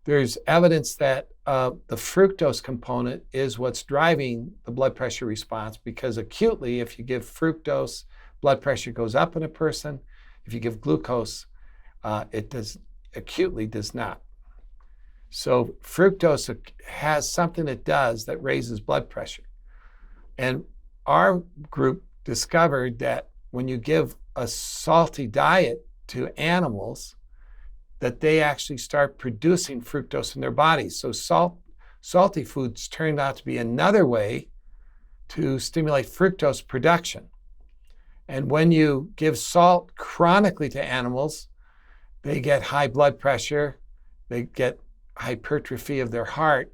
S2: there's evidence that the fructose component is what's driving the blood pressure response, because acutely, if you give fructose, blood pressure goes up in a person. If you give glucose, it acutely does not. So fructose has something it does that raises blood pressure. And our group discovered that when you give a salty diet to animals, that they actually start producing fructose in their bodies. So salty foods turned out to be another way to stimulate fructose production. And when you give salt chronically to animals, they get high blood pressure, they get hypertrophy of their heart,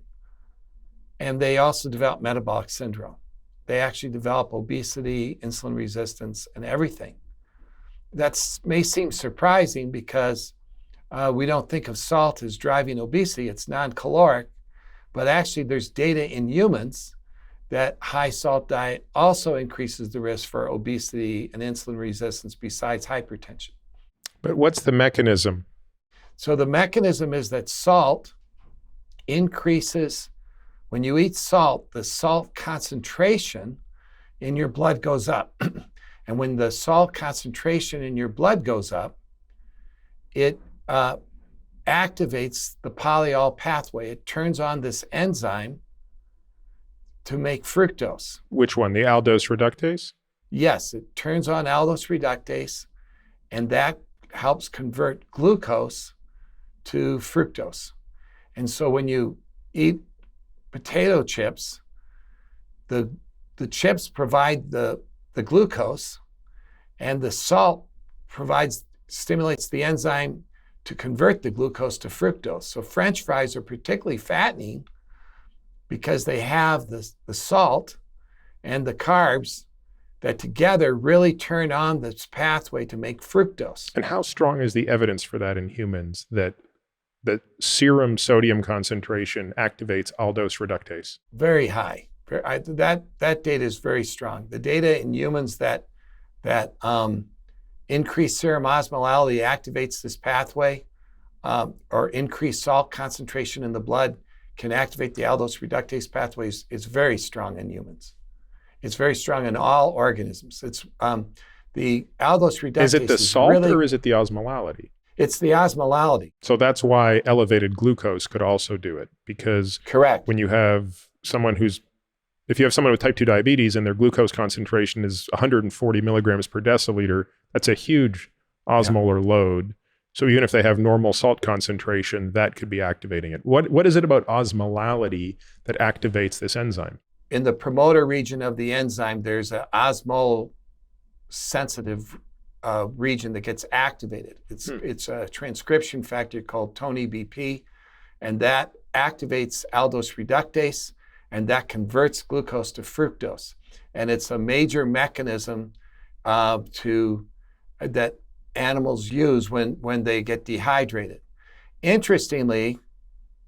S2: and they also develop metabolic syndrome. They actually develop obesity, insulin resistance, and everything. That may seem surprising because we don't think of salt as driving obesity. It's non-caloric, but actually there's data in humans that high salt diet also increases the risk for obesity and insulin resistance besides hypertension.
S1: But what's the mechanism?
S2: So the mechanism is that salt increases, when you eat salt, the salt concentration in your blood goes up. And when the salt concentration in your blood goes up, it activates the polyol pathway. It turns on this enzyme to make fructose.
S1: Which one? The aldose reductase?
S2: Yes, it turns on aldose reductase, and that helps convert glucose to fructose. And so when you eat potato chips, the chips provide the glucose, and the salt stimulates the enzyme to convert the glucose to fructose. So French fries are particularly fattening because they have the salt and the carbs that together really turn on this pathway to make fructose. And
S1: how strong is the evidence for that in humans, that serum sodium concentration activates aldose reductase?
S2: Very high. That data is very strong. The data in humans that increased serum osmolality activates this pathway, or increased salt concentration in the blood can activate the aldose reductase pathways. It's very strong in humans. It's very strong in all organisms. It's the aldose reductase.
S1: Is it the salt or is it the osmolality?
S2: It's the osmolality.
S1: So that's why elevated glucose could also do it, because
S2: correct.
S1: When you have someone if you have someone with type 2 diabetes and their glucose concentration is 140 milligrams per deciliter, that's a huge osmolar load. So even if they have normal salt concentration, that could be activating it. What is it about osmolality that activates this enzyme?
S2: In the promoter region of the enzyme, there's an osmolar sensitive region that gets activated. It's a transcription factor called TONI-BP, and that activates aldose reductase, and that converts glucose to fructose. And it's a major mechanism that animals use when they get dehydrated. Interestingly,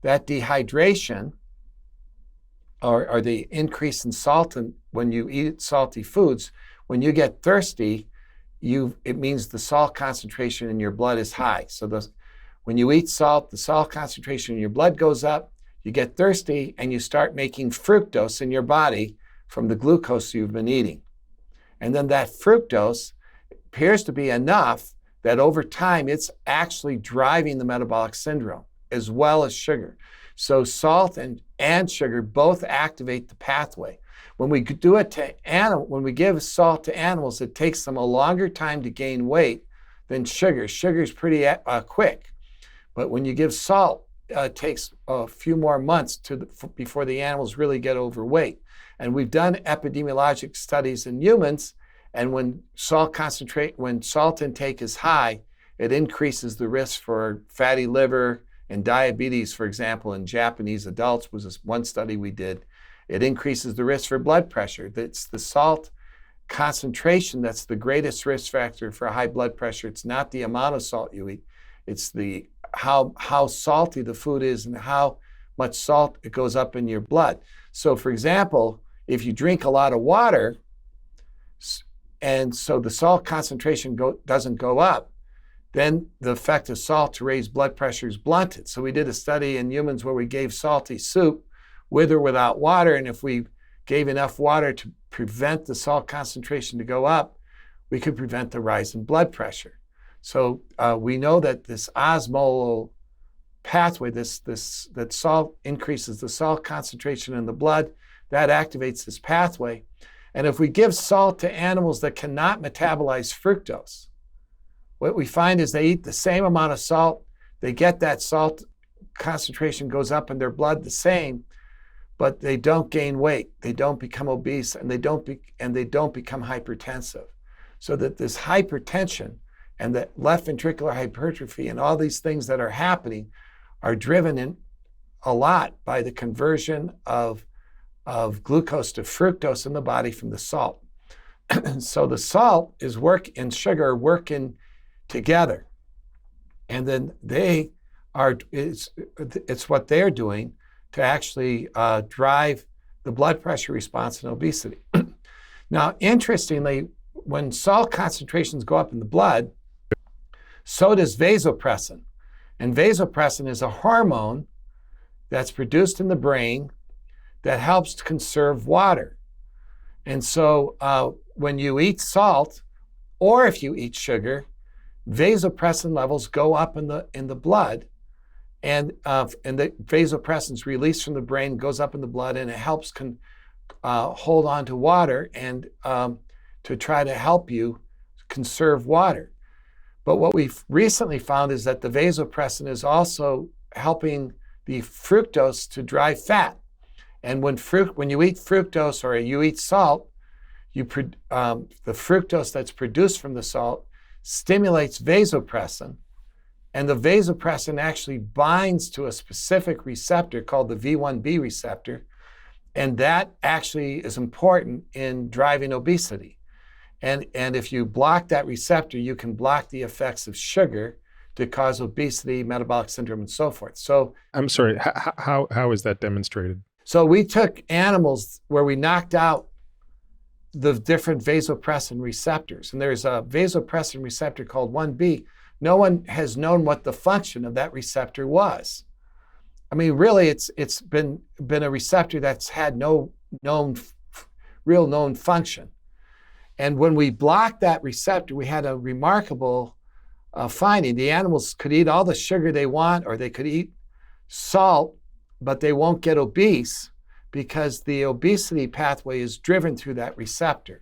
S2: that dehydration or the increase in salt, and when you eat salty foods, when you get thirsty, it means the salt concentration in your blood is high. So when you eat salt, the salt concentration in your blood goes up, you get thirsty, and you start making fructose in your body from the glucose you've been eating. And then that fructose appears to be enough that over time, it's actually driving the metabolic syndrome as well as sugar. So salt and sugar both activate the pathway. When we do it to when we give salt to animals, it takes them a longer time to gain weight than sugar. Sugar is pretty quick, but when you give salt, it takes a few more months before the animals really get overweight. And we've done epidemiologic studies in humans, and when salt intake is high, it increases the risk for fatty liver and diabetes, for example, in Japanese adults was one study we did. It increases the risk for blood pressure. It's the salt concentration that's the greatest risk factor for high blood pressure. It's not the amount of salt you eat. It's how salty the food is and how much salt it goes up in your blood. So for example, if you drink a lot of water, and so the salt concentration doesn't go up, then the effect of salt to raise blood pressure is blunted. So we did a study in humans where we gave salty soup with or without water, and if we gave enough water to prevent the salt concentration to go up, we could prevent the rise in blood pressure. So we know that this osmolar pathway, that salt increases the salt concentration in the blood, that activates this pathway. And if we give salt to animals that cannot metabolize fructose, what we find is they eat the same amount of salt, they get that salt concentration goes up in their blood the same, but they don't gain weight, they don't become obese, and they don't become hypertensive. So that this hypertension and the left ventricular hypertrophy and all these things that are happening are driven in a lot by the conversion of glucose to fructose in the body from the salt. So the salt and sugar are working together, and then it's what they're doing to actually drive the blood pressure response in obesity. Now, interestingly, when salt concentrations go up in the blood, so does vasopressin. And vasopressin is a hormone that's produced in the brain that helps to conserve water. And so when you eat salt, or if you eat sugar, vasopressin levels go up in the blood, and the vasopressin is released from the brain, goes up in the blood, and it helps hold on to water and to try to help you conserve water. But what we've recently found is that the vasopressin is also helping the fructose to drive fat. And when you eat fructose or you eat salt, the fructose that's produced from the salt stimulates vasopressin, and the vasopressin actually binds to a specific receptor called the V1b receptor, and that actually is important in driving obesity. And if you block that receptor, you can block the effects of sugar to cause obesity, metabolic syndrome, and so forth. So
S1: I'm sorry, how is that demonstrated?
S2: So we took animals where we knocked out the different vasopressin receptors. And there's a vasopressin receptor called 1b. No one has known what the function of that receptor was. I mean, really, it's been a receptor that's had no real known function. And when we blocked that receptor, we had a remarkable finding. The animals could eat all the sugar they want, or they could eat salt, but they won't get obese because the obesity pathway is driven through that receptor.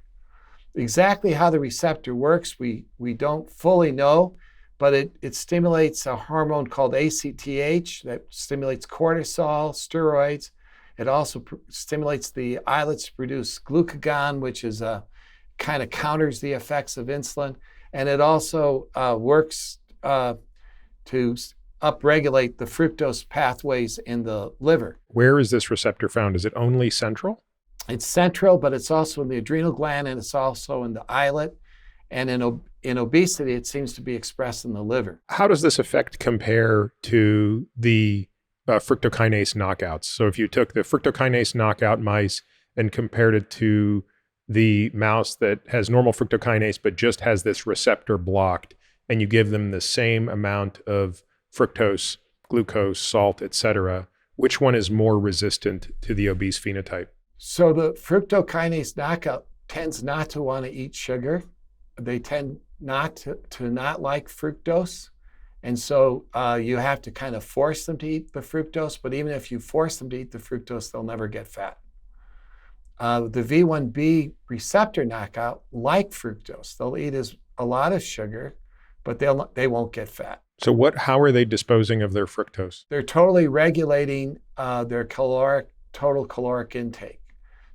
S2: Exactly how the receptor works, we don't fully know, but it stimulates a hormone called ACTH that stimulates cortisol, steroids. It also stimulates the islets to produce glucagon, which is kind of counters the effects of insulin. And it also works to upregulate the fructose pathways in the liver.
S1: Where is this receptor found? Is it only central?
S2: It's central, but it's also in the adrenal gland, and it's also in the islet. And in obesity, it seems to be expressed in the liver.
S1: How does this effect compare to the fructokinase knockouts? So if you took the fructokinase knockout mice and compared it to the mouse that has normal fructokinase but just has this receptor blocked, and you give them the same amount of fructose, glucose, salt, etc., which one is more resistant to the obese phenotype?
S2: So the fructokinase knockout tends not to want to eat sugar. They tend to not like fructose. And so you have to kind of force them to eat the fructose, but even if you force them to eat the fructose, they'll never get fat. The V1B receptor knockout like fructose. They'll eat a lot of sugar, but they won't get fat.
S1: So how are they disposing of their fructose?
S2: They're totally regulating their total caloric intake.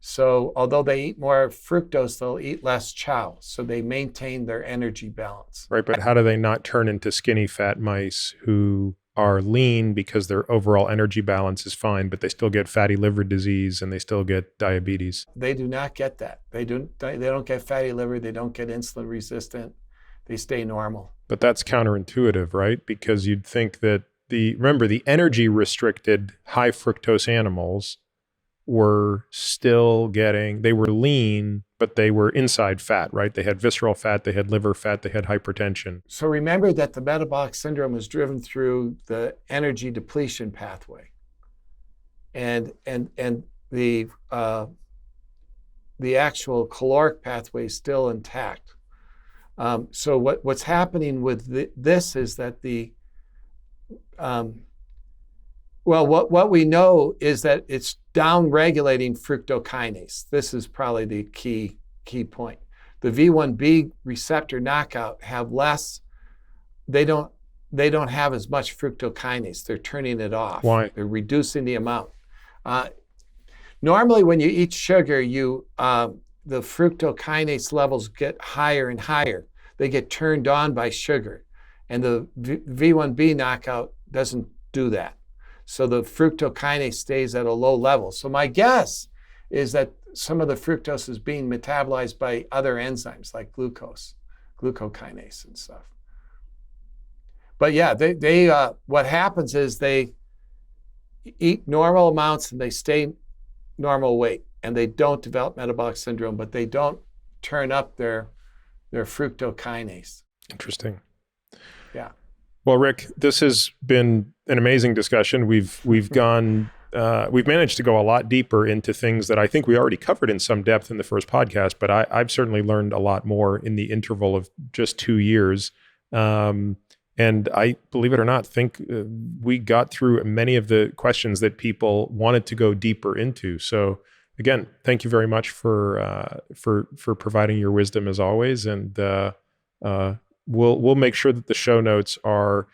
S2: So although they eat more fructose, they'll eat less chow. So they maintain their energy balance.
S1: Right, but how do they not turn into skinny fat mice who are lean because their overall energy balance is fine, but they still get fatty liver disease and they still get diabetes?
S2: They do not get that. They don't get fatty liver. They don't get insulin resistant. They stay normal.
S1: But that's counterintuitive, right? Because you'd think that remember the energy restricted high fructose animals were still they were lean, but they were inside fat, right? They had visceral fat, they had liver fat, they had hypertension.
S2: So remember that the metabolic syndrome is driven through the energy depletion pathway. And the actual caloric pathway is still intact. So what's happening with this is that what we know is that it's down-regulating fructokinase. This is probably the key point. The V1B receptor knockout have less. They don't have as much fructokinase. They're turning it off.
S1: Why?
S2: They're reducing the amount. Normally, when you eat sugar, the fructokinase levels get higher and higher. They get turned on by sugar, and the V1B knockout doesn't do that. So the fructokinase stays at a low level. So my guess is that some of the fructose is being metabolized by other enzymes like glucokinase and stuff. But yeah, what happens is they eat normal amounts and they stay normal weight, and they don't develop metabolic syndrome, but they don't turn up their fructokinase.
S1: Interesting.
S2: Yeah.
S1: Well, Rick, this has been an amazing discussion. We've managed to go a lot deeper into things that I think we already covered in some depth in the first podcast, but I've certainly learned a lot more in the interval of just 2 years. And I, believe it or not, think we got through many of the questions that people wanted to go deeper into. So again, thank you very much for providing your wisdom as always. And we'll make sure that the show notes are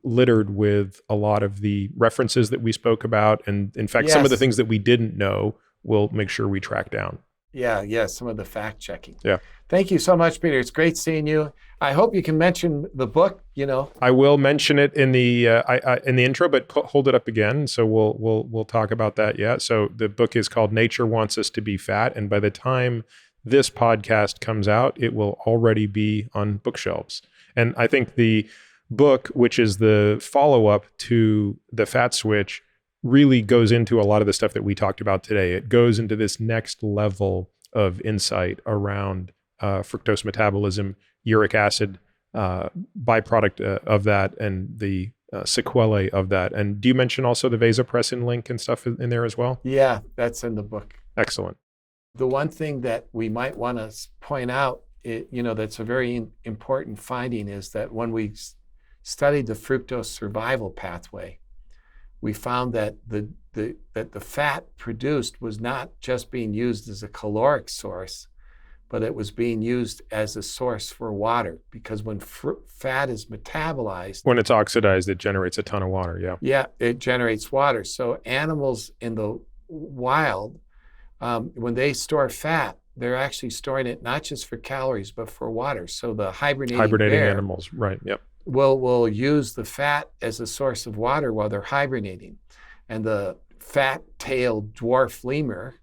S1: littered with a lot of the references that we spoke about. And in fact, some of the things that we didn't know, we'll make sure we track down.
S2: Yeah, some of the fact checking.
S1: Yeah.
S2: Thank you so much, Peter. It's great seeing you. I hope you can mention the book,
S1: I will mention it in the intro, but hold it up again. So we'll talk about that. Yeah. So the book is called Nature Wants Us to Be Fat. And by the time this podcast comes out, it will already be on bookshelves. And I think the book, which is the follow-up to The Fat Switch, really goes into a lot of the stuff that we talked about today. It goes into this next level of insight around fructose metabolism, uric acid, byproduct of that, and the sequelae of that. And do you mention also the vasopressin link and stuff in there as well?
S2: Yeah, that's in the book.
S1: Excellent.
S2: The one thing that we might want to point out, that's a very important finding, is that when we studied the fructose survival pathway, we found that the fat produced was not just being used as a caloric source, but it was being used as a source for water, because when fat is metabolized,
S1: when it's oxidized, it generates a ton of water. Yeah.
S2: Yeah, it generates water. So animals in the wild, when they store fat, they're actually storing it not just for calories, but for water. So the hibernating bear
S1: animals, right? Yep.
S2: will use the fat as a source of water while they're hibernating. And the fat-tailed dwarf lemur.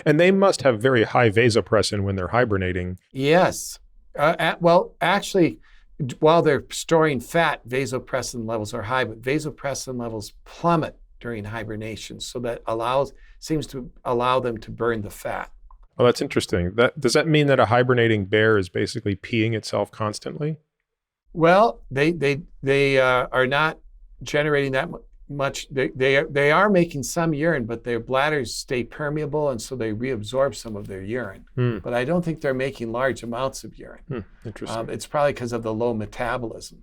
S1: And they must have very high vasopressin when they're hibernating.
S2: Yes. Actually, while they're storing fat, vasopressin levels are high, but vasopressin levels plummet during hibernation. So that seems to allow them to burn the fat.
S1: Oh, that's interesting. Does that mean that a hibernating bear is basically peeing itself constantly?
S2: Well, they are not generating that much. much. They are making some urine, but their bladders stay permeable, and so they reabsorb some of their urine. But I don't think they're making large amounts of urine.
S1: Interesting.
S2: It's probably because of the low metabolism,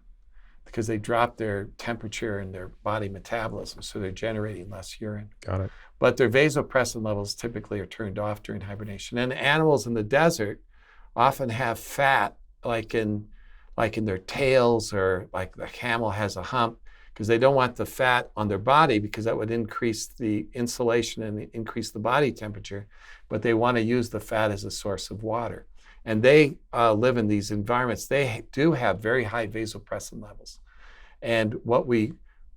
S2: because they drop their temperature and their body metabolism, so they're generating less urine.
S1: Got it.
S2: But their vasopressin levels typically are turned off during hibernation. And animals in the desert often have fat, like in their tails, or like the camel has a hump, because they don't want the fat on their body, because that would increase the insulation and increase the body temperature. But they want to use the fat as a source of water. And they live in these environments. They do have very high vasopressin levels. And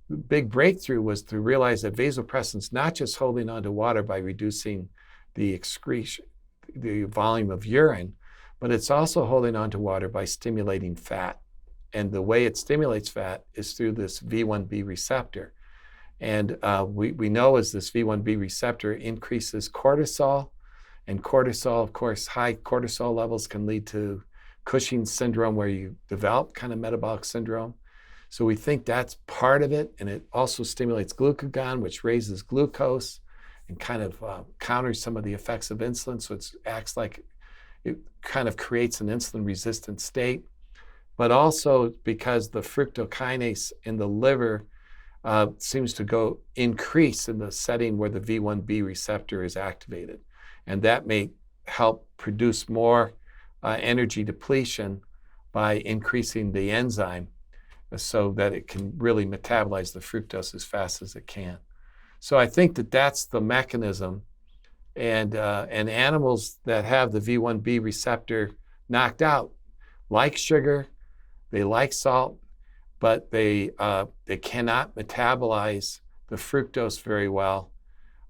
S2: the big breakthrough was to realize that vasopressin is not just holding on to water by reducing the excretion, the volume of urine, but it's also holding on to water by stimulating fat. And the way it stimulates fat is through this V1B receptor. And we know as this V1B receptor increases cortisol, and cortisol, of course, high cortisol levels can lead to Cushing's syndrome, where you develop kind of metabolic syndrome. So we think that's part of it. And it also stimulates glucagon, which raises glucose and kind of counters some of the effects of insulin. So it acts like it kind of creates an insulin-resistant state. But also because the fructokinase in the liver seems to increase in the setting where the V1B receptor is activated. And that may help produce more energy depletion by increasing the enzyme, so that it can really metabolize the fructose as fast as it can. So I think that that's the mechanism. And animals that have the V1B receptor knocked out like sugar, they like salt, but they cannot metabolize the fructose very well,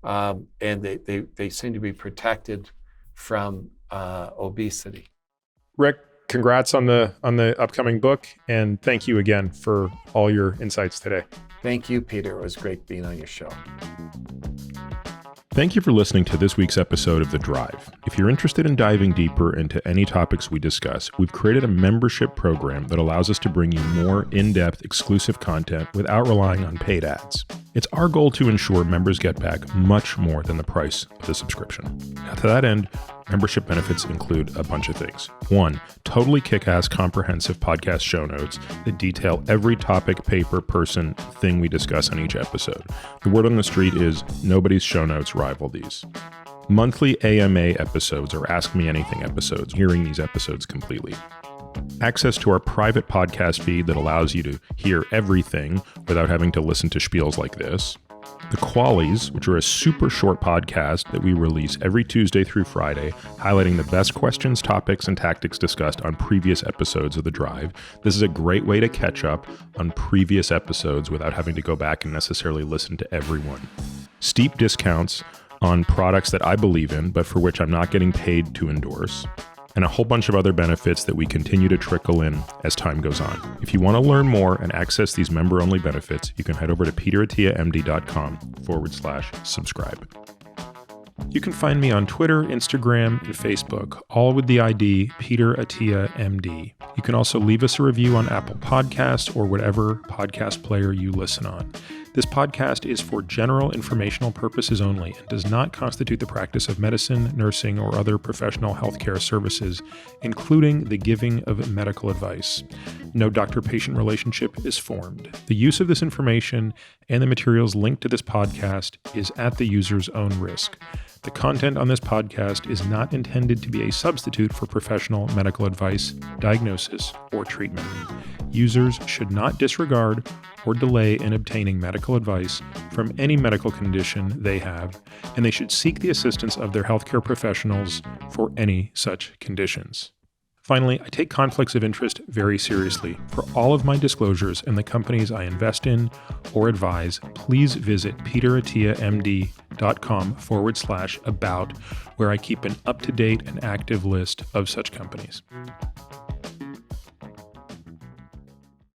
S2: and they seem to be protected from obesity.
S1: Rick, congrats on the upcoming book, and thank you again for all your insights today.
S2: Thank you, Peter. It was great being on your show.
S3: Thank you for listening to this week's episode of The Drive. If you're interested in diving deeper into any topics we discuss, we've created a membership program that allows us to bring you more in-depth, exclusive content without relying on paid ads. It's our goal to ensure members get back much more than the price of the subscription. Now, to that end, membership benefits include a bunch of things. 1, totally kick-ass comprehensive podcast show notes that detail every topic, paper, person, thing we discuss on each episode. The word on the street is nobody's show notes rival these. Monthly AMA episodes, or Ask Me Anything episodes, hearing these episodes completely. Access to our private podcast feed that allows you to hear everything without having to listen to spiels like this. The Qualies, which are a super short podcast that we release every Tuesday through Friday, highlighting the best questions, topics, and tactics discussed on previous episodes of The Drive. This is a great way to catch up on previous episodes without having to go back and necessarily listen to everyone. Steep discounts on products that I believe in, but for which I'm not getting paid to endorse. And a whole bunch of other benefits that we continue to trickle in as time goes on. If you want to learn more and access these member-only benefits, you can head over to peterattiamd.com/subscribe. You can find me on Twitter, Instagram, and Facebook, all with the ID Peter Attia MD. You can also leave us a review on Apple Podcasts or whatever podcast player you listen on. This podcast is for general informational purposes only and does not constitute the practice of medicine, nursing, or other professional healthcare services, including the giving of medical advice. No doctor-patient relationship is formed. The use of this information and the materials linked to this podcast is at the user's own risk. The content on this podcast is not intended to be a substitute for professional medical advice, diagnosis, or treatment. Users should not disregard or delay in obtaining medical advice from any medical condition they have, and they should seek the assistance of their healthcare professionals for any such conditions. Finally, I take conflicts of interest very seriously. For all of my disclosures and the companies I invest in or advise, please visit peterattiamd.com/about, where I keep an up-to-date and active list of such companies.